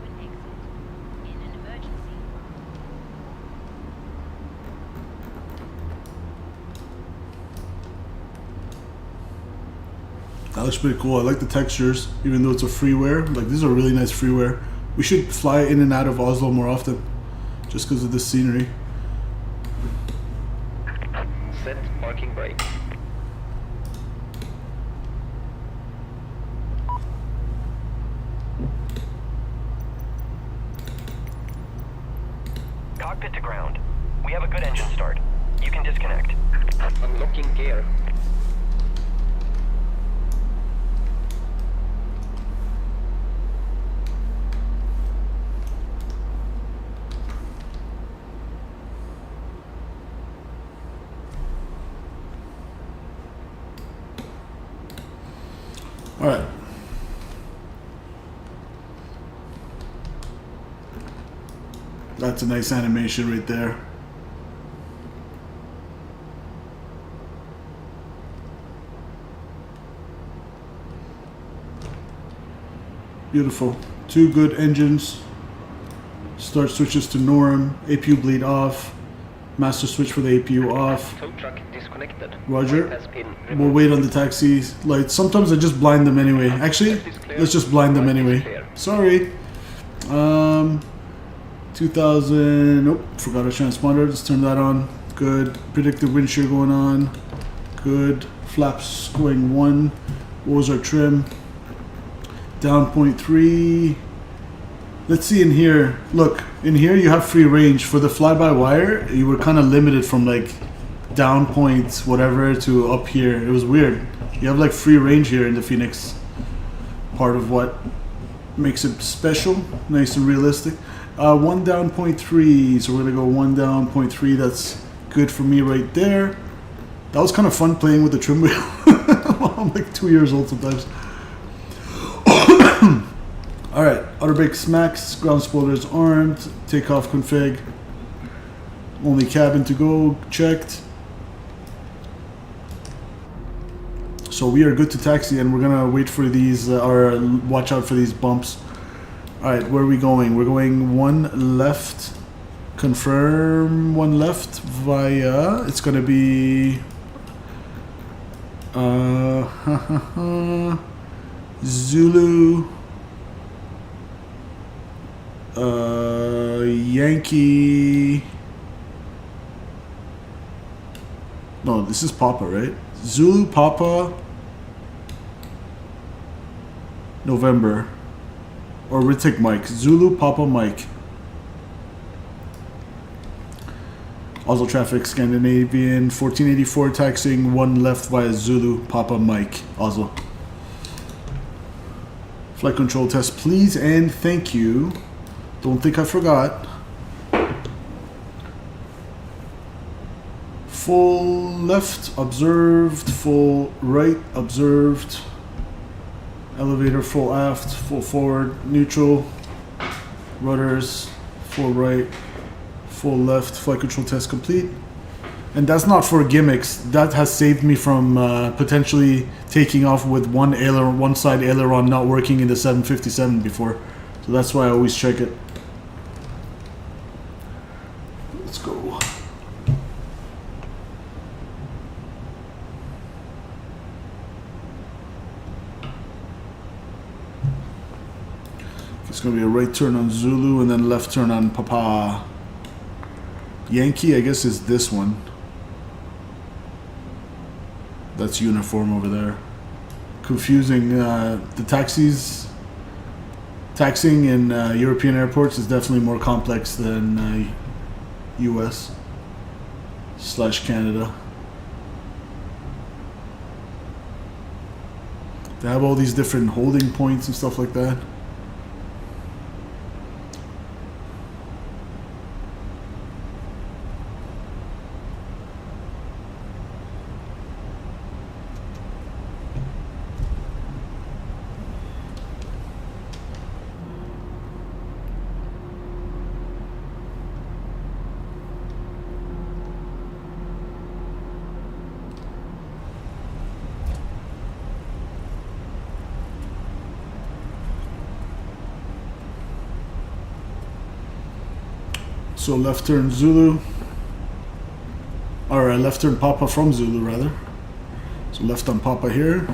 an exit in an emergency. That looks pretty cool. I like the textures, even though it's a freeware. Like, these are really nice freeware. We should fly in and out of Oslo more often, just because of the scenery. Set parking brake. Cockpit to ground. We have a good engine start. You can disconnect. Unlocking gear. Alright. That's a nice animation right there. Beautiful. 2 good engines. Start switches to norm. APU bleed off. Master switch for the APU off. Tow truck disconnected. Roger. Light has been We'll removed. wait on the taxi lights. Sometimes I just blind them anyway. Actually, let's just blind them anyway. Sorry. 2000. Nope, forgot a transponder. Let's turn that on. Good. Predictive wind shear going on. Good. Flaps going 1. What was our trim? Down 0.3. Let's see in here. Look, in here you have free range. For the fly-by-wire, you were kind of limited from like down point whatever to up here. It was weird. You have like free range here in the FENIX. Part of what makes it special. Nice and realistic. 1 down 0.3. So we're gonna go 1 down 0.3. That's good for me right there. That was kind of fun playing with the trim wheel. I'm like 2 years old sometimes. Alright, outer brake smacks, ground spoilers armed, takeoff config, only cabin to go, checked. So we are good to taxi and we're gonna wait for these, or watch out for these bumps. Alright, where are we going? We're going 1 left, confirm 1 left via, it's gonna be, Zulu, Yankee. No, this is Papa, right? Zulu Papa November. Or we take Mike. Zulu Papa Mike. Oslo traffic, Scandinavian 1484, taxiing 1 left via Zulu, Papa Mike, Oslo. Flight control test, please and thank you. Don't think I forgot. Full left, observed. Full right, observed. Elevator full aft, full forward, neutral. Rudders, full right, full left. Flight control test complete. And that's not for gimmicks. That has saved me from potentially taking off with one side aileron not working in the 757 before. So that's why I always check it. Let's go. It's going to be a right turn on Zulu and then left turn on Papa. Yankee, I guess, is this one. That's uniform over there. Confusing. The taxiing in European airports is definitely more complex than US / Canada. They have all these different holding points and stuff like that. So left turn Zulu, or left turn Papa from Zulu rather. So left on Papa here.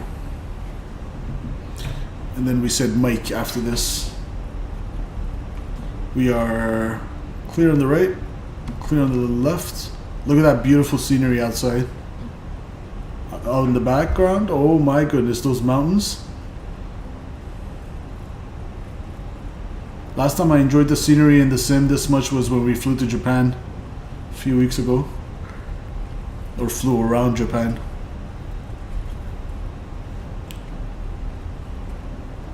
And then we said Mike after this. We are clear on the right, clear on the left. Look at that beautiful scenery outside. Out in the background, oh my goodness, those mountains. Last time I enjoyed the scenery in the sim this much was when we flew to Japan a few weeks ago. Or flew around Japan.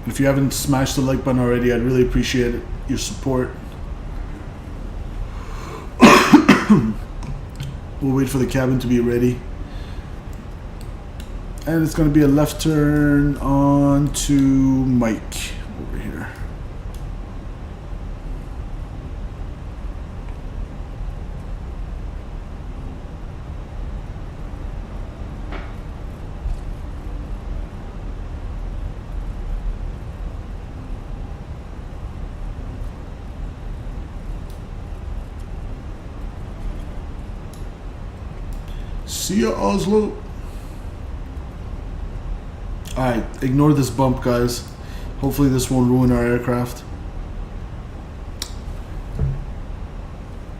If you haven't smashed the like button already, I'd really appreciate it, your support. We'll wait for the cabin to be ready. And it's going to be a left turn on to Mike over here. See ya, Oslo. Alright, ignore this bump, guys. Hopefully this won't ruin our aircraft.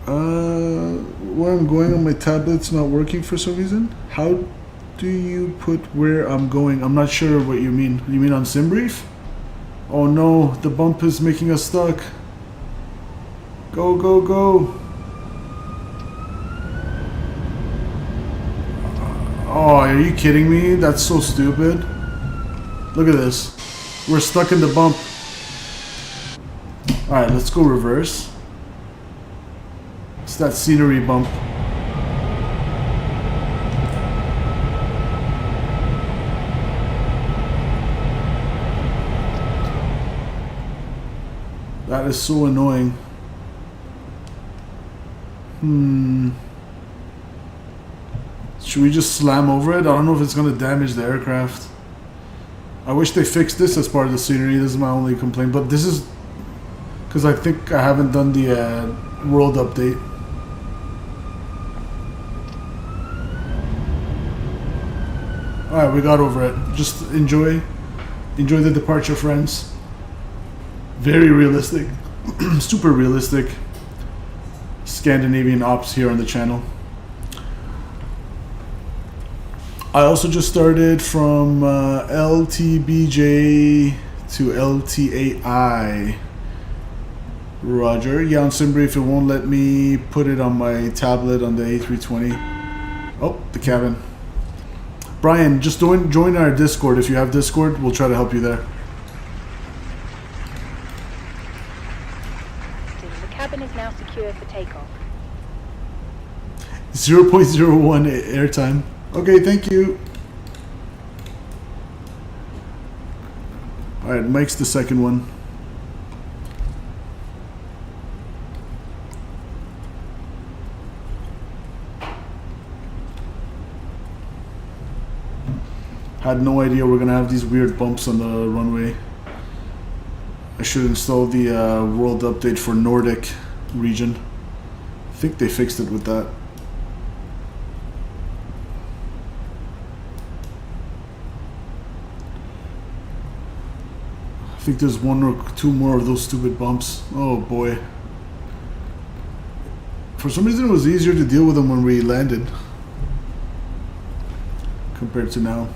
Where I'm going on my tablet's not working for some reason. How do you put where I'm going? I'm not sure what you mean. You mean on SimBrief? Oh no, the bump is making us stuck. Go, go, go. Oh, are you kidding me? That's so stupid. Look at this. We're stuck in the bump. Alright, let's go reverse. It's that scenery bump. That is so annoying. Should we just slam over it? I don't know if it's going to damage the aircraft. I wish they fixed this as part of the scenery. This is my only complaint. But this is because I think I haven't done the world update. Alright, we got over it. Just enjoy the departure, friends. Very realistic. Super realistic Scandinavian ops here on the channel. I also just started from LTBJ to LTAI. Roger. Yeah, on SimBrief it won't let me put it on my tablet on the A320. Oh, the cabin. Brian, just join our Discord. If you have Discord, we'll try to help you there. The cabin is now secure for takeoff. 0.01 airtime. Okay, thank you. Alright, Mike's the second one. Had no idea we're gonna have these weird bumps on the runway. I should install the world update for Nordic region. I think they fixed it with that. I think there's one or two more of those stupid bumps. Oh boy. For some reason it was easier to deal with them when we landed compared to now.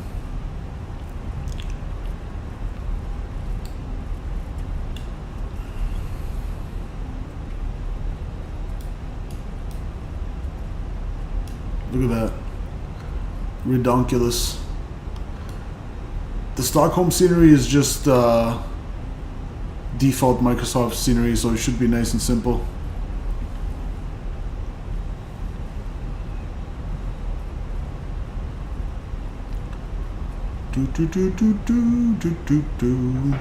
Look at that. Redonkulous. The Stockholm scenery is just default Microsoft scenery, so it should be nice and simple. Do do do do do do do do.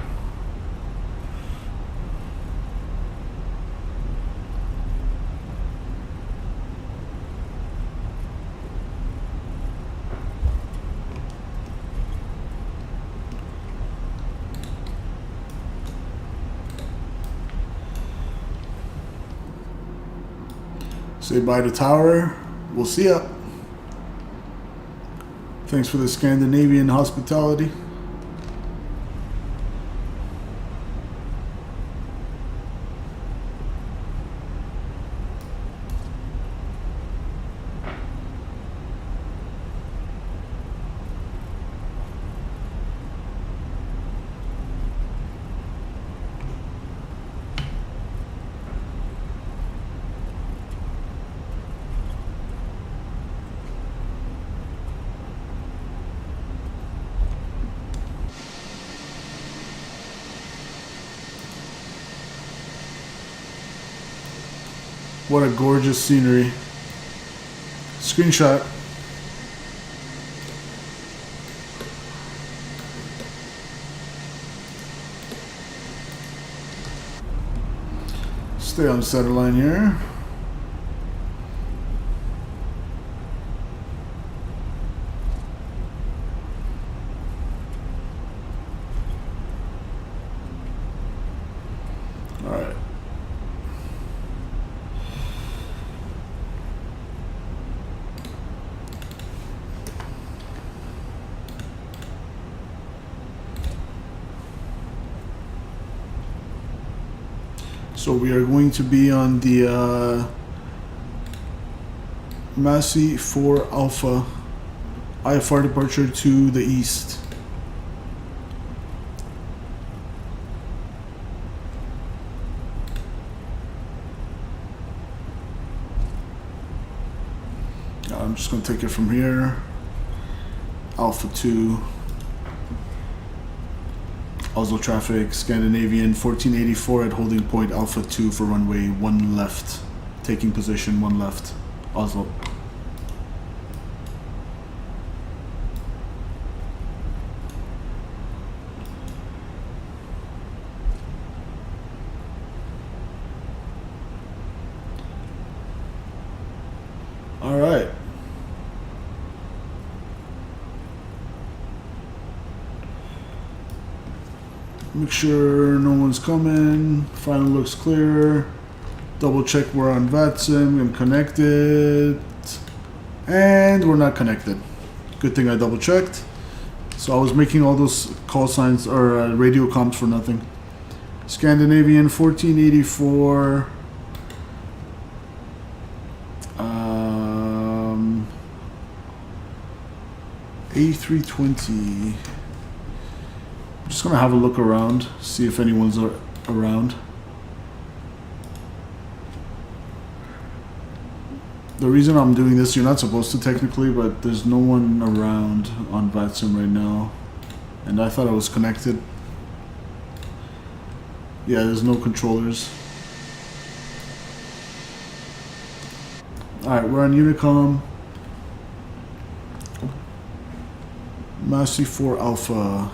Say bye to tower. We'll see ya. Thanks for the Scandinavian hospitality. What a gorgeous scenery. Screenshot. Stay on center line here. So we are going to be on the Massey 4 Alpha IFR departure to the east. I'm just going to take it from here. Alpha 2. Oslo traffic, Scandinavian 1484 at holding point Alpha 2 for runway 1 left. Taking position 1 left, Oslo. All right. Make sure no one's coming. Final looks clear. Double check we're on VATSIM and connected. And we're not connected. Good thing I double checked. So I was making all those call signs or radio comms for nothing. Scandinavian 1484. A320. I'm just gonna have a look around, see if anyone's around. The reason I'm doing this, you're not supposed to technically, but there's no one around on VATSIM right now. And I thought I was connected. Yeah, there's no controllers. Alright, we're on Unicom. Massey 4 Alpha.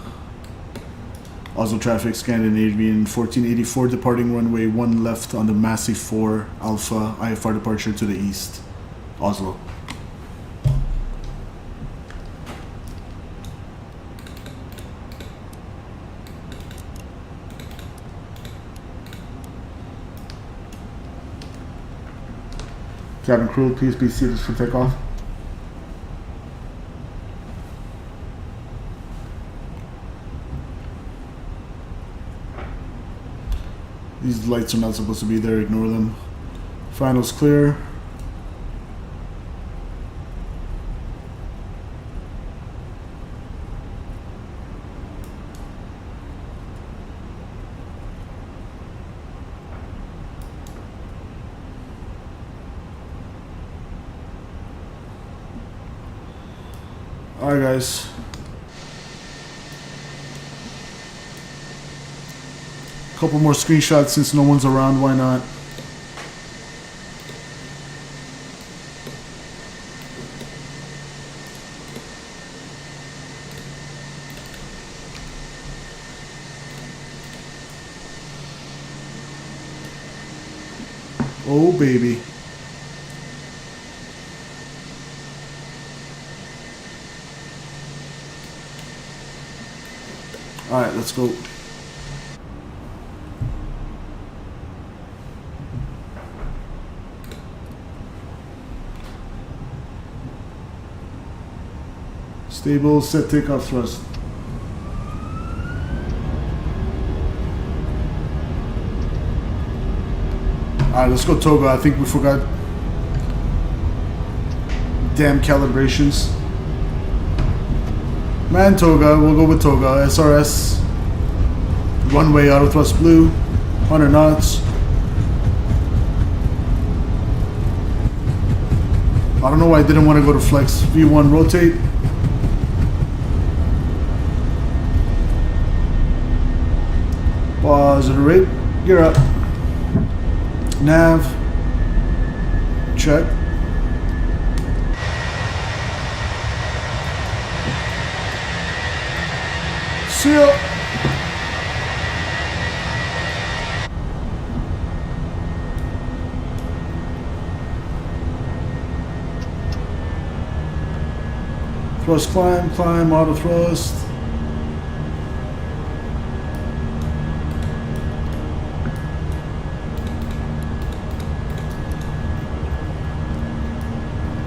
Oslo traffic, Scandinavian 1484, departing runway 1 left on the Massey 4 Alpha, IFR departure to the east. Oslo. Cabin crew, please be seated for takeoff. These lights are not supposed to be there, ignore them. Finals clear. Alright guys. Couple more screenshots since no one's around, why not? Oh baby. Alright, let's go. Stable, set takeoff thrust. Alright, let's go Toga. I think we forgot. Damn calibrations. Man, Toga, we'll go with Toga. SRS. Runway auto thrust blue. 100 knots. I don't know why I didn't want to go to flex. V1 rotate. Positive rate. Gear up. Nav. Check. See ya. Thrust climb, climb, auto thrust.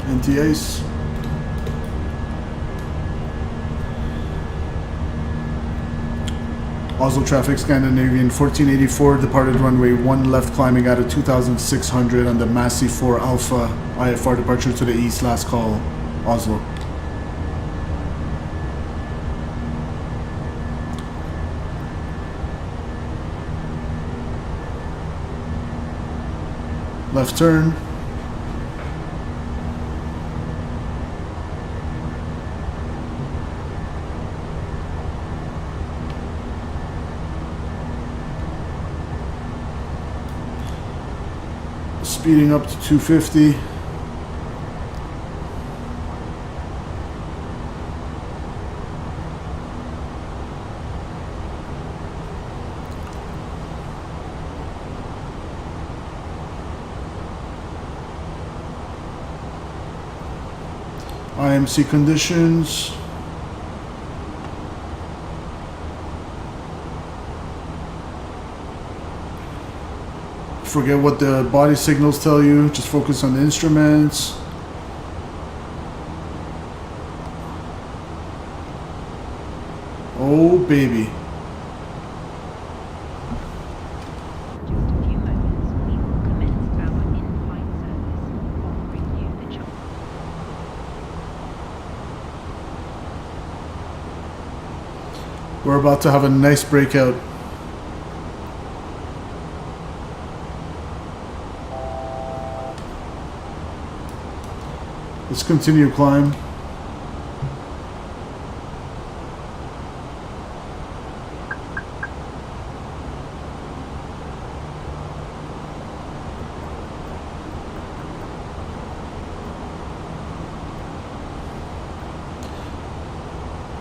NTAs. Oslo traffic, Scandinavian 1484, departed runway 1 left, climbing out of 2600 on the Massey 4 Alpha, IFR departure to the east, last call, Oslo. Left turn. Speeding up to 250. IMC conditions. Forget what the body signals tell you, just focus on the instruments. Oh baby. Just a few moments, we will commence our in-flight service offering you the chance. We're about to have a nice breakout. Let's continue climb.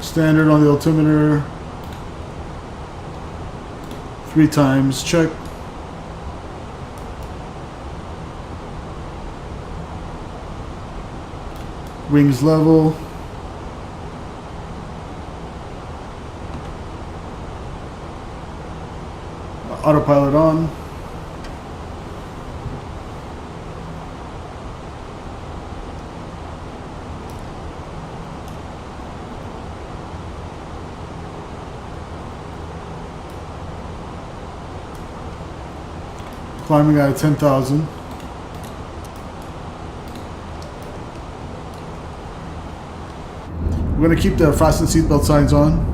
Standard on the altimeter. 3 times, check. Wings level. Autopilot on. Climbing out of 10,000. We're going to keep the fasten seatbelt signs on.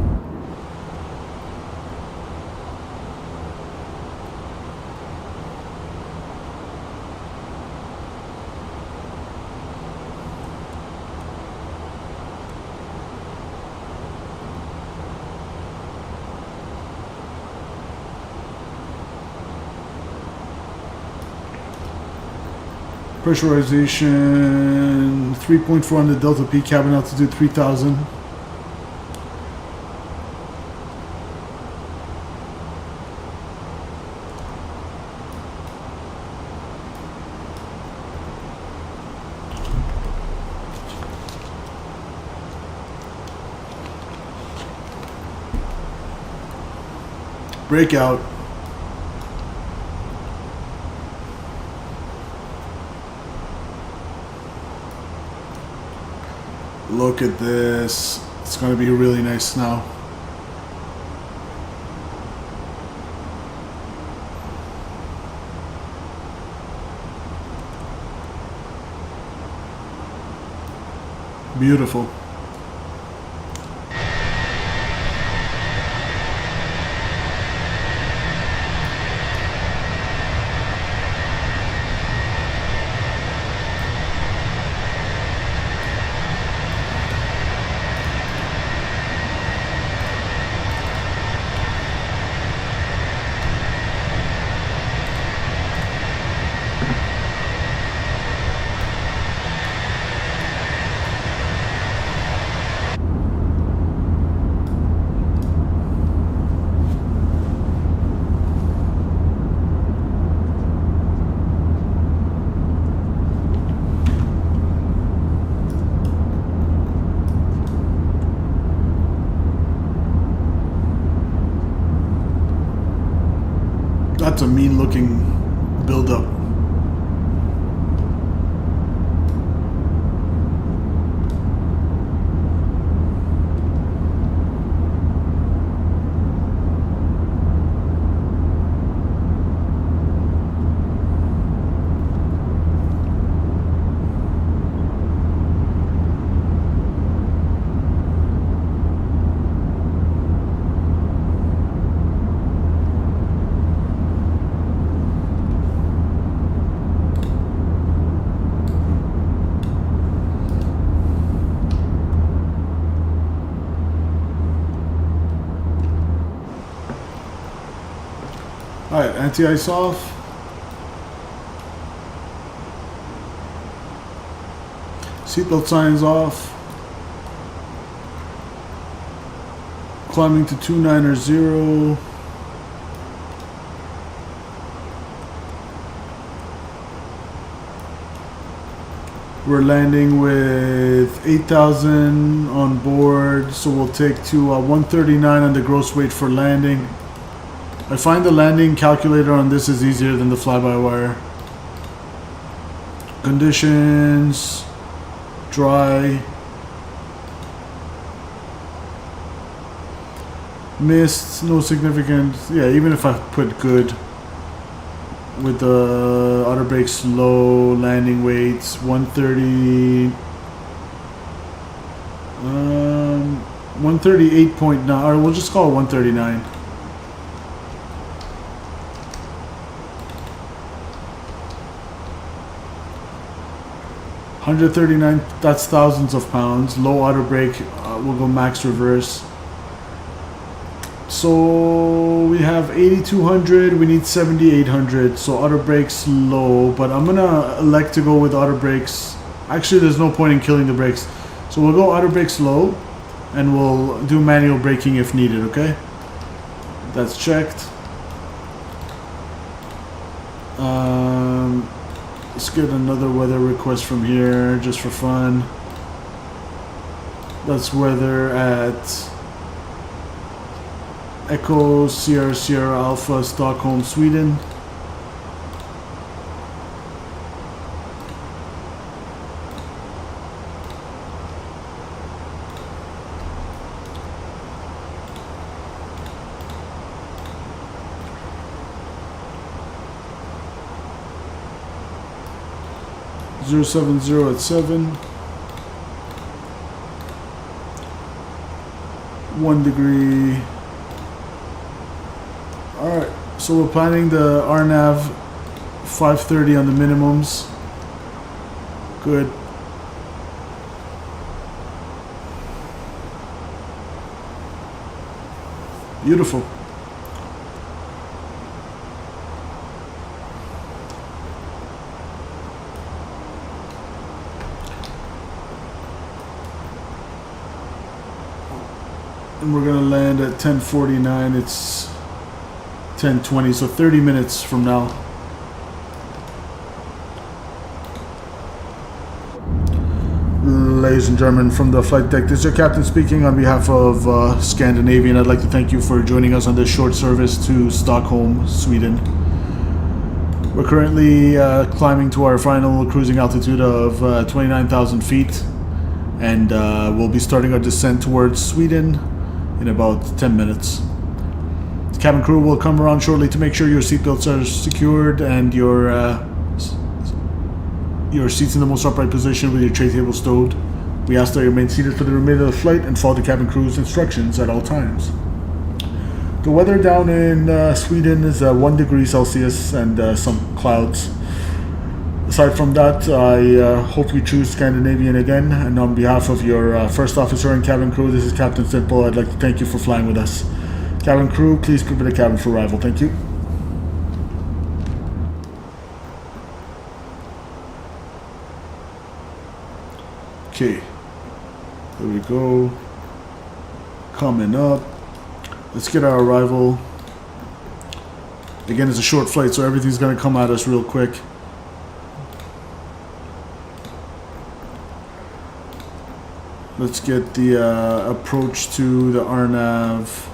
Pressurization 3.4 on the Delta P, cabin altitude 3,000. Breakout. Look at this. It's going to be really nice now. Beautiful. That's a mean looking build-up. Alright, anti-ice off. Seatbelt signs off. Climbing to 290. We're landing with 8,000 on board, so we'll take to 139 on the gross weight for landing. I find the landing calculator on this is easier than the fly-by-wire. Conditions, dry, mist, no significant. Yeah, even if I put good with the outer brakes low, landing weights 130, 138.9, or we'll just call it 139. 139, that's thousands of pounds. Low auto brake, we'll go max reverse. So we have 8200, we need 7800, so auto brakes low, but I'm gonna elect to go with auto brakes. Actually, there's no point in killing the brakes. So we'll go auto brakes low, and we'll do manual braking if needed, okay? That's checked. Let's get another weather request from here, just for fun. That's weather at Echo Sierra Sierra Alpha, Stockholm, Sweden. Zero 70 at 7. 1 degree. Alright, so we're planning the RNAV 530 on the minimums. Good. Beautiful. And we're gonna land at 10:49. It's 10:20, so 30 minutes from now. Ladies and gentlemen, from the flight deck, this is your captain speaking on behalf of Scandinavian. I'd like to thank you for joining us on this short service to Stockholm, Sweden. We're currently climbing to our final cruising altitude of 29,000 feet, and we'll be starting our descent towards Sweden in about 10 minutes. The cabin crew will come around shortly to make sure your seatbelts are secured and your seats in the most upright position with your tray table stowed. We ask that you remain seated for the remainder of the flight and follow the cabin crew's instructions at all times. The weather down in Sweden is 1 degree Celsius and some clouds. Aside from that, I hope you choose Scandinavian again, and on behalf of your first officer and cabin crew, this is Captain Simple. I'd like to thank you for flying with us. Cabin crew, please prepare the cabin for arrival. Thank you. Okay, there we go. Coming up. Let's get our arrival. Again, it's a short flight, so everything's going to come at us real quick. Let's get the approach to the RNAV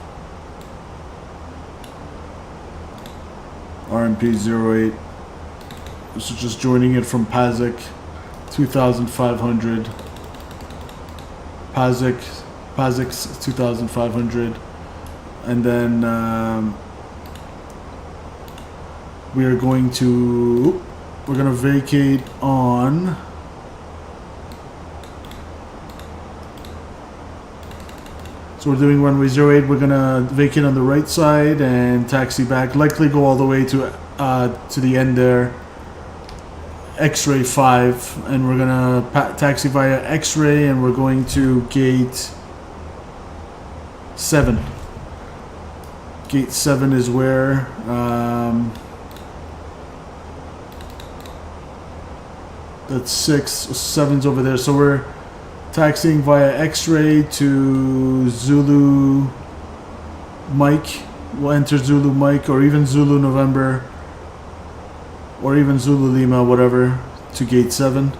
RMP-08. This is just joining it from Pasik, 2,500. Pasik's 2,500. And then we're going to vacate on So we're doing runway 08. We're gonna vacate on the right side and taxi back. Likely go all the way to the end there. X-ray 5, and we're gonna taxi via X-ray, and we're going to gate 7. Gate 7 is where that's 6. 7's over there. So we're taxiing via X-ray to Zulu Mike. We'll enter Zulu Mike, or even Zulu November, or even Zulu Lima, whatever, to gate 7.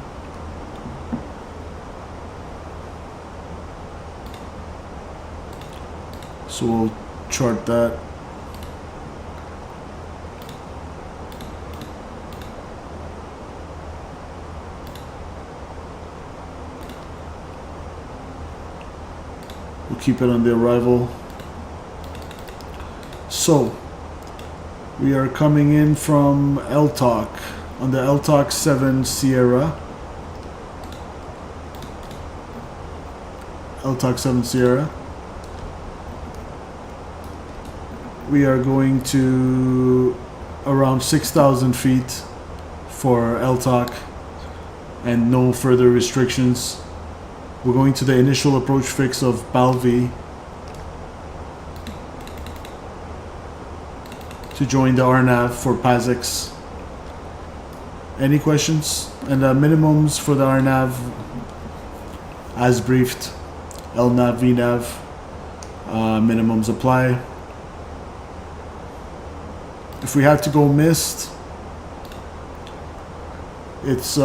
So we'll chart that. We'll keep it on the arrival. So we are coming in from LTOC on the LTOC 7 Sierra. LTOC 7 Sierra. We are going to around 6,000 feet for LTOC, and no further restrictions. We're going to the initial approach fix of Balvi to join the RNAV for PASIX. Any questions? And the minimums for the RNAV, as briefed, LNAV, VNAV, minimums apply. If we had to go missed, it's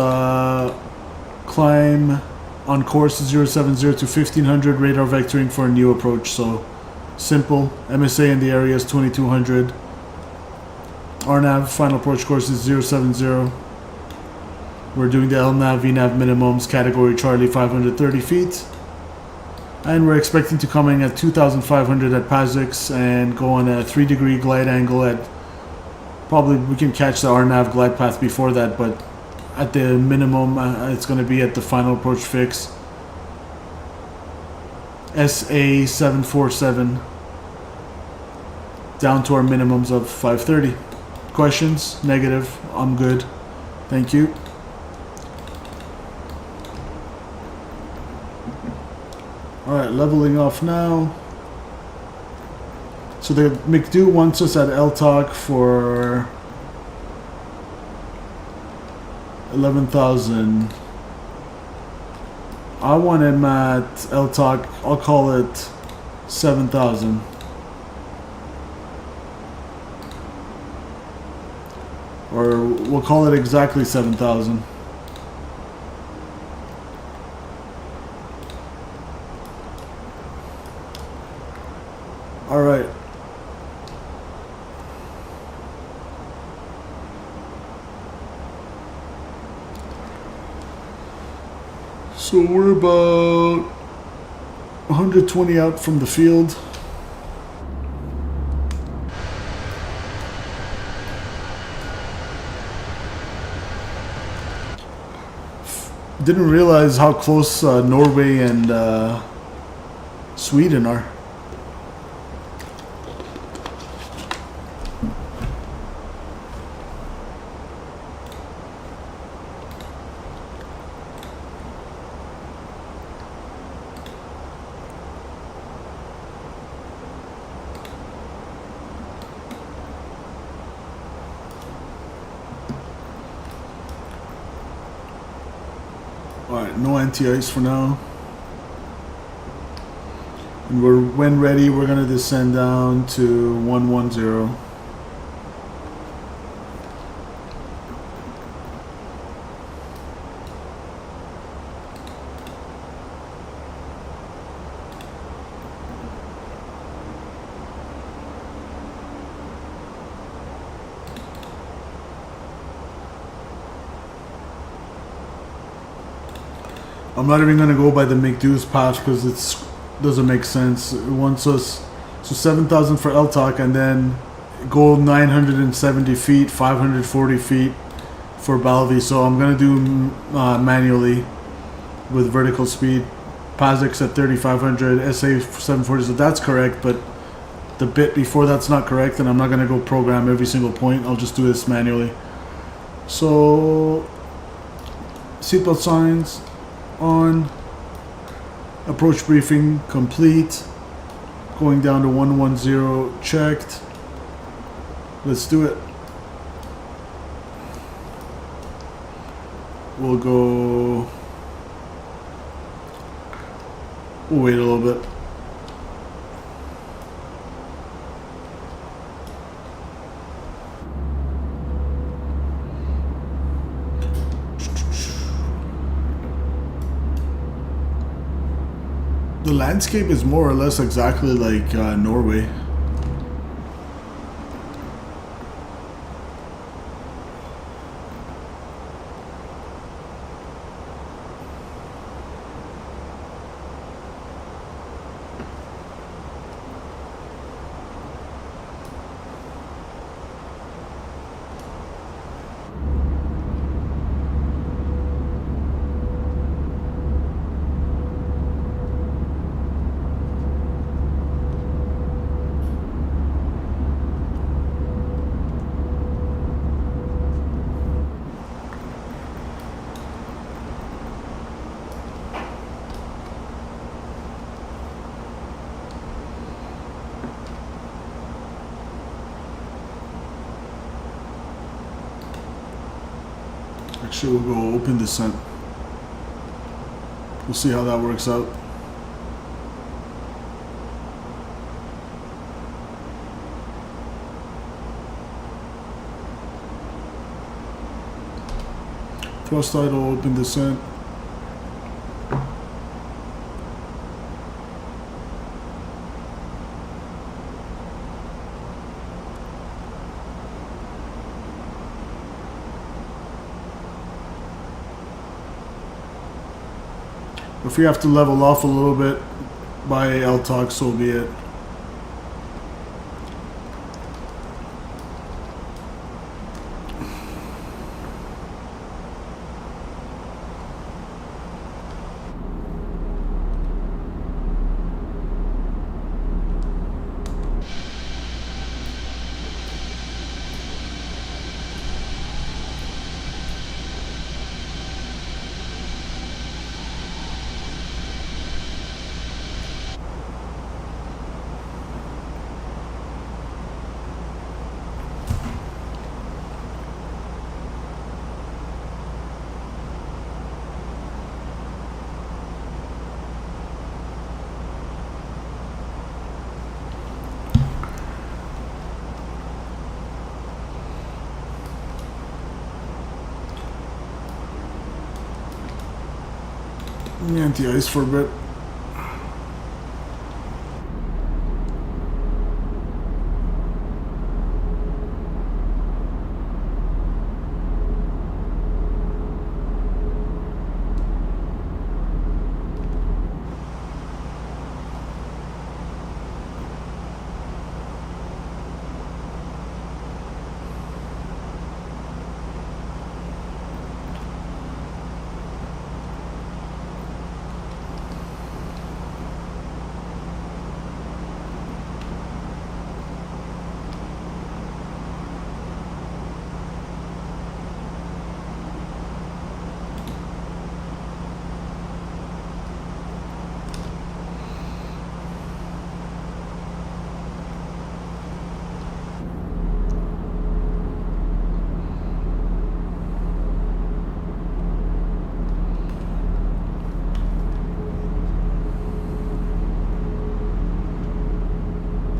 climb on course 070 to 1500, radar vectoring for a new approach. So simple. MSA in the area is 2200. RNAV final approach course is 070. We're doing the LNAV, VNAV minimums, category Charlie 530 feet. And we're expecting to come in at 2500 at PASIX and go on a 3-degree glide angle at, probably we can catch the RNAV glide path before that, but at the minimum it's going to be at the final approach fix. SA747 down to our minimums of 530. Questions? Negative. I'm good. Thank you. Alright, leveling off now. So the McDo wants us at LTOC for 11,000. I want him at LTOC, I'll call it 7,000. Or we'll call it exactly 7,000. All right. So we're about 120 out from the field. Didn't realize how close Norway and Sweden are. Alright, no anti-ice for now. And when ready, we're going to descend down to 110. I'm not even going to go by the McDo's path because it doesn't make sense. It wants us, so 7,000 for LTOC and then go 970 feet, 540 feet for Balvi. So I'm going to do manually with vertical speed. PASIX at 3,500, SA 740, so that's correct, but the bit before that's not correct, and I'm not going to go program every single point. I'll just do this manually. So seatbelt signs on, approach briefing complete, going down to 110 checked. Let's do it. We'll go, we'll wait a little bit. The landscape is more or less exactly like Norway. Actually, we'll go open descent. We'll see how that works out. Thrust idle, open descent. If we have to level off a little bit by LTOC, so be it. Anti-ice for a bit.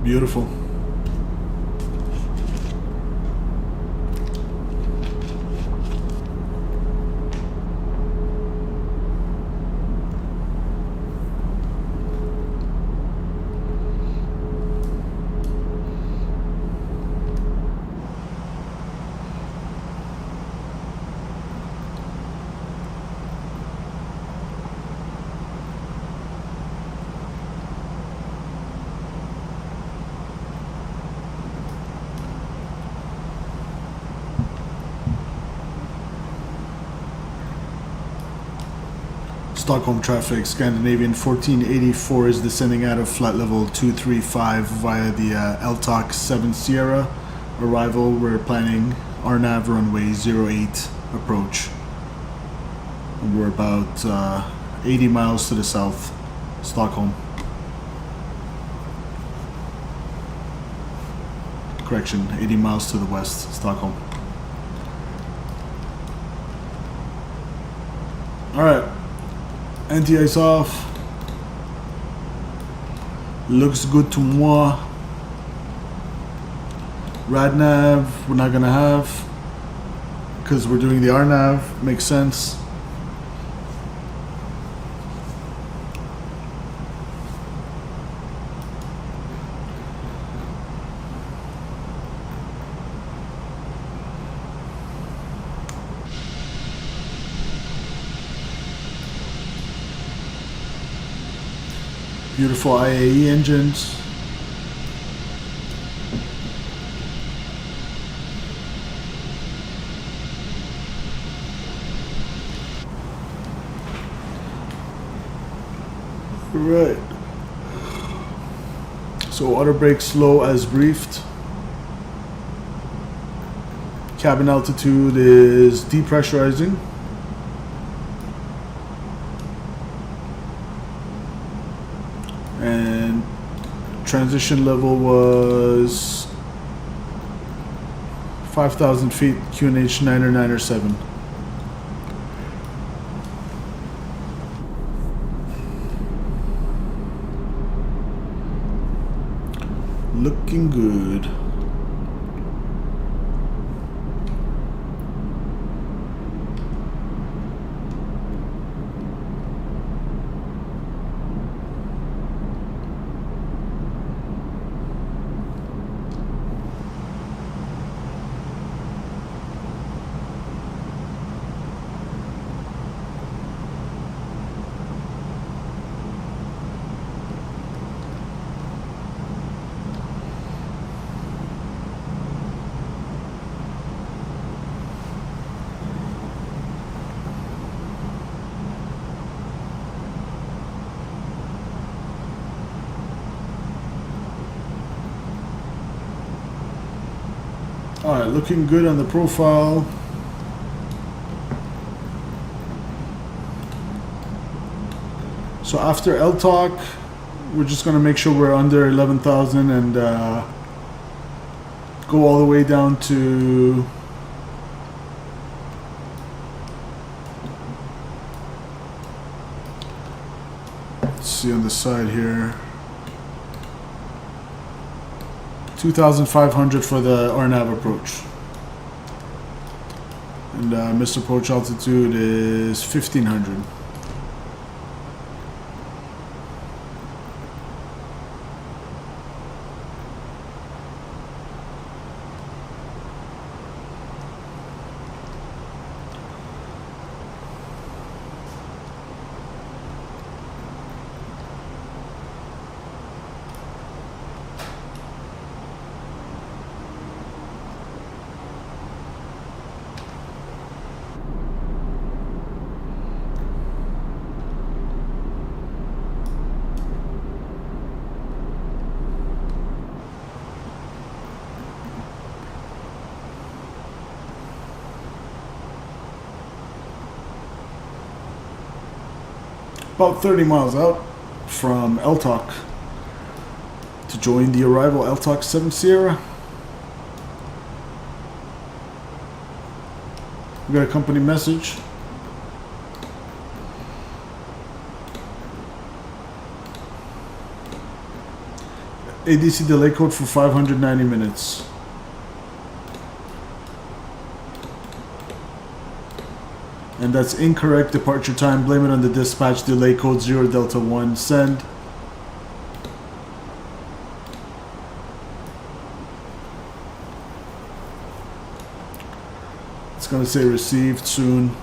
Beautiful. Stockholm traffic, Scandinavian 1484 is descending out of flight level 235 via the LTOC 7 Sierra. Arrival, we're planning RNAV runway 08 approach. And we're about 80 miles to the south, Stockholm. Correction, 80 miles to the west, Stockholm. Alright. Anti-ice off. Looks good to moi. RadNav, we're not gonna have because we're doing the RNAV. Makes sense. Beautiful IAE engines. Right. So auto brake slow as briefed. Cabin altitude is depressurizing. And transition level was 5,000 feet, QNH 9 or 7. looking good. Alright, looking good on the profile. So after LTAC, we're just going to make sure we're under 11,000 and go all the way down to let's see on the side here. 2,500 for the RNAV approach. And missed approach altitude is 1,500. About 30 miles out from LTAC to join the arrival LTAC 7 Sierra. We got a company message. ADC delay code for 590 minutes. And that's incorrect departure time. Blame it on the dispatch. Delay code 0 Delta 1. Send. It's going to say received soon.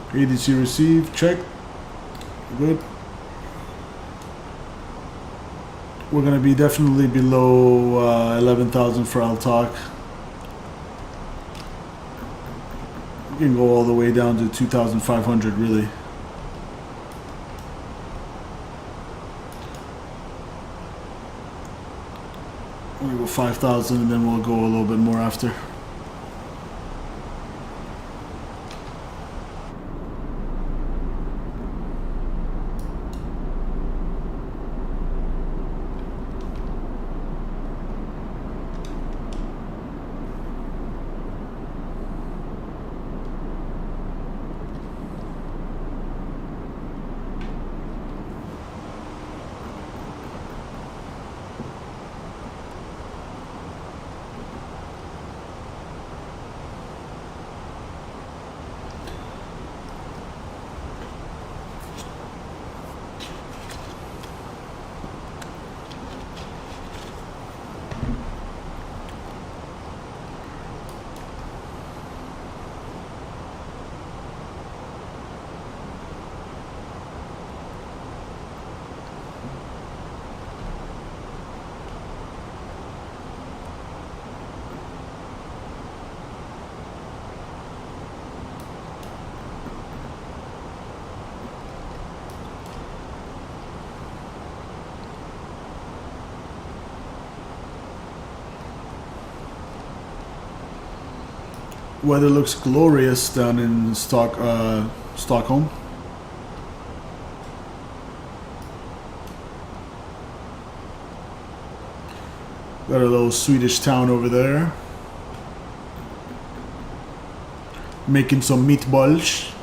ADC received. Check. Good. We're going to be definitely below 11,000 for LTAC. We can go all the way down to 2,500 really. We'll go 5,000 and then we'll go a little bit more after. Weather looks glorious down in Stockholm. Got a little Swedish town over there. Making some meatballs.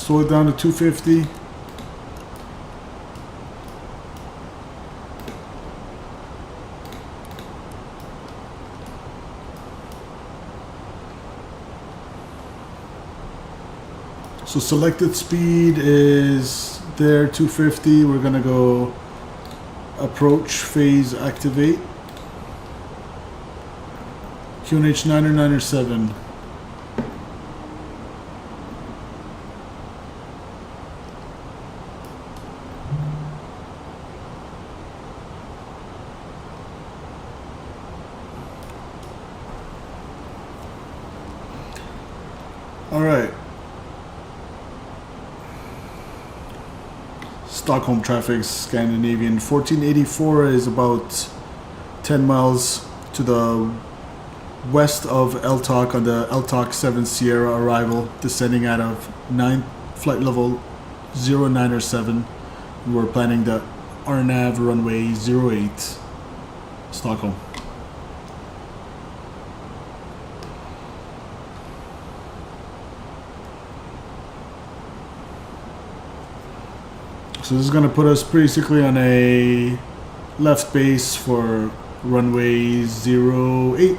Slow it down to 250. So selected speed is there, 250. We're gonna go approach phase activate. QNH 9 or 9 or 7. All right. Stockholm traffic, Scandinavian. 1484 is about 10 miles to the west of LTOC on the LTOC 7 Sierra arrival, descending out of flight level 09 or 7. We're planning the RNAV runway 08, Stockholm. So this is going to put us basically on a left base for runway 08.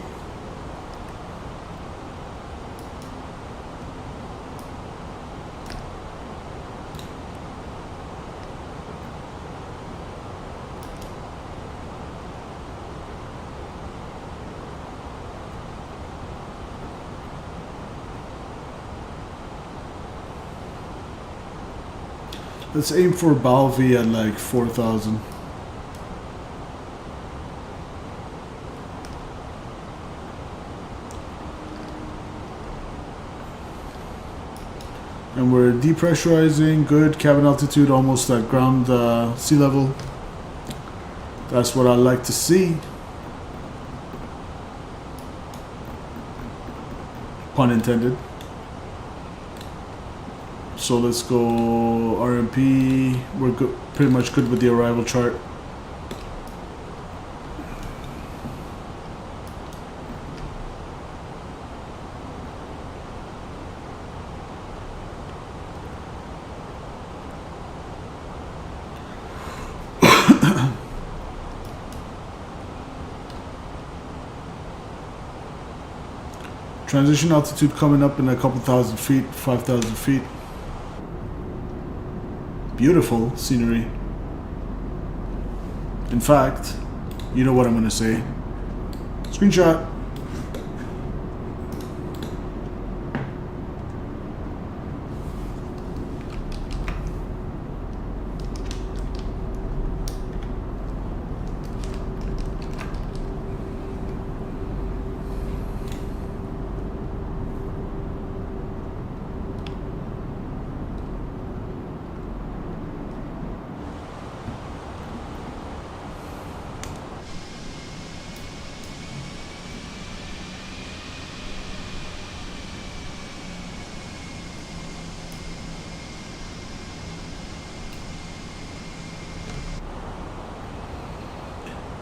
Let's aim for Balvi at like 4,000. And we're depressurizing, good, cabin altitude almost at ground sea level. That's what I like to see. Pun intended. So let's go RMP. We're good, pretty much good with the arrival chart. Transition altitude coming up in a couple thousand feet, 5,000 feet. Beautiful scenery. In fact, you know what I'm gonna say. Screenshot.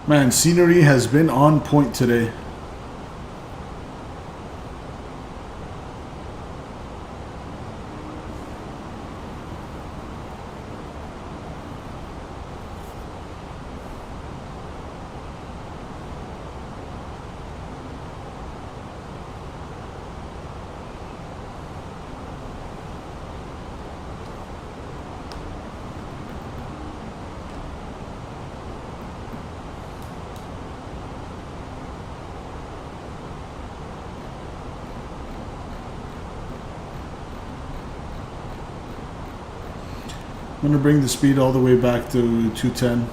Man, scenery has been on point today. I'm going to bring the speed all the way back to 210.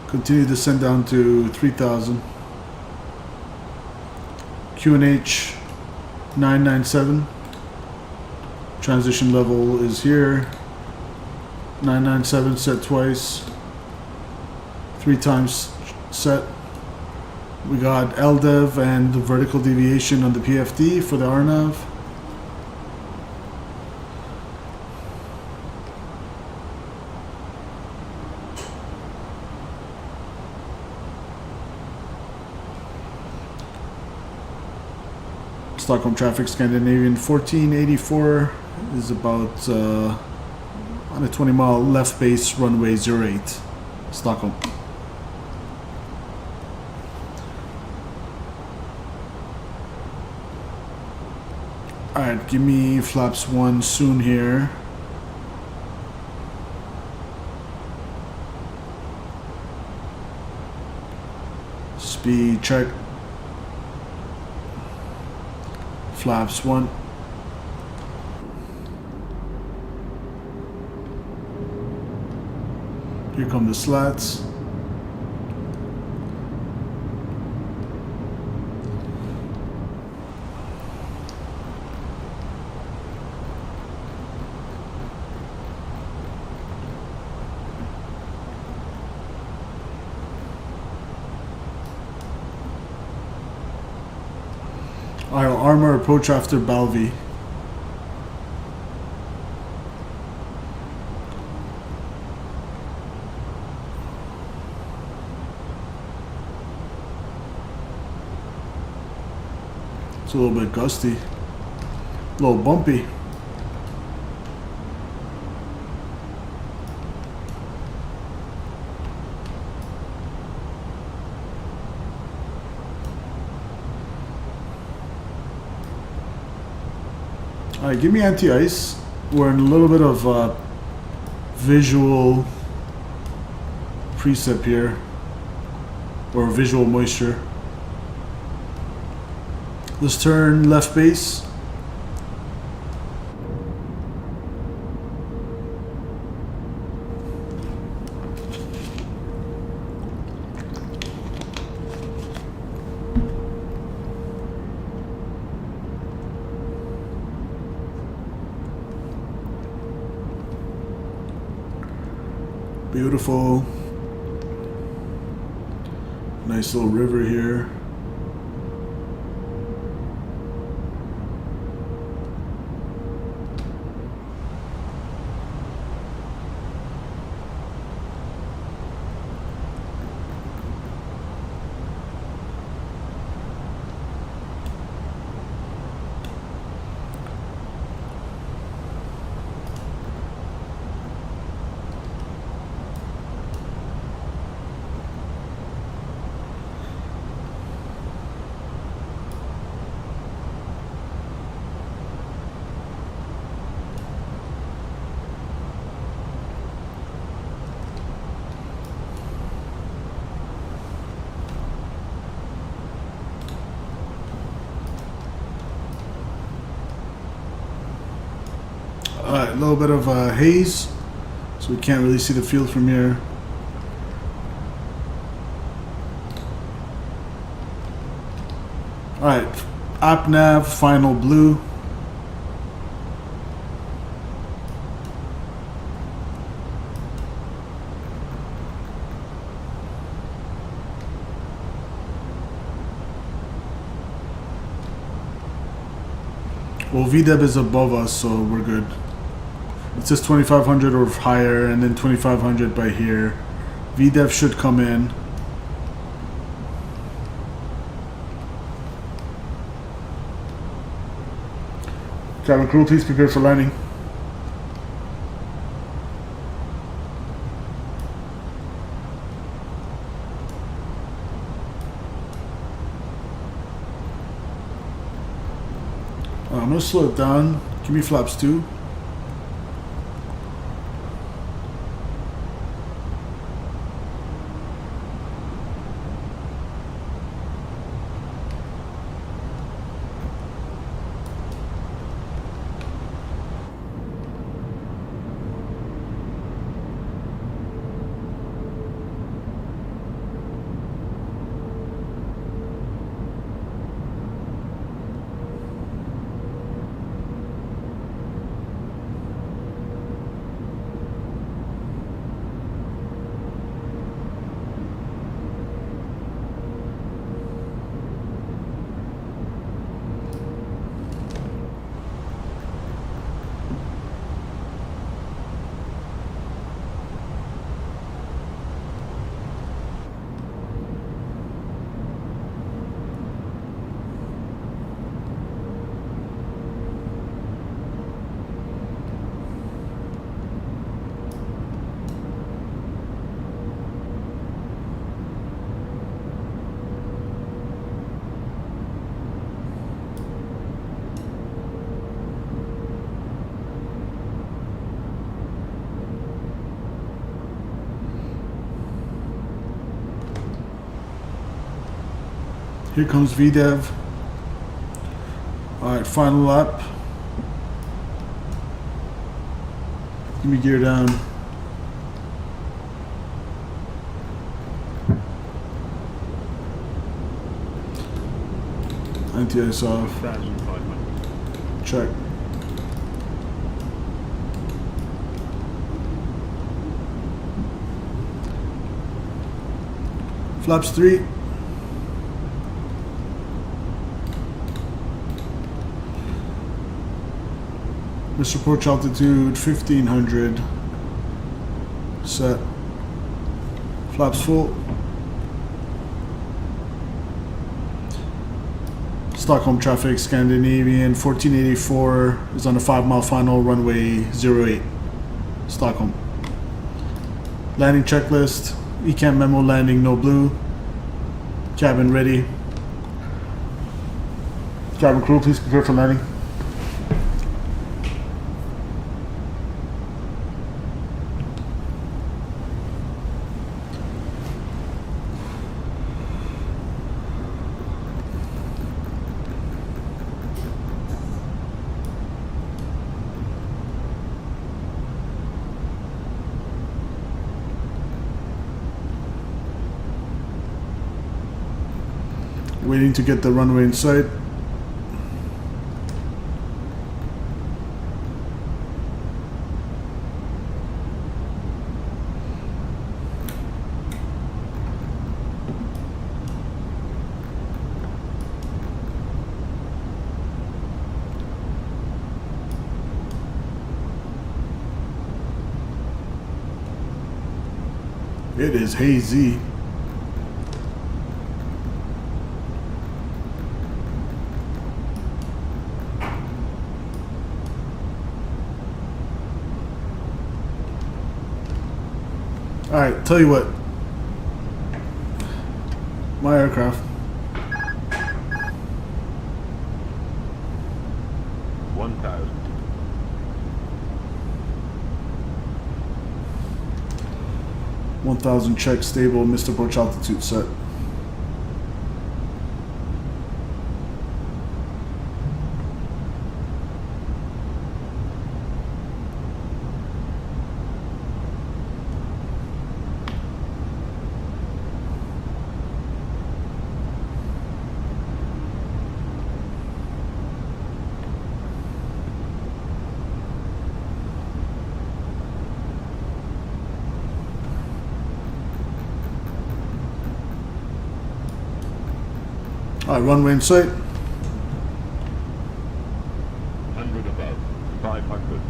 Continue to send down to 3,000. QNH 997. Transition level is here. 997 set twice. 3 times set. We got LDEV and vertical deviation on the PFD for the RNAV. Stockholm traffic, Scandinavian 1484 is about on a 20-mile left base, runway 08, Stockholm. Alright, give me flaps 1 soon here. Speed check. Flaps 1. Here come the slats. I'll armor approach after Balvi. It's a little bit gusty, a little bumpy. Alright, give me anti-ice. We're in a little bit of visual precip here, or visual moisture. Let's turn left base. Beautiful. Nice little river here. Alright, a little bit of haze, so we can't really see the field from here. Alright, app nav, final blue. Well, VDEB is above us, so we're good. It says 2500 or higher, and then 2500 by here. VDEV should come in. Cabin crew, please prepare for landing. I'm gonna slow it down. Give me flaps 2. Here comes VDEV. Alright, final lap. Give me gear down. Anti-ice off. Check. Flaps 3. Missed approach altitude 1500. Set. Flaps full. Stockholm traffic, Scandinavian 1484 is on a 5-mile final, runway 08. Stockholm. Landing checklist. ECAM memo landing, no blue. Cabin ready. Cabin crew, please prepare for landing. Waiting to get the runway in sight. It is hazy. Alright, tell you what. My aircraft. 1000. 1000 check stable, missed approach altitude set. Alright, runway in sight. 100 above. 500.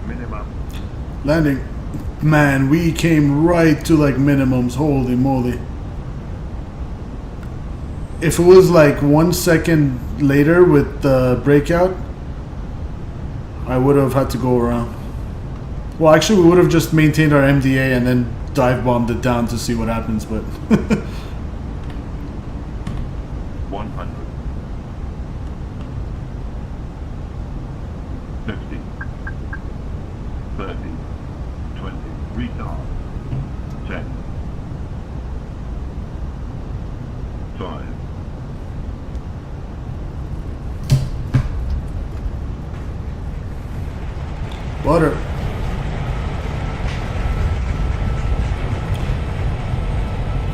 Minimum. Landing. Man, we came right to like minimums. Holy moly. If it was like 1 second later with the breakout, I would have had to go around. Well, actually, we would have just maintained our MDA and then dive bombed it down to see what happens, but 100. 50. 30. 20. Retard. 10. 5. water.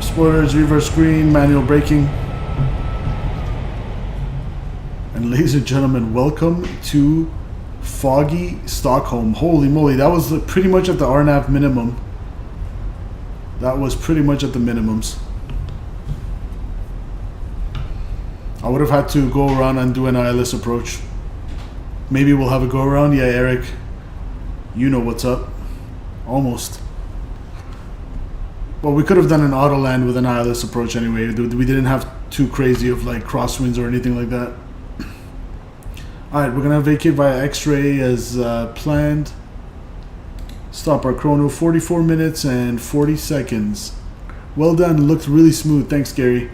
Spoilers, reverse green, manual braking. And ladies and gentlemen, welcome to foggy Stockholm. Holy moly, that was pretty much at the RNAV minimum. That was pretty much at the minimums. I would have had to go around and do an ILS approach. Maybe we'll have a go around. Yeah, Eric, you know what's up. Almost. Well, we could have done an auto land with an ILS approach anyway. We didn't have too crazy of like crosswinds or anything like that. Alright, we're gonna vacate via X-ray as planned. Stop our chrono, 44 minutes and 40 seconds. Well done, looked really smooth. Thanks, Gary.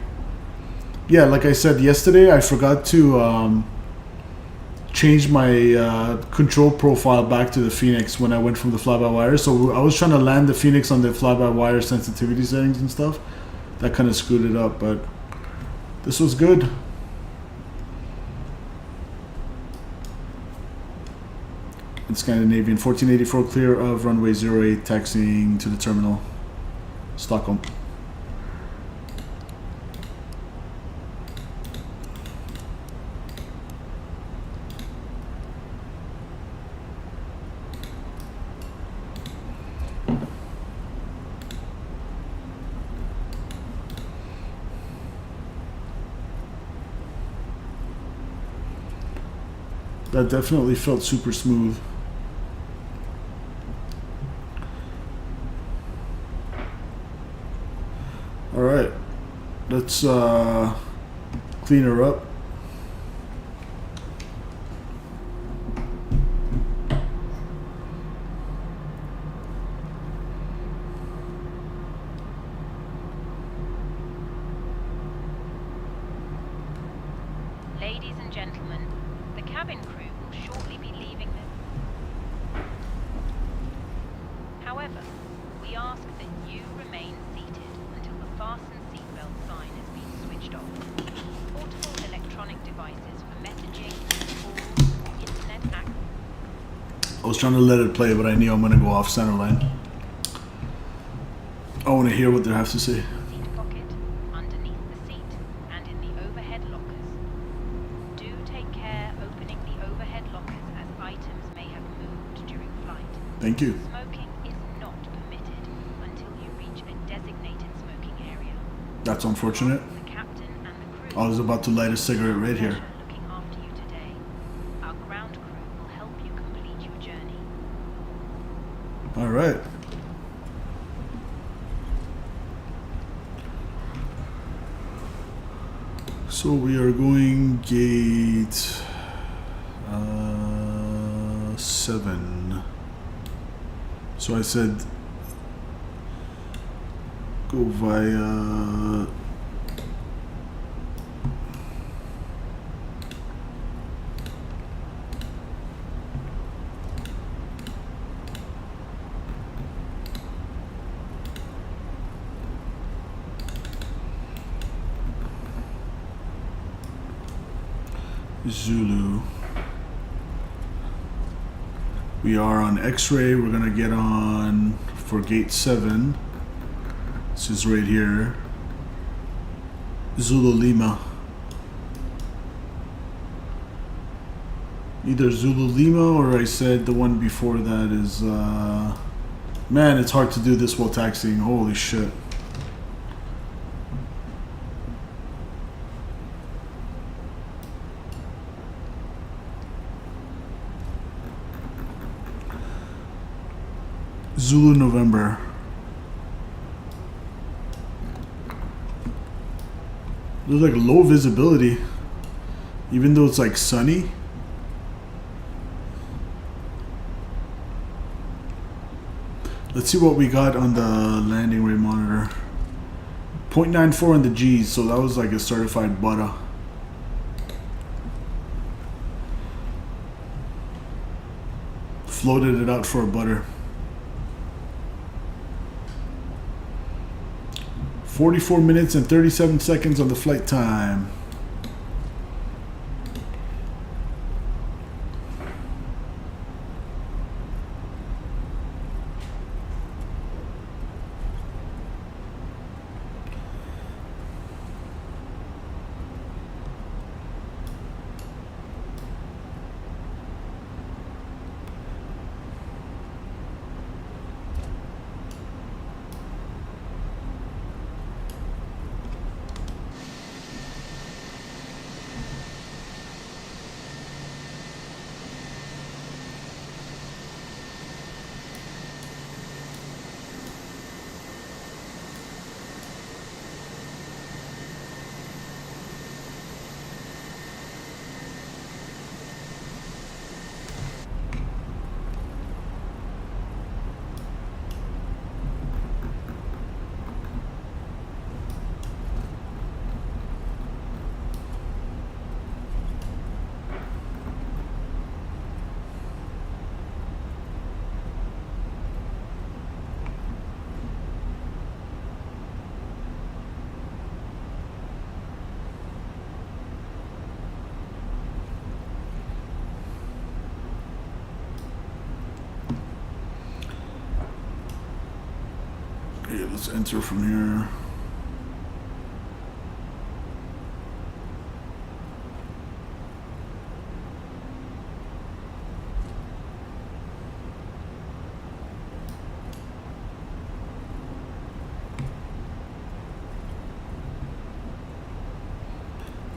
Yeah, like I said yesterday, I forgot to changed my control profile back to the FENIX when I went from the fly-by-wire. So I was trying to land the FENIX on the fly-by-wire sensitivity settings and stuff. That kind of screwed it up, but this was good. In Scandinavian, 1484 clear of runway 08, taxiing to the terminal, Stockholm. That definitely felt super smooth. All right, let's clean her up. Ladies and gentlemen, the cabin crew will shortly be leaving them. However, we ask that you remain seated until the fasten seatbelt sign has been switched off. Portable electronic devices for messaging, calls, internet access. I was trying to let it play, but I knew I'm gonna go off center line. I want to hear what they have to say. Seat pocket, underneath the seat, and in the overhead lockers. Do take care opening the overhead lockers as items may have moved during flight. Thank you. Smoking is not permitted until you reach a designated smoking area. That's unfortunate. The captain and the crew I was about to light a cigarette right here. looking after you today. Our ground crew will help you complete your journey. All right. So we are going gate 7. So I said go via Zulu. We are on X-ray. We're gonna get on for gate 7. This is right here. Zulu Lima. Either Zulu Lima or I said the one before that is man, it's hard to do this while taxiing. Holy shit. Zulu November. There's like low visibility, even though it's like sunny. Let's see what we got on the landing rate monitor. 0.94 on the G's, so that was like a certified butter. Floated it out for a butter. 44 minutes and 37 seconds on the flight time. let's enter from here.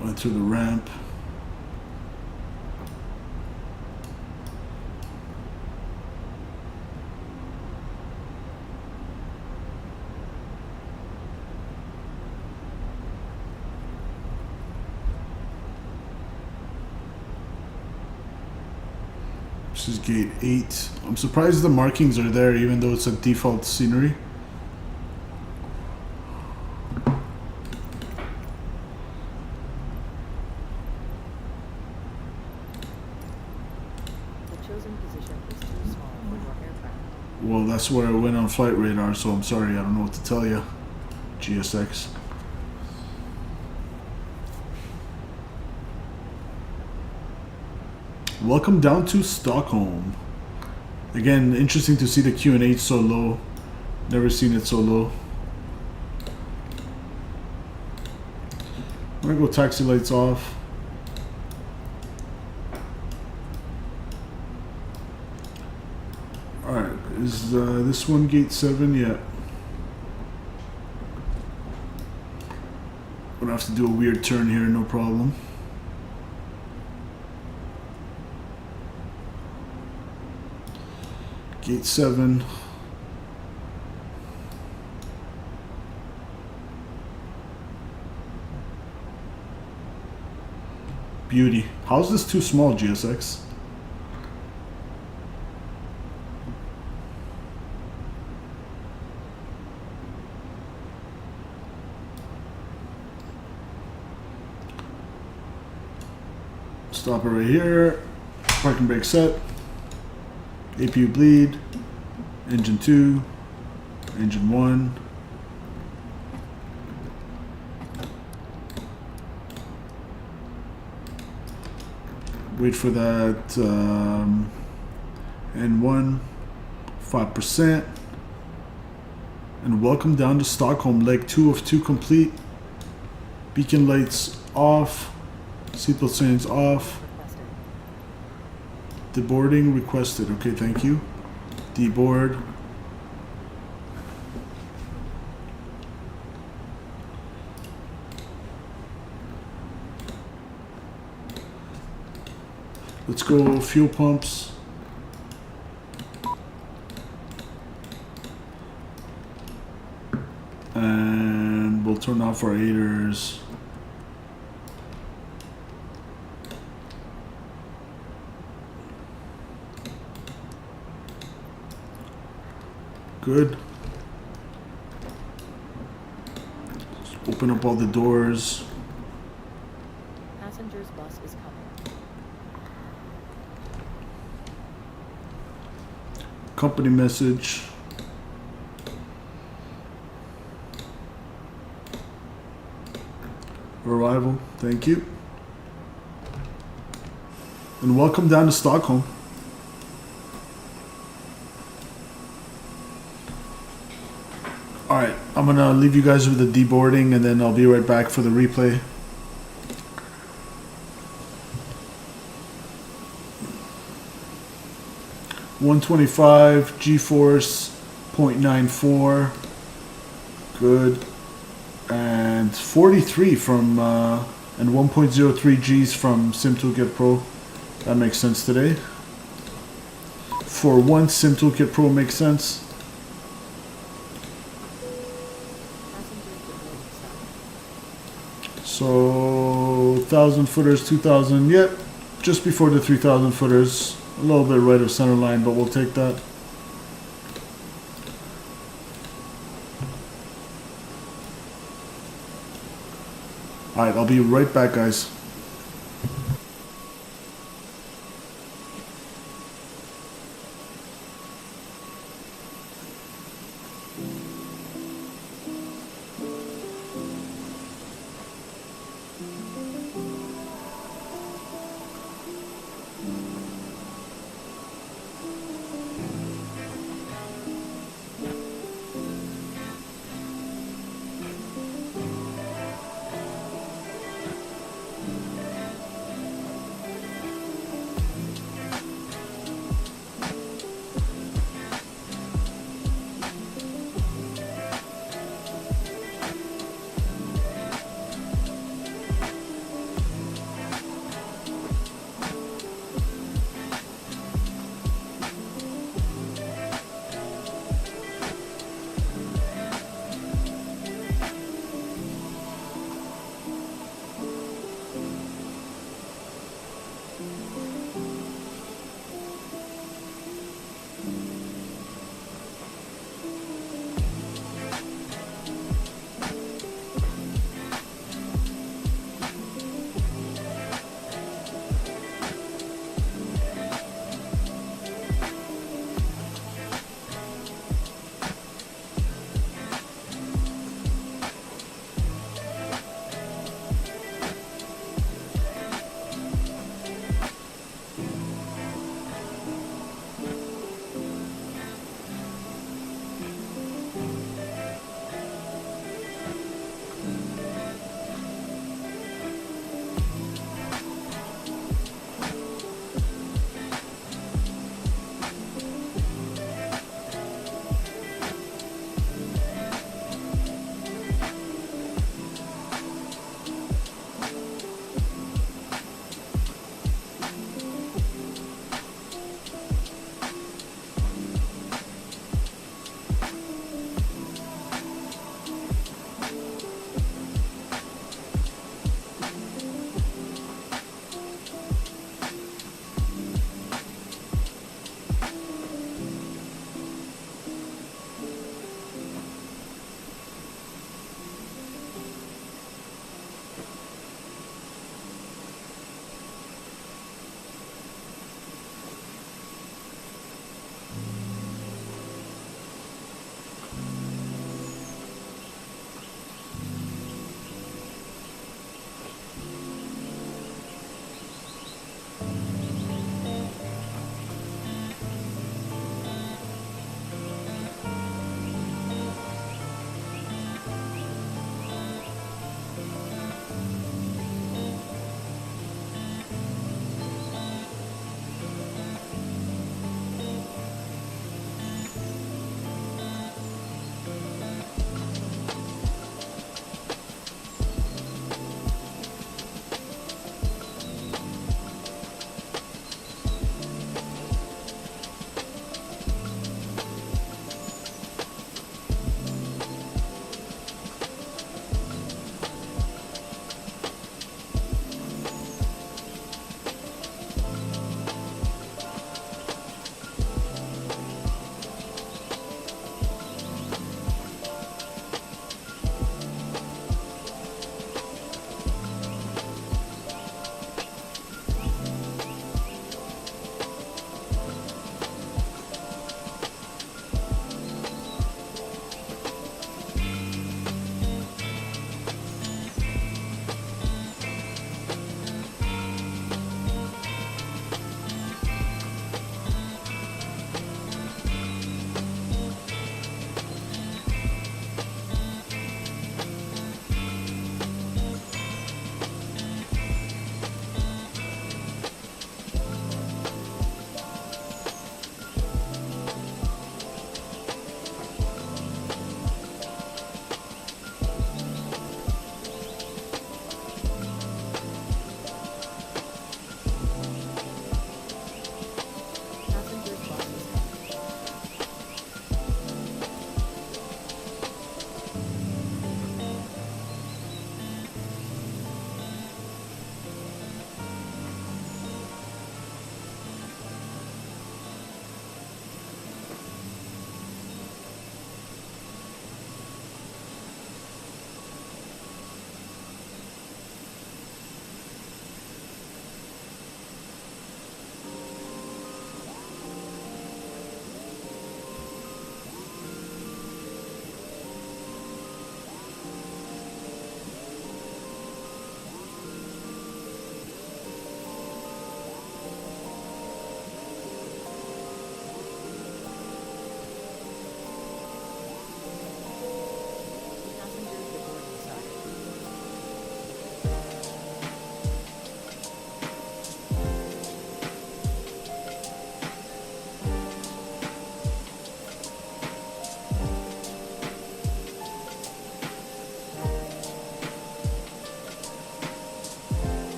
Went through the ramp. This is gate 8. I'm surprised the markings are there even though it's a default scenery. Well, that's where I went on flight radar, so I'm sorry, I don't know what to tell you, GSX. Welcome down to Stockholm. Again, interesting to see the Q&H so low. Never seen it so low. I'm gonna go taxi lights off. Alright, is this one gate 7? Yeah. Gonna have to do a weird turn here, no problem. Gate 7. Beauty. How's this too small, GSX? Stop it right here. Parking brake set. APU bleed. Engine 2. Engine 1. Wait for that N1. 5%. And welcome down to Stockholm. Leg 2 of 2 complete. Beacon lights off. Seatbelt signs off. Deboarding requested. Okay, thank you. Deboard. Let's go fuel pumps. And we'll turn off our aiders. Good. Just open up all the doors. Passengers bus is coming. Company message. Arrival. Thank you. And welcome down to Stockholm. Alright, I'm gonna leave you guys with the deboarding and then I'll be right back for the replay. .125 G-force 0.94. Good. And 43 from and 1.03 G's from SimToolkit Pro. That makes sense today. For one, SimToolkit Pro makes sense. So 1,000 footers, 2,000, yep, just before the 3,000 footers, a little bit right of center line, but we'll take that. Alright, I'll be right back, guys.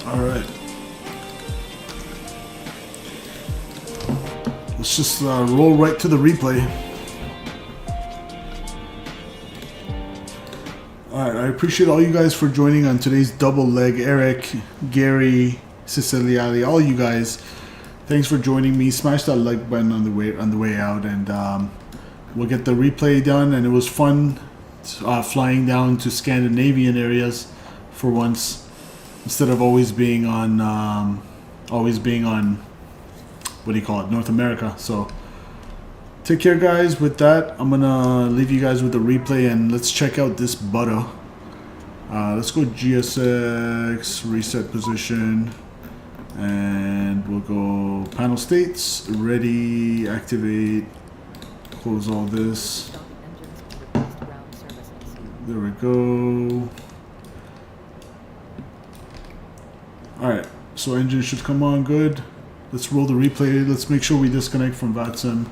All right. Let's just roll right to the replay. Alright, I appreciate all you guys for joining on today's double leg. Eric, Gary, Siciliali, all you guys. Thanks for joining me. Smash that like button on the way out, and we'll get the replay done. And it was fun flying down to Scandinavian areas for once, instead of always being on what do you call it, North America. So take care, guys. With that, I'm gonna leave you guys with the replay, and let's check out this butter. Let's go GSX, reset position, and we'll go panel states, ready, activate, close all this. There we go. Alright, so engine should come on good. Let's roll the replay. Let's make sure we disconnect from VATSIM.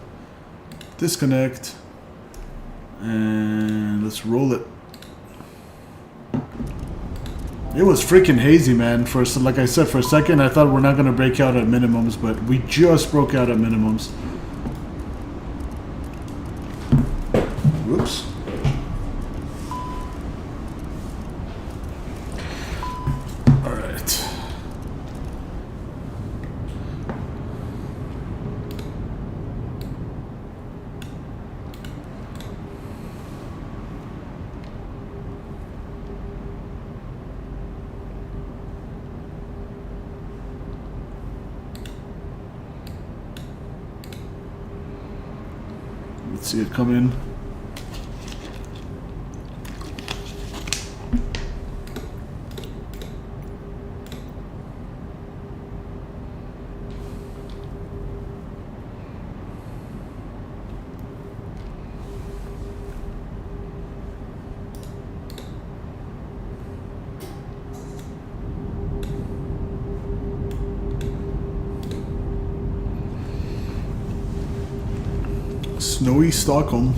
Disconnect. And let's roll it. It was freaking hazy, man. Like I said, for a second I thought we're not going to break out at minimums, but we just broke out at minimums. Whoops. Let's see it come in. Snowy Stockholm.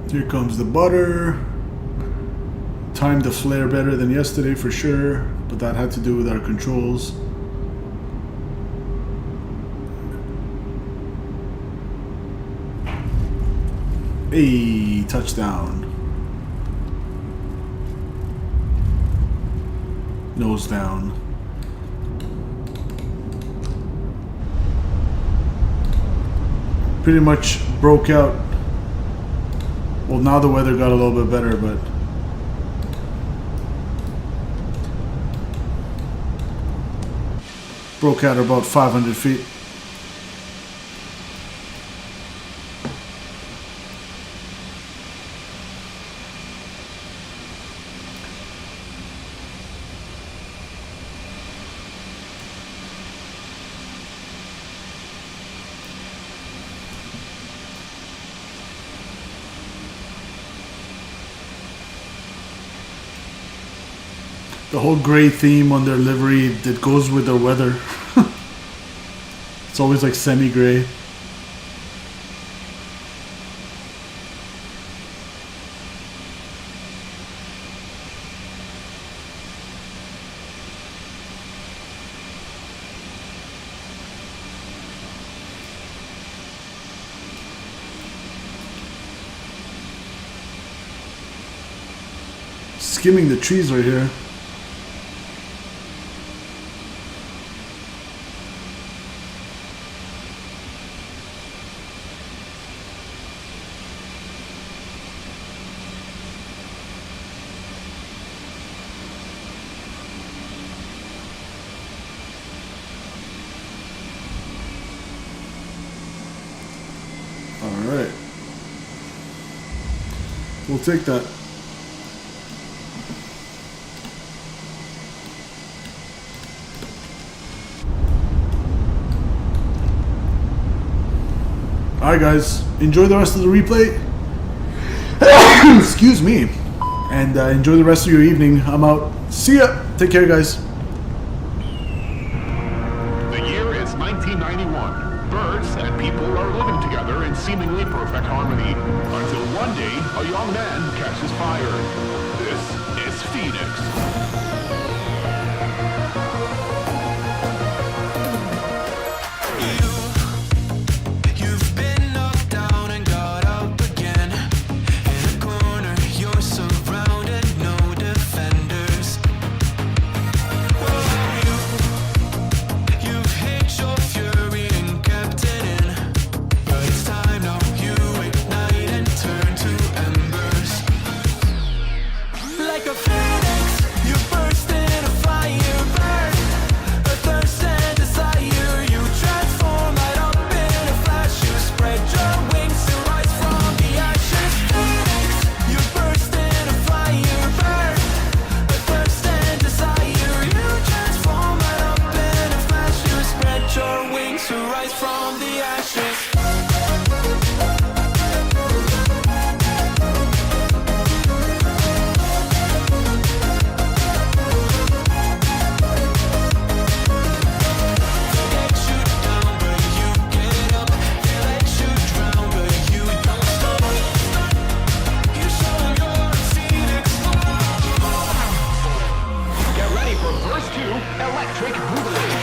Here comes the butter. Timed the flare better than yesterday for sure, but that had to do with our controls. Hey, touchdown. Nose down. Pretty much broke out. Well, now the weather got a little bit better, but broke out about 500 feet. The whole gray theme on their livery that goes with their weather. It's always like semi-gray. Skimming the trees right here. Alright. We'll take that. Alright guys, enjoy the rest of the replay. Excuse me. And enjoy the rest of your evening. I'm out. See ya. Take care, guys. The year is 1991. Birds and people are living together in seemingly perfect harmony. Until one day, a young man catches fire. This is Phoenix. Electric Boogaloo.